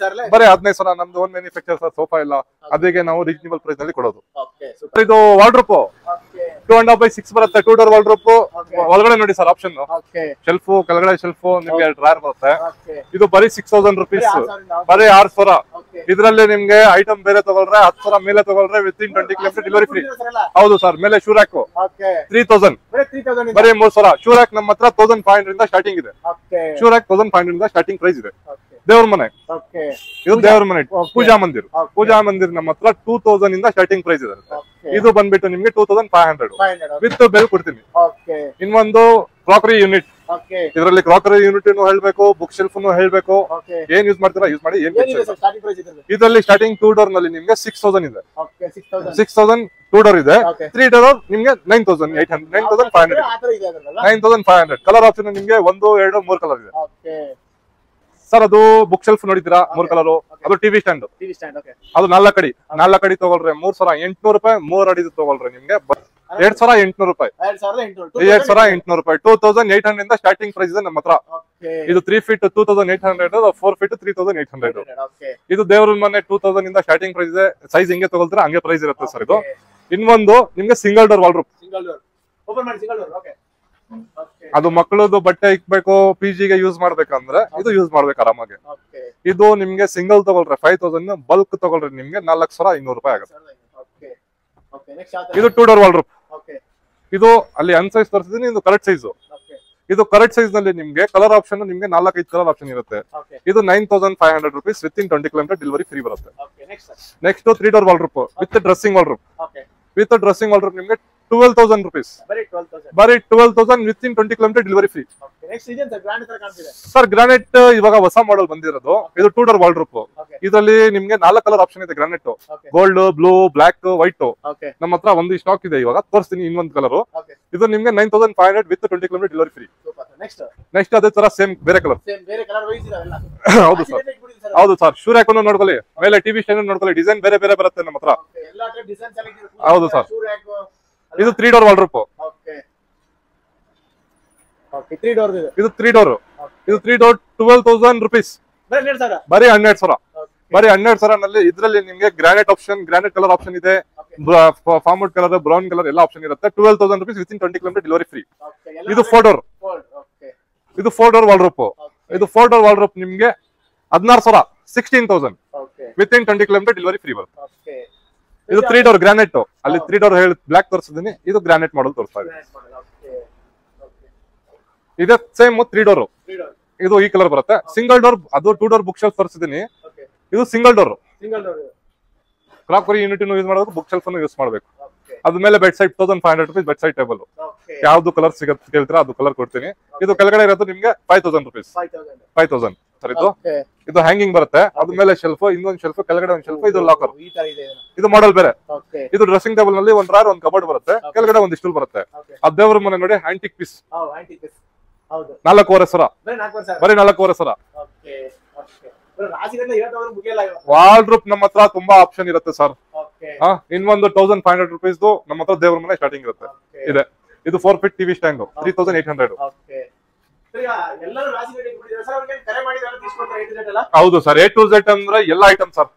Speaker 1: ಬರೀ 15,000. ನಮ್ದು ಓನ್ ಮ್ಯಾನುಫ್ಯಾಕ್ಚರ್ ಸರ್, ಸೋಫಾ ಇಲ್ಲ. ಅದಕ್ಕೆ ನಾವು ರೀಸನಬಲ್ ಪ್ರೈಸ್ ನಲ್ಲಿ ಕೊಡೋದು. ಇದು ವಾರ್ಡ್ರೋಪ್ 2.5x6 ಬರುತ್ತೆ. 2 ಡೋರ್ ವಾರ್ಡ್ರೋಪ್. ಒಳಗಡೆ ನೋಡಿ ಸರ್ ಆಪ್ಷನ್. ಶೆಲ್ಫ್, ಕೆಳಗಡೆ ಶೆಲ್ಫ್, ನಿಮ್ಗೆ ಡ್ರಾಯರ್ ಬರುತ್ತೆ. ಇದು ಬರೀ 6,000 ರುಪೀಸ್. ಬರೀ 6,000. ಇದರಲ್ಲಿ ನಿಮ್ಗೆ ಐಟಮ್ ಬೇರೆ ತಗೊಳ್ರೆ 10,000 ಮೇಲೆ ತಗೊಳ್ರೆ ವಿತಿನ್ 20 ಕಿಲೋಮೀಟರ್ ಡೆಲಿವರಿ ಫ್ರೀ. ಹೌದು ಸರ್. ಮೇಲೆ ಶೂ ರ್ಯಾಕ್ 3,000. ಬರೀ 3,000. ಶೂ ರ್ಯಾಕ್ ನಮ್ಮ ಹತ್ರ 1,500 ಇಂದ ಸ್ಟಾರ್ಟಿಂಗ್ ಇದೆ. ಶೂ ರ್ಯಾಕ್ 1,500 ಇಂದ ಸ್ಟಾರ್ಟಿಂಗ್ ಪ್ರೈಸ್ ಇದೆ. ದೇವ್ರ ಮನೆ, ಇದು ದೇವ್ರ ಮನೆ. ಪೂಜಾ ಮಂದಿರ್ ನಮ್ಮ ಹತ್ರ 2,000 ಇಂದ ಸ್ಟಾರ್ಟಿಂಗ್ ಪ್ರೈಸ್ ಇದೆ. ಇದು ಬಂದ್ಬಿಟ್ಟು ನಿಮ್ಗೆ 2,500 ವಿತ್ ಬೆಲ್ ಕೊಡ್ತೀನಿ. ಇನ್ನೊಂದು ಕ್ರಾಕರಿ ಯೂನಿಟ್. ಇದರಲ್ಲಿ ಕ್ರಾಕರಿ ಯೂನಿಟ್ ಹೇಳ್ಬೇಕು, ಬುಕ್ ಶೆಲ್ಫ್ ಹೇಳ್ಬೇಕು. ಏನ್ ಯೂಸ್ ಮಾಡ್ತೀರಾ ಯೂಸ್ ಮಾಡಿ. ಇದರಲ್ಲಿ ಸ್ಟಾರ್ಟಿಂಗ್ 2 ಡೋರ್ ನಲ್ಲಿ ನಿಮ್ಗೆ 6,000 ಇದೆ. 6,000 2 ಡೋರ್ ಇದೆ. 3 ಡೋರ್ ನಿಮ್ಗೆ 9,500. 9,500. ಕಲರ್ ಆಪ್ಷನ್ ನಿಮ್ಗೆ 1, 2, 3 ಕಲರ್ ಇದೆ ಸರ್. ಅದು ಬುಕ್ ಶೆಲ್ಫ್ ನೋಡಿದ್ದೀರಾ, 3 ಕಲರ್. ಅದು ಟಿವಿ ಸ್ಟ್ಯಾಂಡ್. ಅದು 4 ಅಡಿ ತಗೊಳ್ರೆ 3,800 ರೂಪಾಯಿ. 3 ಅಡಿ ತಗೊಳ್ರೆ ನಿಮ್ಗೆ 2,800 ರೂಪಾಯಿ. 2,800 ರೂಪಾಯಿ. 2,800 ಇಂದ ಸ್ಟಾರ್ಟಿಂಗ್ ಪ್ರೈಸ್ ಇದೆ ನಮ್ಮ ಹತ್ರ. ಇದು 3 ಫೀಟ್ 2,800, 4 ಫೀಟ್ 3,800. ಇದು ದೇವ್ರ ಮನೆ 2,000 ಇಂದ ಸ್ಟಾರ್ಟಿಂಗ್ ಪ್ರೈಸ್ ಇದೆ. ಸೈಜ್ ಹೆಂಗೆ ತಗೊಳ್ತಾರೆ ಹಂಗೆ ಪ್ರೈಸ್ ಇರುತ್ತೆ ಸರ್. ಇದು ಇನ್ನೊಂದು ನಿಮ್ಗೆ ಸಿಂಗಲ್ ಡೋರ್ ವಾರ್ಡ್ರೋಬ್. ಅದು ಮಕ್ಕಳದು ಬಟ್ಟೆ ಇಕ್ಬೇಕು, ಪಿಜಿಗೆ ಯೂಸ್ ಮಾಡ್ಬೇಕಂದ್ರೆ ಇದು ಯೂಸ್ ಮಾಡ್ಬೇಕು ಆರಾಮಾಗಿ. ಇದು ನಿಮ್ಗೆ ಸಿಂಗಲ್ ತಗೊಳ್ರೆ 5,000. ಬಲ್ಕ್ ತಗೊಳ್ರೆ ನಿಮ್ಗೆ 4,500 ರೂಪಾಯಿ ಆಗುತ್ತೆ. ಇದು 2 ಡೋರ್ ವಾರ್ಡ್ರೋಬ್. ಇದು ಅಲ್ಲಿ ಅನ್ಸೈಜ್ ತೋರಿಸಿದೀನಿ, ಇದು ಕರೆಕ್ಟ್ ಸೈಜು. ಇದು ಕರೆಕ್ಟ್ ಸೈಜ್ ನಲ್ಲಿ ನಿಮ್ಗೆ ಕಲರ್ ಆಪ್ಷನ್ ನಿಮ್ಗೆ 4-5 ಕಲರ್ ಆಪ್ಷನ್ ಇರುತ್ತೆ. ಇದು 9500 rupees within 20 km delivery free ಬರುತ್ತೆ. Next 3 door wardrobe with dressing wardrobe. With dressing wardrobe ನಿಮ್ಗೆ 12,000 rupees. ಬರೀ 12,000 within 20 km delivery free. Sir granite ಇವಾಗ ಹೊಸ ಮಾಡೆಲ್ ಬಂದಿರೋದು. ಇದು 2 ಡೋರ್ ವಾಲ್ಡ್ರೋಪ್. ಇದರಲ್ಲಿ ನಿಮ್ಗೆ 4 ಕಲರ್ ಆಪ್ಷನ್ ಇದೆ. Granite gold, blue, black, white. ನಮ್ಮ ಹತ್ರ ಒಂದು ಸ್ಟಾಕ್ ಇದೆ, ಇವಾಗ ತೋರಿಸ್ತೀನಿ ಇನ್ನೊಂದು ಕಲರ್. ಇದು ನಿಮ್ಗೆ 9500 with 20 km delivery free. Next ಅದೇ ತರ ಸೇಮ್ ಬೇರೆ ಕಲರ್. ಹೌದು ಸರ್, ಹೌದು ಸರ್. ಶೂ ರ್ಯಾಕ್ ನೋಡ್ಕೊಳ್ಳಿ, ಮೇಲೆ ಟಿವಿ ಸ್ಟ್ಯಾಂಡ್ ನೋಡ್ಕೊಳ್ಳಿ, ಡಿಸೈನ್ ಬೇರೆ ಬೇರೆ ಬರುತ್ತೆ ನಮ್ಮ ಹತ್ರ. ಹೌದು ಸರ್. ಇದು 3 ಡೋರ್ ವಾಲ್ಡ್ರೋಪ್. ಇದು 3 ಡೋರ್. ಇದು 3 ಡೋರ್ 12,000 rupees. ಬರೀ 12,000. ಬರೀ 12,000 ನಲ್ಲಿ ಇದ್ರಲ್ಲಿ ನಿಮ್ಗೆ granite option, granite colour option ಇದೆ, ಫಾರ್ಮೌಡ್ ಕಲರ್, ಬ್ರೌನ್ ಕಲರ್ ಎಲ್ಲ ಆಪ್ಷನ್ ಇರುತ್ತೆ. 12,000 rupees within 20 km delivery free. ಇದು 4 ಡೋರ್. ಇದು 4 ಡೋರ್ ವಾಲ್ಡ್ರೋಪ್. ಇದು 4 ಡೋರ್ ವಾಲ್ಡ್ರೋಪ್ ನಿಮ್ಗೆ 16,000, 16,000 with in 20 km delivery free ಬರುತ್ತೆ. ಇದು 3 ಡೋರ್ ಗ್ರಾನೈಟ್. ಅಲ್ಲಿ 3 ಡೋರ್ ಹೇಳಿ ಬ್ಲಾಕ್ ತೋರಿಸಿದೀನಿ, ಇದು ಗ್ರಾನೈಟ್ ಮಾಡಲ್ ತೋರಿಸ್ತಾ ಇದೆ. ಇದೆ ಸೇಮ್ 3 ಡೋರ್. ಇದು ಈ ಕಲರ್ ಬರುತ್ತೆ. ಸಿಂಗಲ್ ಡೋರ್, ಅದು 2 ಡೋರ್ ಬುಕ್ ಶೆಲ್ಫ್ ತೋರಿಸಿದೀನಿ. ಇದು single door. Crockery unit use ಮಾಡೋದು, ಬುಕ್ ಶೆಲ್ಫ್ ಯೂಸ್ ಮಾಡಬೇಕು. ಅದ್ಮೇಲೆ bed side 1500 rupees bed side table. ಯಾವ್ದು ಕಲರ್ ಸಿಗುತ್ತೆ ಕೇಳ್ತೀರಾ ಅದು ಕಲರ್ ಕೊಡ್ತೀನಿ. ಇದು ಕೆಳಗಡೆ ಇರೋದು ನಿಮ್ಗೆ 5,000 rupees. 5,000 ಸರ್. ಇದು ಹ್ಯಾಂಗಿಂಗ್ ಬರುತ್ತೆ. ಅದ್ಮೇಲೆ ಶೆಲ್ಫ್, ಇನ್ನೊಂದು ಶೆಲ್ಫ್, ಕೆಳಗಡೆ ಒಂದು ಶೆಲ್ಫ್, ಇದು ಲಾಕರ್. ಇದು ಮಾಡೆಲ್ ಬೇರೆ. ಇದು ಡ್ರೆಸ್ಸಿಂಗ್ ಟೇಬಲ್ ನಲ್ಲಿ ಒಂದು ಡ್ರಾಯರ್, ಒಂದು ಕಬೋರ್ಡ್ ಬರುತ್ತೆ, ಕೆಳಗಡೆ ಒಂದು ಸ್ಟೂಲ್ ಬರುತ್ತೆ. ಆ ದೇವ್ರ ಮನೆ ನೋಡಿ, ಆಂಟಿಕ್ ಪೀಸ್. 4,500. ಬರೀ 4,500. ವಾಲ್ಡ್ರೋಪ್ ನಮ್ಮ ಹತ್ರ ತುಂಬಾ ಆಪ್ಷನ್ ಇರುತ್ತೆ ಸರ್. ಇನ್ನೊಂದು 1,500 rupees ನಮ್ಮ ಹತ್ರ ದೇವ್ರ ಮನೆ ಸ್ಟಾರ್ಟಿಂಗ್ ಇರುತ್ತೆ. ಇದೆ. ಇದು 4 feet ಟಿವಿ ಸ್ಟ್ಯಾಂಡ್ 3,800. ಹೌದು ಸರ್. A to Z ಅಂದ್ರೆ ಎಲ್ಲ ಐಟಮ್ ಸರ್.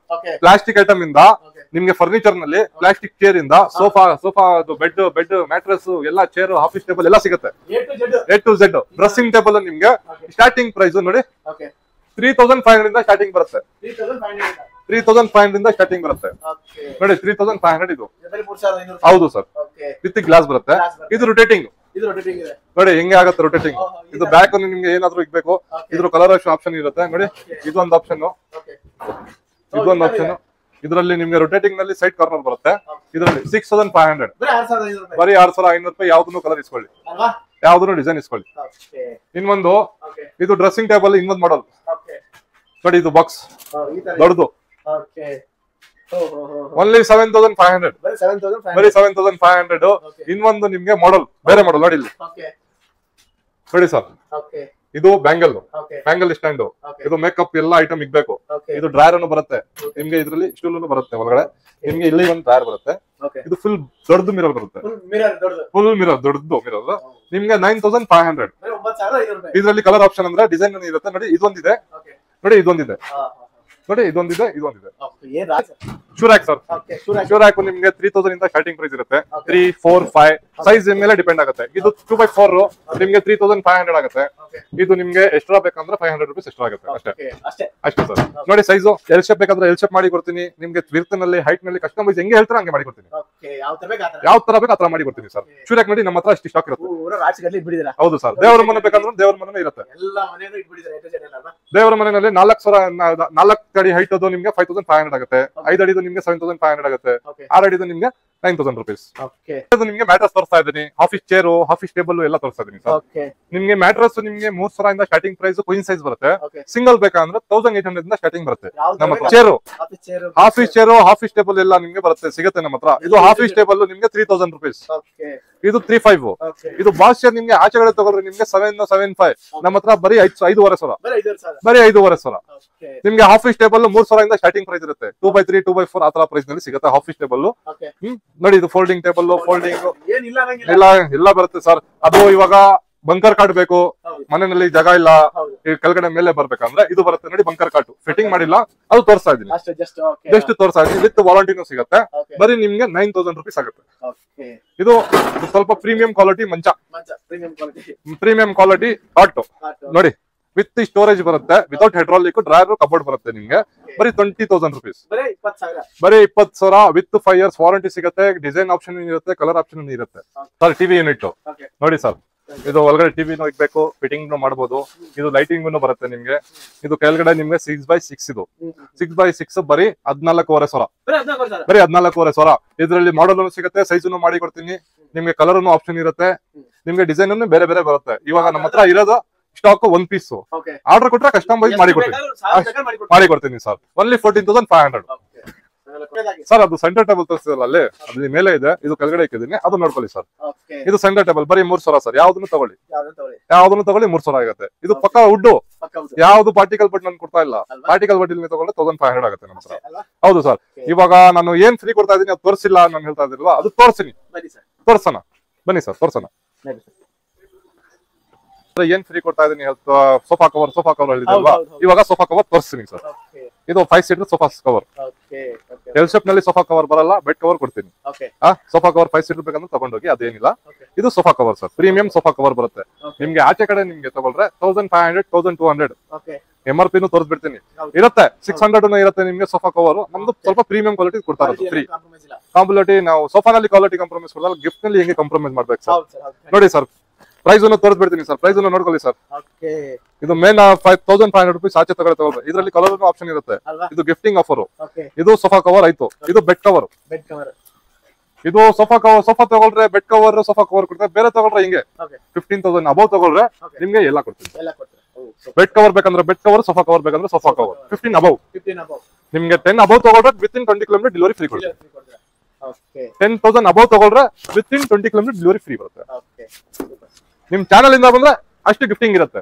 Speaker 1: ಪ್ಲಾಸ್ಟಿಕ್ ಐಟಮ್ ಇಂದ ನಿಮ್ಗೆ ಫರ್ನಿಚರ್ ನಲ್ಲಿ ಪ್ಲಾಸ್ಟಿಕ್ ಚೇರ್ ಇಂದ ಸೋಫಾ, ಬೆಡ್, ಮ್ಯಾಟ್ರೆಸ್, ಎಲ್ಲ ಚೇರ್, ಆಫೀಸ್ ಟೇಬಲ್ ಎಲ್ಲ ಸಿಗುತ್ತೆ. A to Z. Dressing table ನಿಮ್ಗೆ ಸ್ಟಾರ್ಟಿಂಗ್ ಪ್ರೈಸ್ ನೋಡಿ 3,500 ಇಂದ ಸ್ಟಾರ್ಟಿಂಗ್ ಬರುತ್ತೆ. 3,500 ಇಂದ ಸ್ಟಾರ್ಟಿಂಗ್ ಬರುತ್ತೆ ನೋಡಿ. 3,500 ಇದು. ಹೌದು ಸರ್. ವಿತ್ ಗ್ಲಾಸ್ ಬರುತ್ತೆ. ಇದು ರೊಟೇಟಿಂಗ್ ನೋಡಿ, ಹೆಂಗೆ ಆಗುತ್ತೆ ರೊಟೇಟಿಂಗ್. ಇದು ಬ್ಯಾಕ್ ನಿಮ್ಗೆ ಏನಾದ್ರು ಇಕ್ಬೇಕು, ಇದ್ರ ಕಲರ್ ಆಪ್ಷನ್ ಇರುತ್ತೆ ನೋಡಿ. ಇದೊಂದು ಆಪ್ಷನ್, ಇದೊಂದು ಆಪ್ಷನ್. ಇದರಲ್ಲಿ ನಿಮ್ಗೆ ರೊಟೇಟಿಂಗ್ ನಲ್ಲಿ ಸೈಡ್ ಕಾರ್ನರ್ ಬರುತ್ತೆ. ಇದರಲ್ಲಿ 6,500. ಬರೀ 6,500 ರೂಪಾಯಿ. ಯಾವ್ದನ್ನು ಕಲರ್ ಇಸ್ಕೊಳ್ಳಿ, ಯಾವ್ದನ್ನು ಡಿಸೈನ್ ಇಸ್ಕೊಳ್ಳಿ. ಇನ್ನೊಂದು ಇದು ಡ್ರೆಸ್ಸಿಂಗ್ ಟೇಬಲ್, ಇನ್ನೊಂದು ಮಾಡಲ್ ನೋಡಿ. ಇದು ಬಾಕ್ಸ್ ದೊಡ್ಡದು. ಓನ್ಲಿ 7,500. ಬರೀ 7,500. ಇನ್ನೊಂದು ನಿಮ್ಗೆ ಮಾಡಲ್, ಬೇರೆ ಮಾಡಲ್ ನೋಡಿ ಇಲ್ಲಿ ನೋಡಿ ಸರ್. ಇದು ಬ್ಯಾಂಗಲ್ ಸ್ಟ್ಯಾಂಡ್. ಇದು ಮೇಕಪ್ ಎಲ್ಲ ಐಟಮ್ ಇಕ್ಬೇಕು. ಇದು ಡ್ರಾಯರ್ ಅನ್ನು ಬರುತ್ತೆ ನಿಮ್ಗೆ. ಇದ್ರಲ್ಲಿ ಸ್ಟೂಲ್ ಬರುತ್ತೆ ಒಳಗಡೆ. ನಿಮ್ಗೆ ಇಲ್ಲಿ ಒಂದು ಡ್ರಾಯರ್ ಬರುತ್ತೆ. ಇದು ಫುಲ್ ದೊಡ್ಡದು ಮಿರರ್ ಬರುತ್ತೆ. ಫುಲ್ ಮಿರರ್, ದೊಡ್ಡದು ಮಿರರ್. ನಿಮ್ಗೆ 9,500. ಇದರಲ್ಲಿ ಕಲರ್ ಆಪ್ಷನ್ ಅಂದ್ರೆ ಡಿಸೈನ್ ಇರುತ್ತೆ ನೋಡಿ. ಇದೊಂದಿದೆ ನೋಡಿ, ಇದೊಂದಿದೆ ನೋಡಿ, ಇದೊಂದಿದೆ. ಶೂರ್ಯಾಕ್ ಸರ್. ಶೂರ್ಯಾಕ್ ನಿಮ್ಗೆ 3,000 ಇಂದ ಸ್ಟಾರ್ಟಿಂಗ್ ಪ್ರೈಸ್ ಇರುತ್ತೆ. 3, 4, 5 ಸೈಜ್ ಮೇಲೆ ಡಿಪೆಂಡ್ ಆಗುತ್ತೆ. ಇದು 2x4 ನಿಮ್ಗೆ 3,500 ಆಗುತ್ತೆ. ಇದು ನಿಮ್ಗೆ ಎಕ್ಸ್ಟ್ರಾ ಬೇಕಂದ್ರೆ 500 rupees ಎಕ್ಸ್ಟ್ರಾ ಆಗುತ್ತೆ ಅಷ್ಟೇ. ಅಷ್ಟೇ ಸರ್. ನೋಡಿ ಸೈಜು ಎಲ್ ಶೇಪ್ ಬೇಕಾದ್ರೆ ಎಲ್ ಶೇಪ್ ಮಾಡಿ ಕೊಡ್ತೀನಿ ನಿಮ್ಗೆ. ವಿಡ್ತ್ ನಲ್ಲಿ, ಹೈಟ್ ನಲ್ಲಿ ಕಸ್ಟಮೈಸ್ ಹೆಂಗೆ ಹೇಳ್ತಾರೆ ಹಂಗೆ ಮಾಡಿ ಕೊಡ್ತೀನಿ. ಯಾವ ತರ ಬೇಕು ಆತರ ಮಾಡಿ ಕೊಡ್ತೀನಿ ಸರ್. ಶೂರ್ಯಾಕ್ ನೋಡಿ ನಮ್ಮ ಹತ್ರ ಅಷ್ಟು ಸ್ಟಾಕ್ ಇರುತ್ತೆ. ಹೌದು ಸರ್. ದೇವರ ಮನೆ ಬೇಕಂದ್ರೆ ದೇವರ ಮನೆ ಇರುತ್ತೆ. ದೇವರ ಮನೆಯಲ್ಲಿ 4 ಅಡಿ ಹೈಟ್ ಅದು ನಿಮ್ಗೆ 5,500 ಆಗುತ್ತೆ. 5 ಅಡಿದು ನಿಮ್ಗೆ 7,500 ಆಗುತ್ತೆ. 6 ಅಡಿದು ನಿಮ್ಗೆ 9,000 rupees. ಅದು ನಿಮ್ಗೆ ಮ್ಯಾಟ್ರಸ್ ತೋರಿಸ್ತಾ ಇದ್ದೀನಿ. ಆಫೀಸ್ ಚೇರು, ಆಫೀಸ್ ಟೇಬಲ್ ಎಲ್ಲ ತೋರಿಸ್ತಾ ಇದ್ದೀನಿ ಸರ್. ನಿಮ್ಗೆ ಮ್ಯಾಟ್ರಸ್ ನಿಮ್ಗೆ 3,000 ಇಂದ ಸ್ಟಾರ್ಟಿಂಗ್ ಪ್ರೈಸ್. ಕ್ವೀನ್ ಸೈಜ್ ಬರುತ್ತೆ. ಸಿಂಗಲ್ ಬೇಕಂದ್ರೆ 1,800 ಇಂದ ಸ್ಟಾರ್ಟಿಂಗ್ ಬರುತ್ತೆ ನಮ್ಮ ಹತ್ರ. Chair, office chair, office table ಎಲ್ಲ ನಿಮ್ಗೆ ಬರುತ್ತೆ, ಸಿಗುತ್ತೆ ನಮ್ಮ ಹತ್ರ. ಇದು ಆಫೀಸ್ ಟೇಬಲ್ ನಿಮ್ಗೆ 3,000 rupees. ಇದು 3,500. ಇದು ಬಾಸ್ ಚೇರ್ ನಿಮ್ಗೆ ಆಚೆಗಡೆ ತಗೊಳ್ರಿ ನಿಮ್ಗೆ 7,500. ನಮ್ಮ ಹತ್ರ ಬರೀ 5,500. ಬರೀ 5,500. ನಿಮ್ಗೆ ಆಫೀಸ್ ಟೇಬಲ್ 3,000 ಇಂದ ಸ್ಟಾರ್ಟಿಂಗ್ ಪ್ರೈಸ್ ಇರುತ್ತೆ. 2x3, 2x4 ಆತರ ಪ್ರೈಸ್ ನಲ್ಲಿ ಸಿಗುತ್ತೆ ಆಫೀಸ್ ಟೇಬಲ್. ನೋಡಿ ಇದು ಫೋಲ್ಡಿಂಗ್ ಟೇಬಲ್, ಫೋಲ್ಡಿಂಗ್ ಎಲ್ಲ ಬರುತ್ತೆ ಸರ್. ಅದು ಇವಾಗ ಬಂಕರ್ ಕಾಟ್ ಬೇಕು, ಮನೆಯಲ್ಲಿ ಜಾಗ ಇಲ್ಲ, ಕೆಳಗಡೆ ಮೇಲೆ ಬರ್ಬೇಕಂದ್ರೆ ಇದು ಬರುತ್ತೆ ನೋಡಿ. ಬಂಕರ್ ಕಾಟ್ ಫಿಟ್ಟಿಂಗ್ ಮಾಡಿಲ್ಲ, ಅದು ತೋರಿಸ್ತಾ ಇದೀನಿ. ಜಸ್ಟ್ ತೋರಿಸ್ತಾ ಇದೀನಿ. ವಿತ್ ವಾರಂಟಿನೂ ಸಿಗುತ್ತೆ. ಬರೀ ನಿಮ್ಗೆ 9,000 rupees ಆಗುತ್ತೆ. ಇದು ಸ್ವಲ್ಪ ಪ್ರೀಮಿಯಂ ಕ್ವಾಲಿಟಿ ಮಂಚ, ಪ್ರೀಮಿಯಂ ಕ್ವಾಲಿಟಿ ಹಾಟ್ ನೋಡಿ. ವಿತ್ ಸ್ಟೋರೇಜ್ ಬರುತ್ತೆ, ವಿತೌಟ್ ಹೈಡ್ರಾಲಿಕ್ ಡ್ರಾಯರ್, ಕಬೋರ್ಡ್ ಬರುತ್ತೆ ನಿಮ್ಗೆ. ಬರೀ 20,000 rupees. ಬರೀ 20,000. ವಿತ್ 5 years ವಾರಂಟಿ ಸಿಗುತ್ತೆ. ಡಿಸೈನ್ ಆಪ್ಷನ್ ಇರುತ್ತೆ, ಕಲರ್ ಆಪ್ಷನ್ ಇರುತ್ತೆ ಸರ್. ಟಿವಿ ಯೂನಿಟ್ ನೋಡಿ ಸರ್. ಇದು ಒಳಗಡೆ ಟಿವಿನೂ ಇಕ್ಬೇಕು, ಫಿಟ್ಟಿಂಗ್ ಮಾಡಬಹುದು. ಇದು ಲೈಟಿಂಗ್ ಬರುತ್ತೆ ನಿಮ್ಗೆ. ಇದು ಕೆಳಗಡೆ ನಿಮ್ಗೆ 6x6 ಇದು 6x6 ಬರೀ 14,500 ಬರೀ 14,500. ಇದರಲ್ಲಿ ಮಾಡಲ್ ಸಿಗುತ್ತೆ, ಸೈಜ್ ಮಾಡಿ ಕೊಡ್ತೀನಿ ನಿಮ್ಗೆ. ಕಲರ್ ಆಪ್ಷನ್ ಇರುತ್ತೆ ನಿಮ್ಗೆ, ಡಿಸೈನ್ ಬೇರೆ ಬೇರೆ ಬರುತ್ತೆ. ಇವಾಗ ನಮ್ಮ ಹತ್ರ ಇರೋದು ಸ್ಟಾಕ್ 1 ಪೀಸ್. ಆರ್ಡರ್ ಕೊಟ್ರೆ ಕಸ್ಟಮೈಸ್ ಮಾಡಿ ಕೊಡ್ತೀನಿ ಸರ್. Only 14,500 sir. ಅದು ಸೆಂಟರ್ ಟೇಬಲ್ ತೋರಿಸಿದಲ್ಲ ಅಲ್ಲಿ, ಅದ್ರ ಮೇಲೆ ಇದೆ, ಇದು ಕೆಳಗಡೆ ಇಕ್ಕಿದೀನಿ, ಅದು ನೋಡ್ಕೊಳ್ಳಿ ಸರ್. ಇದು ಸೆಂಟರ್ ಟೇಬಲ್ ಬರೀ 3,000 ಸರ್. ಯಾವ್ದನ್ನು ತಗೊಳ್ಳಿ 3,000 ಆಗುತ್ತೆ. ಇದು ಪಕ್ಕ ವುಡ್, ಯಾವ್ದು ಪಾರ್ಟಿಕಲ್ ಬಟ್ ನಾನು ಕೊಡ್ತಾ ಇಲ್ಲ. ಪಾರ್ಟಿಕಲ್ ಬಟ್ ಇಲ್ಲಿ ತಗೊಂಡ್ರೆ 1,500 ಆಗುತ್ತೆ ನಮ್ಮ ಹತ್ರ. ಹೌದು ಸರ್. ಇವಾಗ ನಾನು ಏನ್ ಫ್ರೀ ಕೊಡ್ತಾ ಇದೀನಿ ಅದು ತೋರಿಸಿಲ್ಲ ನಾನು ಹೇಳ್ತಾ ಇದ್ದೀರಲ್ಲ, ಅದು ತೋರಿಸ್ತೀನಿ. ತೋರ್ಸೋಣ ಬನ್ನಿ ಸರ್, ತೋರ್ಸೋಣ. ಏನ್ ಫ್ರೀ ಕೊಡ್ತಾ ಇದೀನಿ ಸೋಫಾ ಕವರ್ ಹೇಳಿದಲ್ವಾ, ಇವಾಗ ಸೋಫಾ ಕವರ್ ತೋರಿಸ್ತೀನಿ ಸರ್. ಇದು 5 seater sofa cover. L shape ನಲ್ಲಿ ಸೋಫಾ ಕವರ್ ಬರಲ್ಲ, ಬೆಡ್ ಕವರ್ ಕೊಡ್ತೀನಿ. ಸೋಫಾ ಕವರ್ 5 ಸೀಟರ್ ಬೇಕಂದ್ರೆ ತಗೊಂಡೋಗಿ, ಅದೇನಿಲ್ಲ. ಇದು sofa cover sir, premium sofa cover ಬರುತ್ತೆ ನಿಮ್ಗೆ. ಆಚೆ ಕಡೆ ನಿಮ್ಗೆ ತಗೊಳ್ರೆ 1,500 1,200 MRP ತೋರಿಸ್ಬಿಡ್ತೀನಿ. ಇರುತ್ತೆ 600 ಇರುತ್ತೆ ನಿಮ್ಗೆ ಸೋಫಾ ಕವರ್. ನಮ್ದು ಸ್ವಲ್ಪ ಪ್ರೀಮಿಯಂ ಕ್ವಾಲಿಟಿ ಕೊಡ್ತಾ ಇರೋದು. ಫ್ರೀ ಕಾಂಪ್ಲಿಟಿ ನಾವು ಸೋಫಾನಲ್ಲಿ ಕ್ವಾಲಿಟಿ ಕಾಂಪ್ರಮೈಸ್ ಕೊಡಲ್ಲ, ಗಿಫ್ಟ್ ನಲ್ಲಿ ಹೆಂಗೆ ಕಾಂಪ್ರಮೈಸ್ ಮಾಡ್ಬೇಕು ಸರ್. ನೋಡಿ ಸರ್, ಪ್ರೈಸ್ ಅನ್ನು ತೋರಿಸ್ಬಿಡ್ತೀನಿ ಸರ್. ಪ್ರೈಸ್ ಅನ್ನು ನೋಡ್ಕೊಳ್ಳಿ ಸರ್. ಇದು ಮೇನ್ 5,500 ರೂಪೀಸ್ ಆಚೆ ತಗೊಳ್ಬೇಕು. ಇದರಲ್ಲಿ ಕಲರ್ ಆಪ್ಷನ್ ಇರುತ್ತೆ. ಇದು ಗಿಫ್ಟಿಂಗ್ ಆಫರ್. ಇದು ಸೋಫಾ ಕವರ್ ಆಯ್ತು. ಇದು ಬೆಡ್ ಕವರ್. ಇದು ಸೋಫಾ ತಗೊಳ್ರೆ ಬೆಡ್ ಕವರ್ ಸೋಫಾ ಕವರ್ ಕೊಡ್ತಾರೆ. ಬೇರೆ ತಗೊಳ್ರೆ ಹಿಂಗೆ 15,000 ಅಬೌವ್ ತಗೊಳ್ರೆ ನಿಮ್ಗೆ ಎಲ್ಲ ಕೊಡ್ತೀನಿ. ಬೆಡ್ ಕವರ್ ಬೇಕಂದ್ರೆ ಬೆಡ್ ಕವರ್, ಸೋಫಾ ಕವರ್ ಬೇಕಂದ್ರೆ ಸೋಫಾ ಕವರ್ 15 ಅಬೌವ್. ನಿಮ್ಗೆ 10 ಅಬೌವ್ ತಗೊಳ್ರೆ ವಿತಿನ್ 20 ಕಿಲೋಮೀಟರ್ ಡೆಲಿವರಿ ಫ್ರೀ ಕೊಡ್ತೀವಿ. 10,000 ಅಬೌವ್ ತಗೊಳ್ರೆ ವಿತಿನ್ 20 ಕಿಲೋಮೀಟರ್ ಡೆಲಿವರಿ ಫ್ರೀ ಬರುತ್ತೆ. ನಿಮ್ ಚಾನಲ್ ಇಂದ ಬಂದ್ರೆ ಅಷ್ಟು ಗಿಫ್ಟಿಂಗ್ ಇರುತ್ತೆ.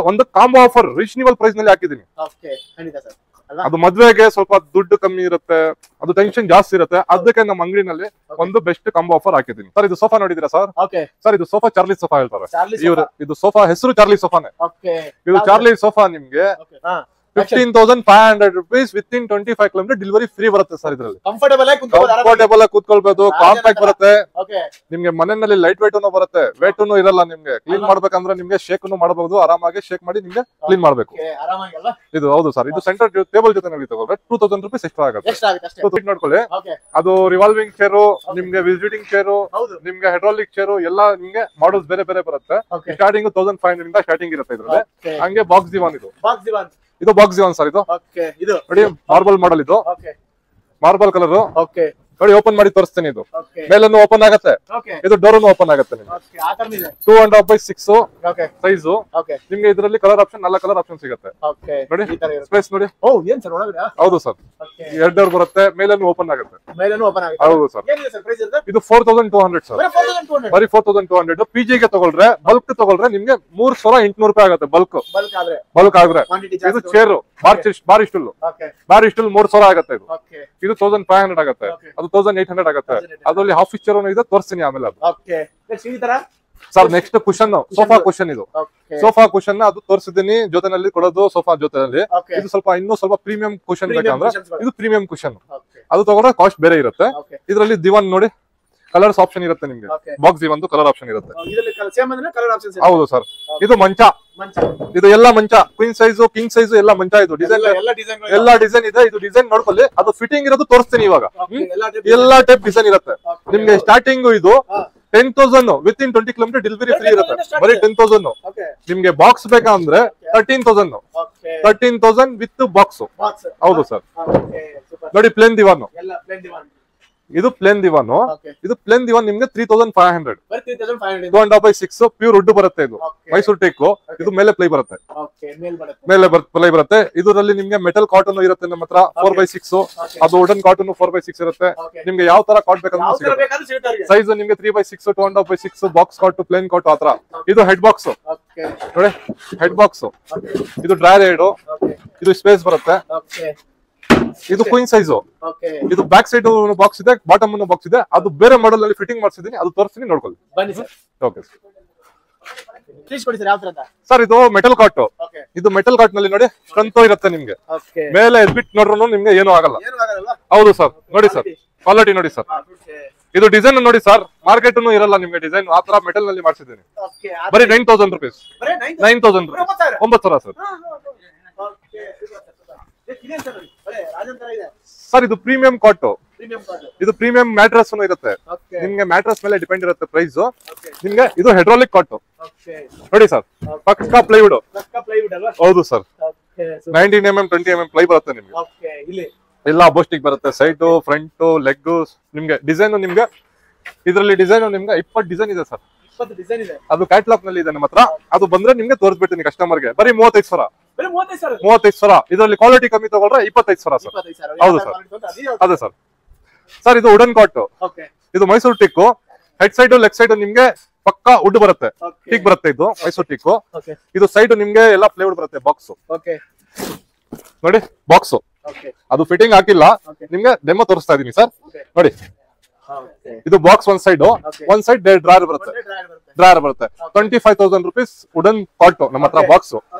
Speaker 1: ಒಂದು ಕಾಂಬೋ ಆಫರ್ ರೀಸನಬಲ್ ಪ್ರೈಸ್ ನಲ್ಲಿ ಹಾಕಿದೀನಿ. ಅದು ಮದ್ವೆಗೆ ಸ್ವಲ್ಪ ದುಡ್ಡು ಕಮ್ಮಿ ಇರುತ್ತೆ, ಅದು ಟೆನ್ಷನ್ ಜಾಸ್ತಿ ಇರುತ್ತೆ. ಅದಕ್ಕೆ ನಮ್ಮ ಅಂಗಡಿನಲ್ಲಿ ಒಂದು ಬೆಸ್ಟ್ ಕಾಂಬೋ ಆಫರ್ ಹಾಕಿದೀನಿ ಸರ್. ಇದು ಸೋಫಾ ನೋಡಿದಿರಾ ಸರ್? ಸರ್ ಇದು ಸೋಫಾ ಚಾರ್ಲಿ ಸೋಫಾ ಹೇಳ್ತಾರೆ ಇವರು. ಇದು ಸೋಫಾ ಹೆಸರು ಚಾರ್ಲಿ ಸೋಫಾನೆ. ಇದು ಚಾರ್ಲಿ ಸೋಫಾ ನಿಮ್ಗೆ 15,500 rupees within 25 kilometre delivery free ಬರುತ್ತೆ ಸರ್. ಇದರಲ್ಲಿ ಕಂಫರ್ಟೇಬಲ್ ಆಗಿ ಕೂತ್ಕೊಳ್ಬಹುದು, ಕಾಂಪ್ಯಾಕ್ಟ್ ಬರುತ್ತೆ ನಿಮ್ಗೆ. ಮನೆಯಲ್ಲಿ ಲೈಟ್ ವೇಟ್ ಬರುತ್ತೆ, ವೇಟ್ ಇರಲ್ಲ ನಿಮ್ಗೆ. ಕ್ಲೀನ್ ಮಾಡ್ಬೇಕಂದ್ರೆ ನಿಮ್ಗೆ ಶೇಕ್ ಮಾಡಬಹುದು, ಆರಾಮಾಗಿ ಶೇಕ್ ಮಾಡಿ ನಿಮ್ಗೆ ಕ್ಲೀನ್ ಮಾಡ್ಬೇಕು. ಇದು ಹೌದು ಸರ್. ಇದು ಸೆಂಟರ್ ಟೇಬಲ್ ಜೊತೆ ನೀವು ತಗೊಳ್ರೆ 2,000 ರೂಪೀಸ್ ಎಕ್ಸ್ಟ್ರಾ ಆಗುತ್ತೆ. ನೋಡ್ಕೊಳ್ಳಿ, ಅದು ರಿವಾಲ್ವಿಂಗ್ ಚೇರು ನಿಮ್ಗೆ, ವಿಸಿಟಿಂಗ್ ಚೇರು ನಿಮ್ಗೆ, ಹೈಡ್ರಾಲಿಕ್ ಚೇರು ಎಲ್ಲ ನಿಮ್ಗೆ ಮಾಡಲ್ಸ್ ಬೇರೆ ಬೇರೆ ಬರುತ್ತೆ. ಸ್ಟಾರ್ಟಿಂಗ್ 1,500 ಇಂದ ಸ್ಟಾರ್ಟಿಂಗ್ ಇರುತ್ತೆ ಇದ್ರಲ್ಲಿ. ಹಂಗೆ ಬಾಕ್ಸ್ ದಿವಾನ್ ಇದು ಬಾಕ್ಸ್ ದಿವಾನ್ ಸರ್. ಇದು ನೋಡಿ ಮಾರ್ಬಲ್ ಮಾಡಲ್, ಇದು ಮಾರ್ಬಲ್ ಕಲರ್. ನೋಡಿ ಓಪನ್ ಮಾಡಿ ತೋರಿಸ್ತೀನಿ. ಇದು ಮೇಲನ್ನು ಓಪನ್ ಆಗುತ್ತೆ, ಇದು ಡೋರ್ ಓಪನ್ ಆಗುತ್ತೆ. 2.5x6 ಸೈಜ್ ನಿಮ್ಗೆ. ಇದರಲ್ಲಿ ಕಲರ್ ಆಪ್ಷನ್ 4 ಕಲರ್ ಆಪ್ಷನ್ ಸಿಗುತ್ತೆ ನೋಡಿ. ಸ್ಪೇಸ್ ನೋಡಿ. ಹೌದು ಸರ್, 2 ಡೋರ್ ಬರುತ್ತೆ, ಮೇಲನ್ನು ಓಪನ್ ಆಗುತ್ತೆ. ಹೌದು ಸರ್. ಇದು 4,200 ಸರ್, ಬರೀ 4,200. PG ತಗೊಳ್ರೆ ಬಲ್ಕ್ ತಗೊಳ್ರೆ ನಿಮ್ಗೆ 3,800 ರೂಪಾಯಿ ಆಗುತ್ತೆ. ಬಲ್ಕ್ ಆದ್ರೆ ಇದು ಚೇರು ಬಾರ್ ಇಸ್ಟುಲ್ 3,000 ಆಗುತ್ತೆ. ಇದು 1,500 ಆಗುತ್ತೆ. ಅದು 1,800 ಆಗುತ್ತೆ. ಅದರಲ್ಲಿ ಹಾಫ್ ಫೀಚರ್ ಇದೆ, ತೋರಿಸ್ತೀನಿ ಆಮೇಲೆ. ಅದು sir next cushion, sofa cushion. ಇದು ಸೋಫಾ ಕುಶನ್ ಅದು ತೋರಿಸಿದೀನಿ ಜೊತೆನಲ್ಲಿ ಕೊಡೋದು ಸೋಫಾ ಜೊತೆನಲ್ಲಿ. ಇದು ಸ್ವಲ್ಪ ಇನ್ನೂ ಸ್ವಲ್ಪ ಪ್ರೀಮಿಯಂ ಕುಶನ್ ಬೇಕಂದ್ರೆ ಇದು ಪ್ರೀಮಿಯಂ ಕುಶನ್. ಅದು ತಗೊಂಡ್ರೆ ಕಾಸ್ಟ್ ಬೇರೆ ಇರುತ್ತೆ. ಇದರಲ್ಲಿ ದಿವಾನ್ ನೋಡಿ ಕಲರ್ಸ್ ಆಪ್ಷನ್ ಇರುತ್ತೆ ನಿಮ್ಗೆ. ಬಾಕ್ಸ್ ದಿವಾನ್ ಕಲರ್ ಆಪ್ಷನ್ ಇರುತ್ತೆ. ಹೌದು ಸರ್. ಇದು ಮಂಚ, ಇದು ಎಲ್ಲ ಮಂಚ, ಕ್ವೀನ್ ಸೈಜ್ ಕಿಂಗ್ ಸೈಜ್ ಎಲ್ಲ ಮಂಚ. ಇದು ಡಿಸೈನ್ ಎಲ್ಲ ಡಿಸೈನ್ ಇದೆ. ಇದು ಡಿಸೈನ್ ನೋಡ್ಕೊಳ್ಳಿ, ಅದು ಫಿಟ್ಟಿಂಗ್ ಇರೋದು ತೋರಿಸ್ತೀನಿ ಇವಾಗ. ಎಲ್ಲಾ ಟೈಪ್ ಡಿಸೈನ್ ಇರುತ್ತೆ ನಿಮ್ಗೆ. ಸ್ಟಾರ್ಟಿಂಗ್ ಇದು 10,000 ವಿತಿನ್ 20 ಕಿಲೋಮೀಟರ್ ಡೆಲಿವರಿ ಫ್ರೀ ಇರುತ್ತೆ. ಬರೀ 10,000. ನಿಮ್ಗೆ ಬಾಕ್ಸ್ ಬೇಕಂದ್ರೆ 13,000 ವಿತ್ ಬಾಕ್ಸ್. ಹೌದು ಸರ್. ನೋಡಿ ಪ್ಲೇನ್ ದಿವಾನು, ಇದು ಪ್ಲೇನ್ ದಿವಾನ್. ಇದು ಪ್ಲೇನ್ ದಿವಾನ್ ನಿಮ್ಗೆ 3,500. 2.5x6 ಪ್ಯೂರ್ ವುಡ್ ಬರುತ್ತೆ. ಇದು ಮೈಸೂರು ಟೇಕ್. ಇದು ಮೇಲೆ ಪ್ಲೈ ಬರುತ್ತೆ, ಮೇಲೆ ಪ್ಲೈ ಬರುತ್ತೆ. ಇದರಲ್ಲಿ ನಿಮ್ಗೆ ಮೆಟಲ್ ಕಾಟನ್ ಇರುತ್ತೆ ನಮ್ಮ ಹತ್ರ 4x6. ಅದು ವುಡನ್ ಕಾಟನ್ 4x6 ಇರುತ್ತೆ. ನಿಮ್ಗೆ ಯಾವ ತರ ಕಾಟ್ ಬೇಕಂದ್ರೆ ಸೈಜ್ ನಿಮ್ಗೆ 3x6, 2.5x6, ಬಾಕ್ಸ್ ಕಾಟ್, ಪ್ಲೇನ್ ಕಾಟ್ ಆತರ. ಇದು ಹೆಡ್ ಬಾಕ್ಸ್ ನೋಡಿ, ಹೆಡ್ ಬಾಕ್ಸ್. ಇದು ಡ್ರೈರ್ ಹೆಡ್. ಇದು ಸ್ಪೇಸ್ ಬರುತ್ತೆ. ಇದು ಕ್ವೀನ್ ಸೈಜ್. ಇದು ಬ್ಯಾಕ್ ಸೈಡ್ ಬಾಕ್ಸ್ ಇದೆ, ಬಾಟಮ್ ಬಾಕ್ಸ್ ಇದೆ. ಅದು ಬೇರೆ ಮಾಡೆಲ್ ಅಲ್ಲಿ ಫಿಟ್ಟಿಂಗ್ ಮಾಡಿಸಿದೀನಿ, ಅದು ತೋರಿಸ್ತೀನಿ ನೋಡ್ಕೊಳ್ಳಿ. Okay sir. ಇದು ಮೆಟಲ್ ಕಾಟ್. ಇದು ಮೆಟಲ್ ಕಾಟ್ ನಲ್ಲಿ ನೋಡಿ ಸ್ಟ್ರೆಂತ್ ಇರುತ್ತೆ ನಿಮ್ಗೆ. ಮೇಲೆ ಎದ್ಬಿಟ್ಟು ನೋಡ್ರು ನಿಮ್ಗೆ ಏನು ಆಗಲ್ಲ. ಹೌದು ಸರ್. ನೋಡಿ ಸರ್ ಕ್ವಾಲಿಟಿ ನೋಡಿ ಸರ್. ಇದು ಡಿಸೈನ್ ನೋಡಿ ಸರ್, ಮಾರ್ಕೆಟ್ ಇರಲ್ಲ ನಿಮ್ಗೆ ಡಿಸೈನ್. ಆ ತರ ಮೆಟಲ್ ನಲ್ಲಿ ಮಾಡಿಸಿದ್ದೀನಿ. ಬರೀ 9,000 ರೂಪೀಸ್. 9,000 9,000 ಸರ್. ಸರ್ ಇದು ಪ್ರೀಮಿಯಂ ಕಾಟ್. ಇದು ಪ್ರೀಮಿಯಂ ಮ್ಯಾಟ್ರಸ್ ಇರುತ್ತೆ. ನಿಮ್ಗೆ ಮ್ಯಾಟ್ರಸ್ ಮೇಲೆ ಡಿಪೆಂಡ್ ಇರುತ್ತೆ ಪ್ರೈಸ್. ನಿಮ್ಗೆ ಇದು ಹೈಡ್ರಾಲಿಕ್ ಕಾಟ್ ನೋಡಿ ಸರ್, ಪಕ್ಕಾ ಪ್ಲೈವುಡ್. ಹೌದು ಸರ್, 19 mm 20 mm ಪ್ಲೈ ಬರುತ್ತೆ ನಿಮ್ಗೆ. ಎಲ್ಲ ಬೋಸ್ಟಿಕ್ ಬರುತ್ತೆ, ಸೈಡ್ ಫ್ರಂಟ್ ಲೆಗ್. ನಿಮ್ಗೆ ಡಿಸೈನ್ ನಿಮ್ಗೆ ಇದರಲ್ಲಿ ಡಿಸೈನ್ ನಿಮ್ಗೆ 20 ಡಿಸೈನ್ ಇದೆ ಸರ್. ಅದು ಕ್ಯಾಟ್ಲಾಗ್ ನಲ್ಲಿ ಇದೆ ನಮ್ಮ ಹತ್ರ. ಅದು ಬಂದ್ರೆ ನಿಮ್ಗೆ ತೋರಿಸ್ಬಿಡ್ತೀನಿ ಕಸ್ಟಮರ್ಗೆ. ಬರೀ 35,000. 35,000. ಇದರಲ್ಲಿ ಕ್ವಾಲಿಟಿ ಕಮ್ಮಿ ತಗೊಳ್ರೆ 25,000 ಸರ್. ಹೌದು ಸರ್, ಅದೇ ಸರ್. ಸರ್ ಇದು ವುಡನ್ ಕಾಟ್. ಇದು Mysuru tick. Head side leg side ನಿಮ್ಗೆ ಪಕ್ಕಾ ವುಡ್ ಬರುತ್ತೆ, ಟಿಕ್ ಬರುತ್ತೆ. ಇದು ಮೈಸೂರು ಟಿಕ್. ಇದು ಸೈಡ್ ನಿಮ್ಗೆ ಎಲ್ಲ ಪ್ಲೇವುಡ್ ಬರುತ್ತೆ. ಬಾಕ್ಸ್ ನೋಡಿ, ಬಾಕ್ಸ್ ಅದು ಫಿಟ್ಟಿಂಗ್ ಹಾಕಿಲ್ಲ. ನಿಮ್ಗೆ ಡೆಮೋ ತೋರಿಸ್ತಾ ಇದೀನಿ ಸರ್. ನೋಡಿ, ಇದು ಬಾಕ್ಸ್ ಒಂದ್ ಸೈಡ್ ಡ್ರಾಯರ್ ಬರುತ್ತೆ. 25,000 rupees ವುಡನ್ ಕಾಟ್ ನಮ್ಮ ಹತ್ರ. ಬಾಕ್ಸ್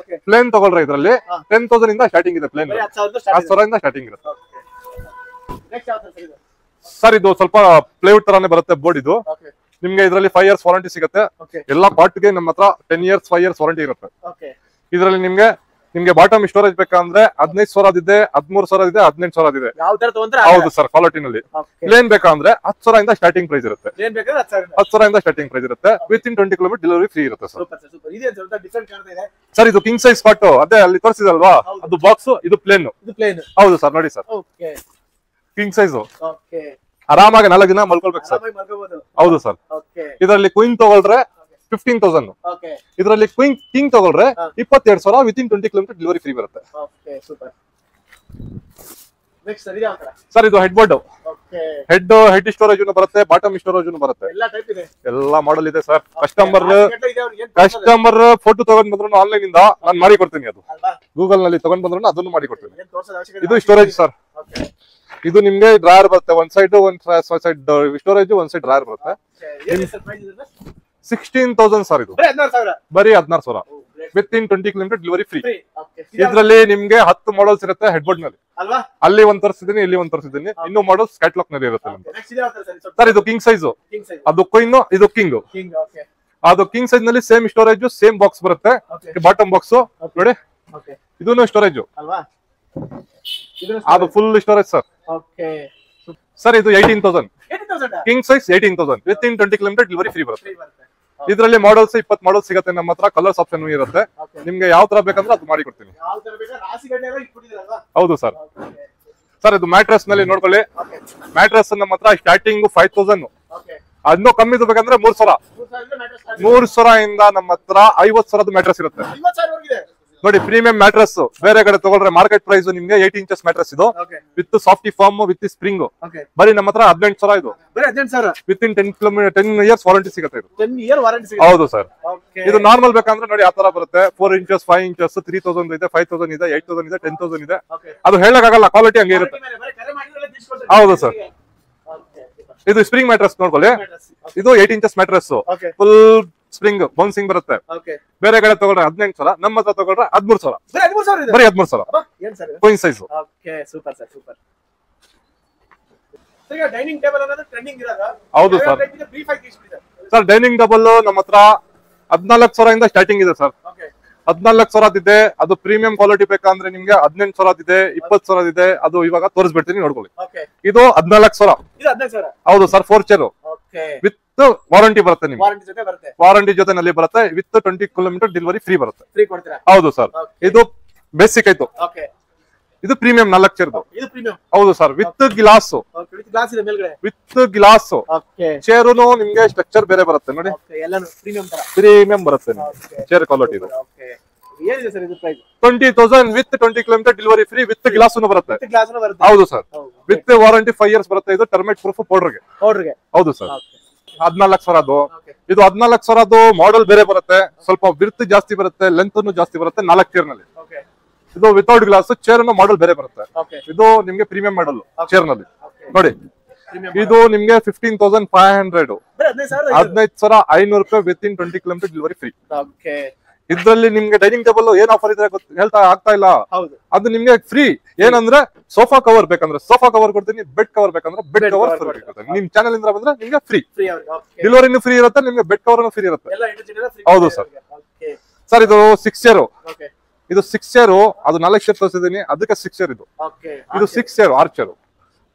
Speaker 1: ಪ್ಲೇನ್ ತಗೊಳ್ರೆ ಇದ್ರಲ್ಲಿ 10,000 ಇಂದ ಸ್ಟಾರ್ಟಿಂಗ್ ಇದೆ. ಪ್ಲೇನ್ 10,000 ಇಂದ ಸ್ಟಾರ್ಟಿಂಗ್ ಇರುತ್ತೆ ಸರ್. ಇದು ಸ್ವಲ್ಪ ಪ್ಲೇವುಡ್ ತರಾನೇ ಬರುತ್ತೆ ಬೋರ್ಡ್. ಇದು ನಿಮ್ಗೆ ಇದರಲ್ಲಿ 5 years ವಾರಂಟಿ ಸಿಗುತ್ತೆ. ಎಲ್ಲಾ ಕಾಟ್ಗೆ ನಮ್ಮ ಹತ್ರ 10 years 5 years ವಾರಂಟಿ ಇರುತ್ತೆ. ಇದರಲ್ಲಿ ನಿಮ್ಗೆ ಬಾಟಮ್ ಸ್ಟೋರೇಜ್ ಬೇಕಂದ್ರೆ 15,000 ಇದೆ, 13,000 ಇದೆ, 18,000 ಇದೆ. ಹೌದು ಸರ್, ಕ್ವಾಲಿಟಿನಲ್ಲಿ. ಪ್ಲೇನ್ ಬೇಕಂದ್ರೆ 10,000 ಇಂದ ಸ್ಟಾರ್ಟಿಂಗ್ ಪ್ರೈಸ್ ಇರುತ್ತೆ. 10,000 ಇಂದ ಸ್ಟಾರ್ಟಿಂಗ್ ಪ್ರೈಸ್ ಇರುತ್ತೆ. With in 20 km delivery free ಇರುತ್ತೆ ಸರ್. ಸರ್ ಇದು ಕಿಂಗ್ ಸೈಜ್ ಕಾಟ್. ಅದೇ ಅಲ್ಲಿ ತೋರಿಸಿದಲ್ವಾ, ಅದು ಬಾಕ್ಸ್, ಇದು ಪ್ಲೇನ್. ಹೌದು ಸರ್, ನೋಡಿ ಸರ್, ಕಿಂಗ್ ಸೈಜ್. ಆರಾಮಾಗಿ 4 ದಿನ ಮಲ್ಕೊಳ್ಬೇಕು ಸರ್. ಹೌದು ಸರ್. ಇದರಲ್ಲಿ ಕ್ವೀನ್ ತಗೊಳ್ರೆ 15,000. ಇದರಲ್ಲಿ ಕಿಂಗ್ ತಗೊಳ್ರೆ 22,000. Within 20 km delivery free ಬರುತ್ತೆ ಸರ್. ಇದು ಹೆಡ್ ಬೋರ್ಡ್. ಹೆಡ್ ಸ್ಟೋರೇಜ್ ಬರುತ್ತೆ, ಬಾಟಮ್ ಸ್ಟೋರೇಜ್ ಬರುತ್ತೆ. ಎಲ್ಲ ಮಾಡೆಲ್ ಇದೆ ಸರ್. ಕಸ್ಟಮರ್ ಫೋಟೋ ತಗೊಂಡ್ ಬಂದ್ರು ಆನ್ಲೈನ್ ಇಂದ ನಾನು ಮಾಡಿ ಕೊಡ್ತೀನಿ. ಅದು ಗೂಗಲ್ ನಲ್ಲಿ ತಗೊಂಡ್ ಬಂದ್ರು ಅದನ್ನು ಮಾಡಿ ಕೊಡ್ತೀನಿ. ಇದು ಸ್ಟೋರೇಜ್ ಸರ್. ಇದು ನಿಮ್ಗೆ ಡ್ರಾಯರ್ ಬರುತ್ತೆ. ಒಂದ್ ಸೈಡ್ ಸ್ಟೋರೇಜ್, ಒಂದ್ ಸೈಡ್ ಡ್ರಾಯರ್ ಬರುತ್ತೆ. 16,000 ಸರ್. ಇದು ಬರೀ 16,000. With in 20 km delivery free. ಇದ್ರಲ್ಲಿ ನಿಮ್ಗೆ 10 ಮಾಡಲ್ಸ್ ಇರುತ್ತೆ ಹೆಡ್ ಬೋರ್ಡ್ ನಲ್ಲಿ. ಅಲ್ಲಿ ಒಂದ್ ತೋರಿಸಿದೀನಿ, ಇಲ್ಲಿ ಒಂದ್ ತೋರಿಸಿದೀನಿ. ಇನ್ನೂ ಮಾಡಲ್ಸ್ ಕ್ಯಾಟ್ಲಾಗ್ ನಲ್ಲಿ ಇರುತ್ತೆ ಸರ್. ಇದು ಕಿಂಗ್ ಸೈಜ್. ಅದು ಕ್ವೀನ್, ಇದು ಕಿಂಗ್. ಅದು ಕಿಂಗ್ ಸೈಜ್ ನಲ್ಲಿ ಸೇಮ್ ಸ್ಟೋರೇಜ್, ಸೇಮ್ ಬಾಕ್ಸ್ ಬರುತ್ತೆ. ಬಾಟಮ್ ಬಾಕ್ಸ್ ನೋಡಿ, ಇದನ್ನು ಸ್ಟೋರೇಜ್. ಅದು ಫುಲ್ ಸ್ಟೋರೇಜ್ ಸರ್. ಸರ್ ಇದು 18,000. King size 18,000. With in 20 km delivery free ಬರುತ್ತೆ. ಇದರಲ್ಲಿ ಮಾಡಲ್ಸ್ 20 ಮಾಡಲ್ಸ್ ಸಿಗುತ್ತೆ ನಮ್ಮ ಹತ್ರ. ಕಲರ್ಸ್ ಆಪ್ಷನ್ ಇರುತ್ತೆ. ನಿಮ್ಗೆ ಯಾವ ತರ ಬೇಕಂದ್ರೆ ಅದು ಮಾಡಿ ಕೊಡ್ತೀನಿ. ಹೌದು ಸರ್. ಸರ್ ಇದು ಮ್ಯಾಟ್ರಸ್ ನಲ್ಲಿ ನೋಡ್ಕೊಳ್ಳಿ. ಮ್ಯಾಟ್ರಸ್ ನಮ್ಮ ಹತ್ರ ಸ್ಟಾರ್ಟಿಂಗ್ 5,000. ಅದನ್ನು ಕಮ್ಮಿ ಬೇಕಂದ್ರೆ 3,000. 3,000 ಇಂದ ನಮ್ಮ ಹತ್ರ 50,000 ಮ್ಯಾಟ್ರಸ್ ಇರುತ್ತೆ ನೋಡಿ. ಪ್ರೀಮಿಯಂ ಮ್ಯಾಟ್ರಸ್ ಬೇರೆ ಕಡೆ ತಗೊಳ್ರೆ ಮಾರ್ಕೆಟ್ ಪ್ರೈಸ್ ನಿಮ್ಗೆ 8 inches ಮ್ಯಾಟ್ರಸ್. ಇದು with softy foam, with spring. ಬರೀ ನಮ್ಮ ಹತ್ರ 18,000. ಇದು ವಿತ್ ಇನ್ 10 years ವಾರಂಟಿ ಸಿಗುತ್ತೆ. ಇದು ಹೌದು ಸರ್. ಇದು ನಾರ್ಮಲ್ ಬೇಕಂದ್ರೆ ನೋಡಿ ಆ ತರ ಬರುತ್ತೆ. 4 inches 5 inches 3,000 ಇದೆ, 5,000 ಇದೆ, 8,000 ಇದೆ, 10,000 ಇದೆ. ಅದು ಹೇಳಕ್ಕಾಗಲ್ಲ, ಕ್ವಾಲಿಟಿ ಹಂಗೆ ಇರುತ್ತೆ. ಹೌದು ಸರ್. ಇದು ಸ್ಪ್ರಿಂಗ್ ಮ್ಯಾಟ್ರಸ್ ನೋಡ್ಕೊಳ್ಳಿ. ಇದು 8 inches mattress. Full spring bouncing ಬರುತ್ತೆ. ಬೇರೆ ಕಡೆ ತಗೊಳ್ರೆ 18,000. ನಮ್ಮ ಹತ್ರ ತಗೊಳ್ರೆ 13,000. ಬರೀ 13,000 ಕ್ವೀನ್ ಸೈಜ್. ಹೌದು ಸರ್. ಸರ್ ಡೈನಿಂಗ್ ಟೇಬಲ್ ನಮ್ಮ ಹತ್ರ 14,000 ಇಂದ ಸ್ಟಾರ್ಟಿಂಗ್ ಇದೆ ಸರ್. 14,000 ಇದೆ. ಅದು ಪ್ರೀಮಿಯಂ ಕ್ವಾಲಿಟಿ ಬೇಕಂದ್ರೆ ನಿಮ್ಗೆ 18,000 ಇದೆ, 20,000 ಇದೆ. ಅದು ಇವಾಗ ತೋರಿಸ್ಬಿಡ್ತೀನಿ, ನೋಡ್ಕೊಳ್ಳಿ. ಇದು 14,000. ಹೌದು ಸರ್. 4 ಚೇರ್ ವಿತ್ ವಾರಂಟಿ ಬರುತ್ತೆ ನಿಮ್ಗೆ. ವಾರಂಟಿ ಜೊತೆನಲ್ಲಿ ಬರುತ್ತೆ. ವಿತ್ 20 km ಡೆಲಿವರಿ ಫ್ರೀ ಬರುತ್ತೆ. ಹೌದು ಸರ್. ಇದು ಬೇಸಿಕ್ ಆಯ್ತು. ಇದು ಪ್ರೀಮಿಯಂ 4 ಚೇರ್ದು. ಹೌದು sir. With glass. With glass ಚೇರುನು ನಿಮ್ಗೆ ಸ್ಟ್ರಕ್ಚರ್ ಬೇರೆ ಬರುತ್ತೆ ನೋಡಿ. ಪ್ರೀಮಿಯಂ ಬರುತ್ತೆ ಚೇರ್ ಕ್ವಾಲಿಟಿ. ಇದು 20,000 with 20 km delivery free. With glass ಬರುತ್ತೆ. ಹೌದು ಸರ್. ವಿತ್ ವಾರಂಟಿ 5 years ಬರುತ್ತೆ. ಇದು ಟರ್ಮೇಟ್ ಪ್ರೂಫ್ ಪೌಡರ್ಗೆ. ಹೌದು ಸರ್. 14,000. ಇದು 14,000 ಮಾಡೆಲ್ ಬೇರೆ ಬರುತ್ತೆ. ಸ್ವಲ್ಪ ಬಿರ್ತ್ ಜಾಸ್ತಿ ಬರುತ್ತೆ, ಲೆಂತ್ ಜಾಸ್ತಿ ಬರುತ್ತೆ. 4 ಚೇರ್ ನಲ್ಲಿ. ಇದು ವಿತೌಟ್ ಗ್ಲಾಸ್ ಚೇರ್ ಮಾಡೆಲ್ ಬೇರೆ ಬರುತ್ತೆ. ಇದು ನಿಮ್ಗೆ ಪ್ರೀಮಿಯಂ ಮಾಡೆಲ್ ಚೇರ್ ನಲ್ಲಿ ನೋಡಿ. ಇದು ನಿಮ್ಗೆ 15,500. 15,500 ರೂಪಾಯಿ with in 20 km delivery free. ಇದ್ರಲ್ಲಿ ನಿಮ್ಗೆ ಡೈನಿಂಗ್ ಟೇಬಲ್ ಏನ್ ಆಫರ್ ಇದೆ ಹೇಳ್ತಾ ಆಗ್ತಾ ಇಲ್ಲ. ಅದು ನಿಮ್ಗೆ ಫ್ರೀ. ಏನಂದ್ರೆ ಸೋಫಾ ಕವರ್ ಬೇಕಂದ್ರೆ ಸೋಫಾ ಕವರ್ ಕೊಡ್ತೀನಿ, ಬೆಡ್ ಕವರ್ ಬೇಕಂದ್ರೆ ಬೆಡ್ ಕವರ್ ಕೊಡ್ತೀನಿ. ನಿಮ್ ಚಾನಲ್ ಇಂದ ಬಂದ್ರೆ ನಿಮ್ಗೆ ಫ್ರೀ. ಡೆಲಿವರಿನೂ ಫ್ರೀ ಇರುತ್ತೆ, ನಿಮ್ಗೆ ಬೆಡ್ ಕವರ್ ಫ್ರೀ ಇರುತ್ತೆ. ಹೌದು ಸರ್. ಸರ್ ಇದು 6 ಚೇರ್. ಇದು 6 ಚೇರ್. ಅದು 4 ಚೇರ್ ತೋರಿಸಿದೀನಿ, ಅದಕ್ಕೆ 6 ಚೇರ್. ಇದು 6 ಚೇರ್ 6 ಚೇರ್.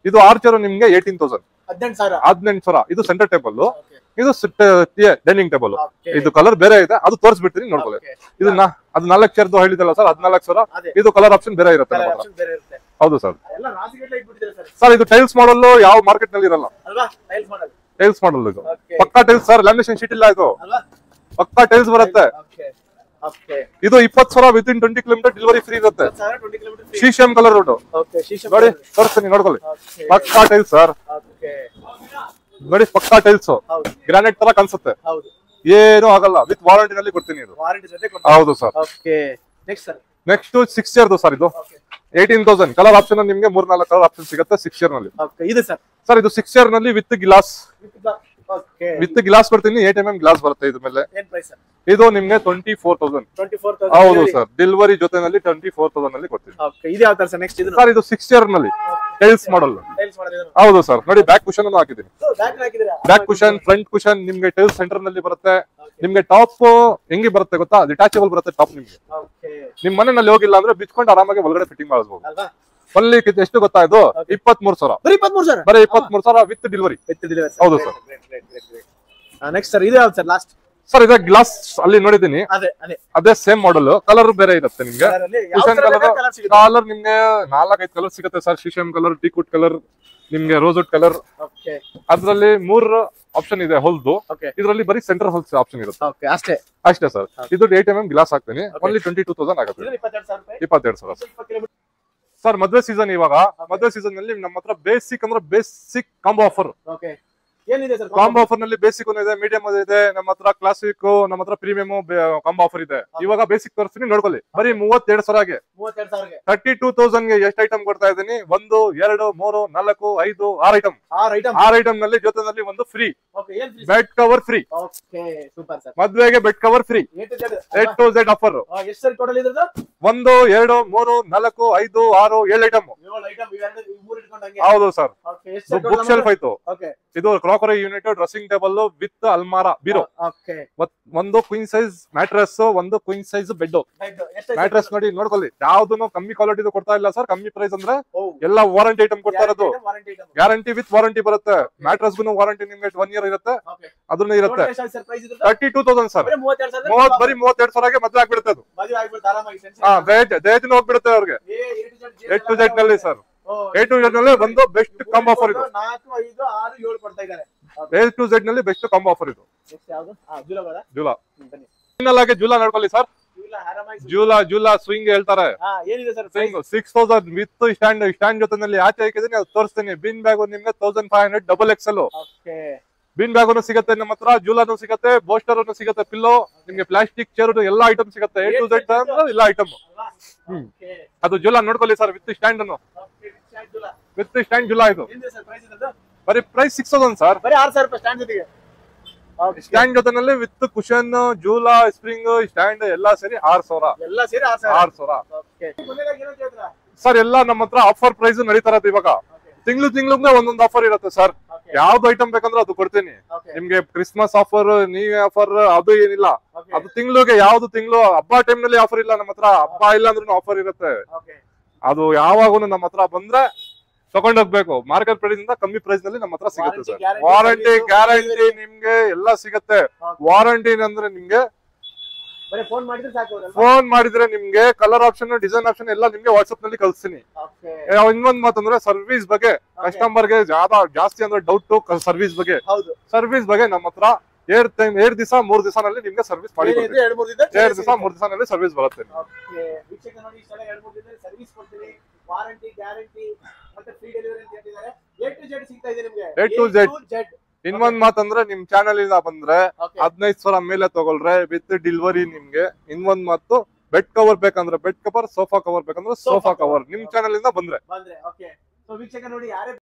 Speaker 1: ಇದು ಆರ್ಚರ್ ನಿಮ್ಗೆ 18,000 18,000 ಇದು ಸೆಂಟರ್ ಟೇಬಲ್, ಇದು ಡೈನಿಂಗ್ ಟೇಬಲ್. ಇದು ಕಲರ್ ಬೇರೆ ಇದೆ, ಅದು ತೋರಿಸ್ಬಿಡ್ತೀನಿ ನೋಡ್ಕೊಳ್ಳಿ. ಇದು ಅದು 4,000 ಹೇಳಿದಲ್ಲ ಸರ್, 14,000. ಇದು ಕಲರ್ ಆಪ್ಷನ್ ಬೇರೆ ಇರುತ್ತೆ. ಹೌದು ಸರ್. ಸರ್ ಇದು ಟೈಲ್ಸ್ ಮಾಡಲ್ ಯಾವ ಮಾರ್ಕೆಟ್ ನಲ್ಲಿ ಇರಲ್ಲ, ಟೈಲ್ಸ್ ಮಾಡಲ್ ಇದು ಪಕ್ಕಾ ಟೈಲ್ಸ್ ಸರ್. ಲ್ಯಾಮಿನೇಷನ್ ಶೀಟ್ ಇಲ್ಲ, ಇದು ಪಕ್ಕಾ ಟೈಲ್ಸ್ ಬರುತ್ತೆ. ಇದು 20,000 with in 20 kilometre delivery free ಇರುತ್ತೆ. ಶೀಶಮ್ ಕಲರ್ ರೋಡ್ ನೋಡಿ, ತೋರಿಸ್ತೀನಿ ನೋಡ್ಕೊಳ್ಳಿ. ಪಕ್ಕಾ ಟೈಲ್ಸ್ ಸರ್ ನೋಡಿ, ಪಕ್ಕಾ ಟೈಲ್ಸ್ ಗ್ರಾನೈಟ್ ತರ ಕಾಣಿಸುತ್ತೆ, ಏನು ಆಗಲ್ಲ. ವಿತ್ ವಾರಂಟಿ ನಲ್ಲಿ ಕೊಡ್ತೀನಿ ಇದು. ಹೌದು ಸರ್. ನೆಕ್ಸ್ಟ್ 6 ಇಯರ್ದು ಸರ್, ಇದು 18,000 ಕಲರ್ ಆಪ್ಷನ್ ನಿಮ್ಗೆ 3-4 ಕಲರ್ ಆಪ್ಷನ್ ಸಿಗುತ್ತೆ 6 ಇಯರ್ ನಲ್ಲಿ. ಸರ್ ಇದು 6 ಇಯರ್ ನಲ್ಲಿ ವಿತ್ ಗ್ಲಾಸ್, ವಿತ್ ಗ್ಲಾಸ್ ಕೊಡ್ತೀನಿ. 8mm ಗ್ಲಾಸ್ ಬರುತ್ತೆ ಇದ್ರ ಮೇಲೆ. ಇದು ನಿಮ್ಗೆ 24,000. ಹೌದು ಸರ್, ಡೆಲಿವರಿ ಜೊತೆನಲ್ಲಿ 24,000 ನಲ್ಲಿ ಕೊಡ್ತೀನಿ. ಸರ್ ಇದು 6 ಇಯರ್ ನಲ್ಲಿ ಟೈಲ್ಸ್ ಮಾಡಲ್. ಹೌದು ಸರ್ ನೋಡಿ, ಬ್ಯಾಕ್ ಕುಶನ್ ಅನ್ನು ಹಾಕಿದ್ದೀನಿ. ಬ್ಯಾಕ್ ಕುಶನ್, ಫ್ರಂಟ್ ಕುಶನ್ ನಿಮ್ಗೆ ಟೈಲ್ಸ್ ಸೆಂಟರ್ ನಲ್ಲಿ ಬರುತ್ತೆ. ನಿಮ್ಗೆ ಟಾಪ್ ಹೆಂಗೆ ಬರುತ್ತೆ ಗೊತ್ತಾ, ಡಿಟಾಚಬಲ್ ಬರುತ್ತೆ ಟಾಪ್. ನಿಮ್ಗೆ ನಿಮ್ ಮನೆಯಲ್ಲಿ ಹೋಗಿಲ್ಲ ಅಂದ್ರೆ ಬಿಚ್ಕೊಂಡು ಆರಾಮಾಗಿ ಒಳಗಡೆ ಫಿಟ್ಟಿಂಗ್ ಮಾಡಬಹುದು. ಅಲ್ಲಿ ಎಷ್ಟು ಗೊತ್ತಾ, ಇದು 23,000 ಬರೀ 23,000 ವಿತ್ ಡೆಲಿವರಿ. ಹೌದು ಸರ್.
Speaker 2: ನೆಕ್ಸ್ಟ್ ಸರ್, ಇದು ಯಾವ್ದು ಸರ್ ಲಾಸ್ಟ್?
Speaker 1: ಸರ್ ಇದೆ ಗ್ಲಾಸ್ ಅಲ್ಲಿ ನೋಡಿದೀನಿ, ಅದೇ ಸೇಮ್ ಮಾಡಲ್, ಕಲರ್ ಬೇರೆ ಇರುತ್ತೆ ನಿಮ್ಗೆ. ಕುಶನ್ ಕಲರ್ ನಿಮ್ಗೆ 4-5 ಕಲರ್ ಸಿಗುತ್ತೆ ಸರ್. ಶಿಶಮ್ ಕಲರ್, ಟೀಕುಟ್ ಕಲರ್, ನಿಮ್ಗೆ ರೋಸ್ವುಡ್ ಕಲರ್. ಅದ್ರಲ್ಲಿ 3 ಆಪ್ಷನ್ ಇದೆ ಹೊಲ್ದು. ಇದ್ರಲ್ಲಿ ಬರೀ ಸೆಂಟರ್ ಹೋಲ್ಸ್ ಆಪ್ಷನ್ ಇರುತ್ತೆ ಅಷ್ಟೇ ಸರ್. ಇದು 8mm ಗ್ಲಾಸ್ ಹಾಕ್ತೀನಿ, ಓನ್ಲಿ 22,000 ಆಗುತ್ತೆ. 22,000 ಸರ್. ಮದ್ವೆ ಸೀಸನ್ ಇವಾಗ, ಮದ್ವೆ ಸೀಸನ್ ನಲ್ಲಿ ನಮ್ಮ ಹತ್ರ ಬೇಸಿಕ್ ಅಂದ್ರೆ basic combo offer. Combo offer ನಲ್ಲಿ ಬೇಸಿಕ್ ಇದೆ, ಮೀಡಿಯಂ ಇದೆ, ನಮ್ಮ ಹತ್ರ ಕ್ಲಾಸಿಕ್, ನಮ್ಮ ಹತ್ರ ಪ್ರೀಮಿಯಂ ಕಾಂಬೋ ಆಫರ್ ಇದೆ. ಇವಾಗ ಬೇಸಿಕ್ ತೋರಿಸ್ತೀನಿ ನೋಡ್ಕೊಳ್ಳಿ. ಬರೀ 32,000ಗೆ 32,000 ಗೆ ಎಷ್ಟು ಐಟಮ್ ಕೊಡ್ತಾ ಇದ್ದೀನಿ? 1, 2, 3, 4, 5, 6 ಐಟಮ್. 6 ಐಟಮ್ ನಲ್ಲಿ ಜೊತೆನಲ್ಲಿ ಒಂದು ಫ್ರೀ ಬೆಡ್ ಕವರ್ ಫ್ರೀ. ಮದ್ವೆಗೆ bed cover free, A to Z offer. 1, 2, 3, 4, 5, 6, 7 item. ಹೌದು ಸರ್. ಬುಕ್ ಶೆಲ್ಫ್ ಆಯ್ತು. ಇದು crockery unit, dressing table with ಅಲ್ಮಾರಾ ಬೀರೋ. ಒಂದು ಕ್ವೀನ್ ಸೈಜ್ ಮ್ಯಾಟ್ರೆಸ್, ಒಂದು ಕ್ವೀನ್ ಸೈಜ್ ಬೆಡ್. ಮ್ಯಾಟ್ರೆಸ್ ನೋಡಿ ನೋಡ್ಕೊಳ್ಳಿ, ಯಾವ್ದು ಕಮ್ಮಿ ಕ್ವಾಲಿಟಿ ಕೊಡ್ತಾ ಇಲ್ಲ ಸರ್. ಕಮ್ಮಿ ಪ್ರೈಸ್ ಅಂದ್ರೆ ಎಲ್ಲ ವಾರಂಟಿ ಐಟಮ್ ಕೊಡ್ತಾ ಇರೋದು. ಗ್ಯಾರಂಟಿ ವಿತ್ ವಾರಂಟಿ ಬರುತ್ತೆ. ಮ್ಯಾಟ್ರೆಸ್ ಗು ವಾರಂಟಿ ನಿಮ್ಗೆ 1 ಇಯರ್ ಇರುತ್ತೆ, ಅದನ್ನ ಇರುತ್ತೆ. 32,000 ಸರ್. ಬರೀ 32,000ಗೆ ಮದ್ವೆ ಆಗ್ಬಿಡುತ್ತೆ ಅದು. ದಯಚಿನ ಹೋಗ್ಬಿಡುತ್ತೆ ಅವ್ರಿಗೆ. A to Z ನಲ್ಲಿ ಸರ್, A to Z ನಲ್ಲಿ ಒಂದು ಬೆಸ್ಟ್ ಕಾಂಬೋ ಆಫರ್ ಇದು.
Speaker 2: 4, 5, 6, 7 ಕೊಡ್ತಾ ಇದ್ದಾರೆ.
Speaker 1: A to Z ನಲ್ಲಿ ಬೆಸ್ಟ್ ಕಾಂಬೋ ಆಫರ್ ಇದು. ಜೂಲಾ ಫೈನಲ್ ಆಗಿ ಜೂಲಾ ನೋಡ್ಕೊಳ್ಳಿ ಸರ್. ಜೂಲಾ ಸ್ವಿಂಗ್ ಹೇಳ್ತಾರೆ. 6,000 ವಿತ್ ಸ್ಟ್ಯಾಂಡ್ ಜೊತೆನಲ್ಲಿ ಆಚೆ ಹಾಕಿದೀನಿ, ಅದು ತೋರಿಸ್ತೀನಿ. ಬಿನ್ ಬ್ಯಾಗ್ ನಿಮ್ಗೆ 1,500 ಡಬಲ್ XL. ಬಿನ್ ಬ್ಯಾಗ್ ಸಿಗುತ್ತೆ ನಮ್ಮ ಹತ್ರ, ಜೂಲಾನು ಸಿಗುತ್ತೆ, ಬೋಸ್ಟರ್ ಸಿಗುತ್ತೆ, ಪಿಲ್ಲೋ, ನಿಮ್ಗೆ ಪ್ಲಾಸ್ಟಿಕ್ ಚೇರ್ ಎಲ್ಲ ಐಟಮ್ ಸಿಗುತ್ತೆ. A to Z ಅಂದ್ರೆ ಎಲ್ಲ ಐಟಮ್. ಅದು ಜೂಲಾ ನೋಡ್ಕೊಳ್ಳಿ ಸರ್, ವಿತ್ ಸ್ಟ್ಯಾಂಡ್ ಅನ್ನು. ವಿತ್ ಸ್ಟ್ಯಾಂಡ್ ಜೂಲಾ ಇದು. ಬರೀ ಪ್ರೈಸ್ 6,000 ಸರ್.
Speaker 2: ಬರೀ 6,000 ರೂಪಾಯಿ ಸ್ಟ್ಯಾಂಡ್ ಜೊತೆಗೆ.
Speaker 1: ಸ್ಟ್ಯಾಂಡ್ ಜೊತೆನಲ್ಲಿ with cushion, Jhoola, spring, stand ಎಲ್ಲ ಸೇರಿ 6,000 ಸರ್. ಎಲ್ಲ ನಮ್ಮ ಹತ್ರ ಆಫರ್ ಪ್ರೈಸ್ ನಡೀತಾ ಇರೋದು ಇವಾಗ. ತಿಂಗ್ಳಿಗೆ ಒಂದೊಂದು ಆಫರ್ ಇರುತ್ತೆ ಸರ್. ಯಾವ್ದು ಐಟಮ್ ಬೇಕಂದ್ರೆ ಅದು ಕೊಡ್ತೀನಿ ನಿಮ್ಗೆ. Christmas offer, new year offer ಅದು ಏನಿಲ್ಲ. ಅದು ತಿಂಗ್ಳಿಗೆ, ಯಾವ್ದು ತಿಂಗಳು ಹಬ್ಬ ಟೈಮ್ ನಲ್ಲಿ ಆಫರ್ ಇಲ್ಲ ನಮ್ಮ ಹತ್ರ. ಹಬ್ಬ ಇಲ್ಲ ಅಂದ್ರೂ ಆಫರ್ ಇರುತ್ತೆ. ಅದು ಯಾವಾಗೂ ನಮ್ಮ ಹತ್ರ ಬಂದ್ರೆ ತಗೊಂಡೋಗ್ಬೇಕು. ಮಾರ್ಕೆಟ್ ಪ್ರೈಸ್ ಇಂದ ಕಮ್ಮಿ ಪ್ರೈಸ್ ನಲ್ಲಿ ನಮ್ಮ ಹತ್ರ ಸಿಗುತ್ತೆ ಸರ್. ವಾರಂಟಿ, ಗ್ಯಾರಂಟಿ ನಿಮ್ಗೆ ಎಲ್ಲ ಸಿಗುತ್ತೆ. ವಾರಂಟಿ ಅಂದ್ರೆ ನಿಮ್ಗೆ ಫೋನ್ ಮಾಡಿದ್ರೆ ನಿಮ್ಗೆ ಕಲರ್ ಆಪ್ಷನ್, ಡಿಸೈನ್ ಆಪ್ಷನ್ ಎಲ್ಲ ನಿಮ್ಗೆ ವಾಟ್ಸ್ಆಪ್ ನಲ್ಲಿ ಕಳಿಸ್ತೀನಿ. ಇನ್ನೊಂದ್ ಮಾತಂದ್ರೆ ಸರ್ವಿಸ್ ಬಗ್ಗೆ, ಕಸ್ಟಮರ್ ಗೆ ಜಾಸ್ತಿ ಅಂದ್ರೆ ಡೌಟ್ ಸರ್ವಿಸ್ ಬಗ್ಗೆ. ಸರ್ವಿಸ್ ಬಗ್ಗೆ ನಮ್ಮ ಹತ್ರ 2 ದಿವಸ 3 ದಿವಸನಲ್ಲಿ ನಿಮ್ಗೆ ಸರ್ವಿಸ್ ಮಾಡಿ 2 ದಿವಸ 3 ದಿವಸನಲ್ಲಿ ಸರ್ವಿಸ್ ಬರುತ್ತೆ.
Speaker 2: ವಾರಂಟಿ, ಗ್ಯಾರಂಟಿ ಮತ್ತೆ ಫ್ರೀ ಡೆಲಿವರಿ ಅಂತ ಹೇಳ್ತಿದ್ದಾರೆ.
Speaker 1: A to Z. ಇನ್ನೊಂದ್ ಮಾತಂದ್ರೆ ನಿಮ್ ಚಾನಲ್ ಇಂದ ಬಂದ್ರೆ 15,000 ಮೇಲೆ ತಗೊಳ್ರೆ ವಿತ್ ಡೆಲಿವರಿ ನಿಮ್ಗೆ. ಇನ್ನೊಂದ್ ಮಾತು, ಬೆಡ್ ಕವರ್ ಬೇಕಂದ್ರೆ ಬೆಡ್ ಕವರ್, ಸೋಫಾ ಕವರ್ ಬೇಕಂದ್ರೆ ಸೋಫಾ ಕವರ್ ನಿಮ್ ಚಾನಲ್ ಇಂದ ಬಂದ್ರೆ.
Speaker 2: ವೀಕ್ಷಕ ನೋಡಿ, ಯಾರೇ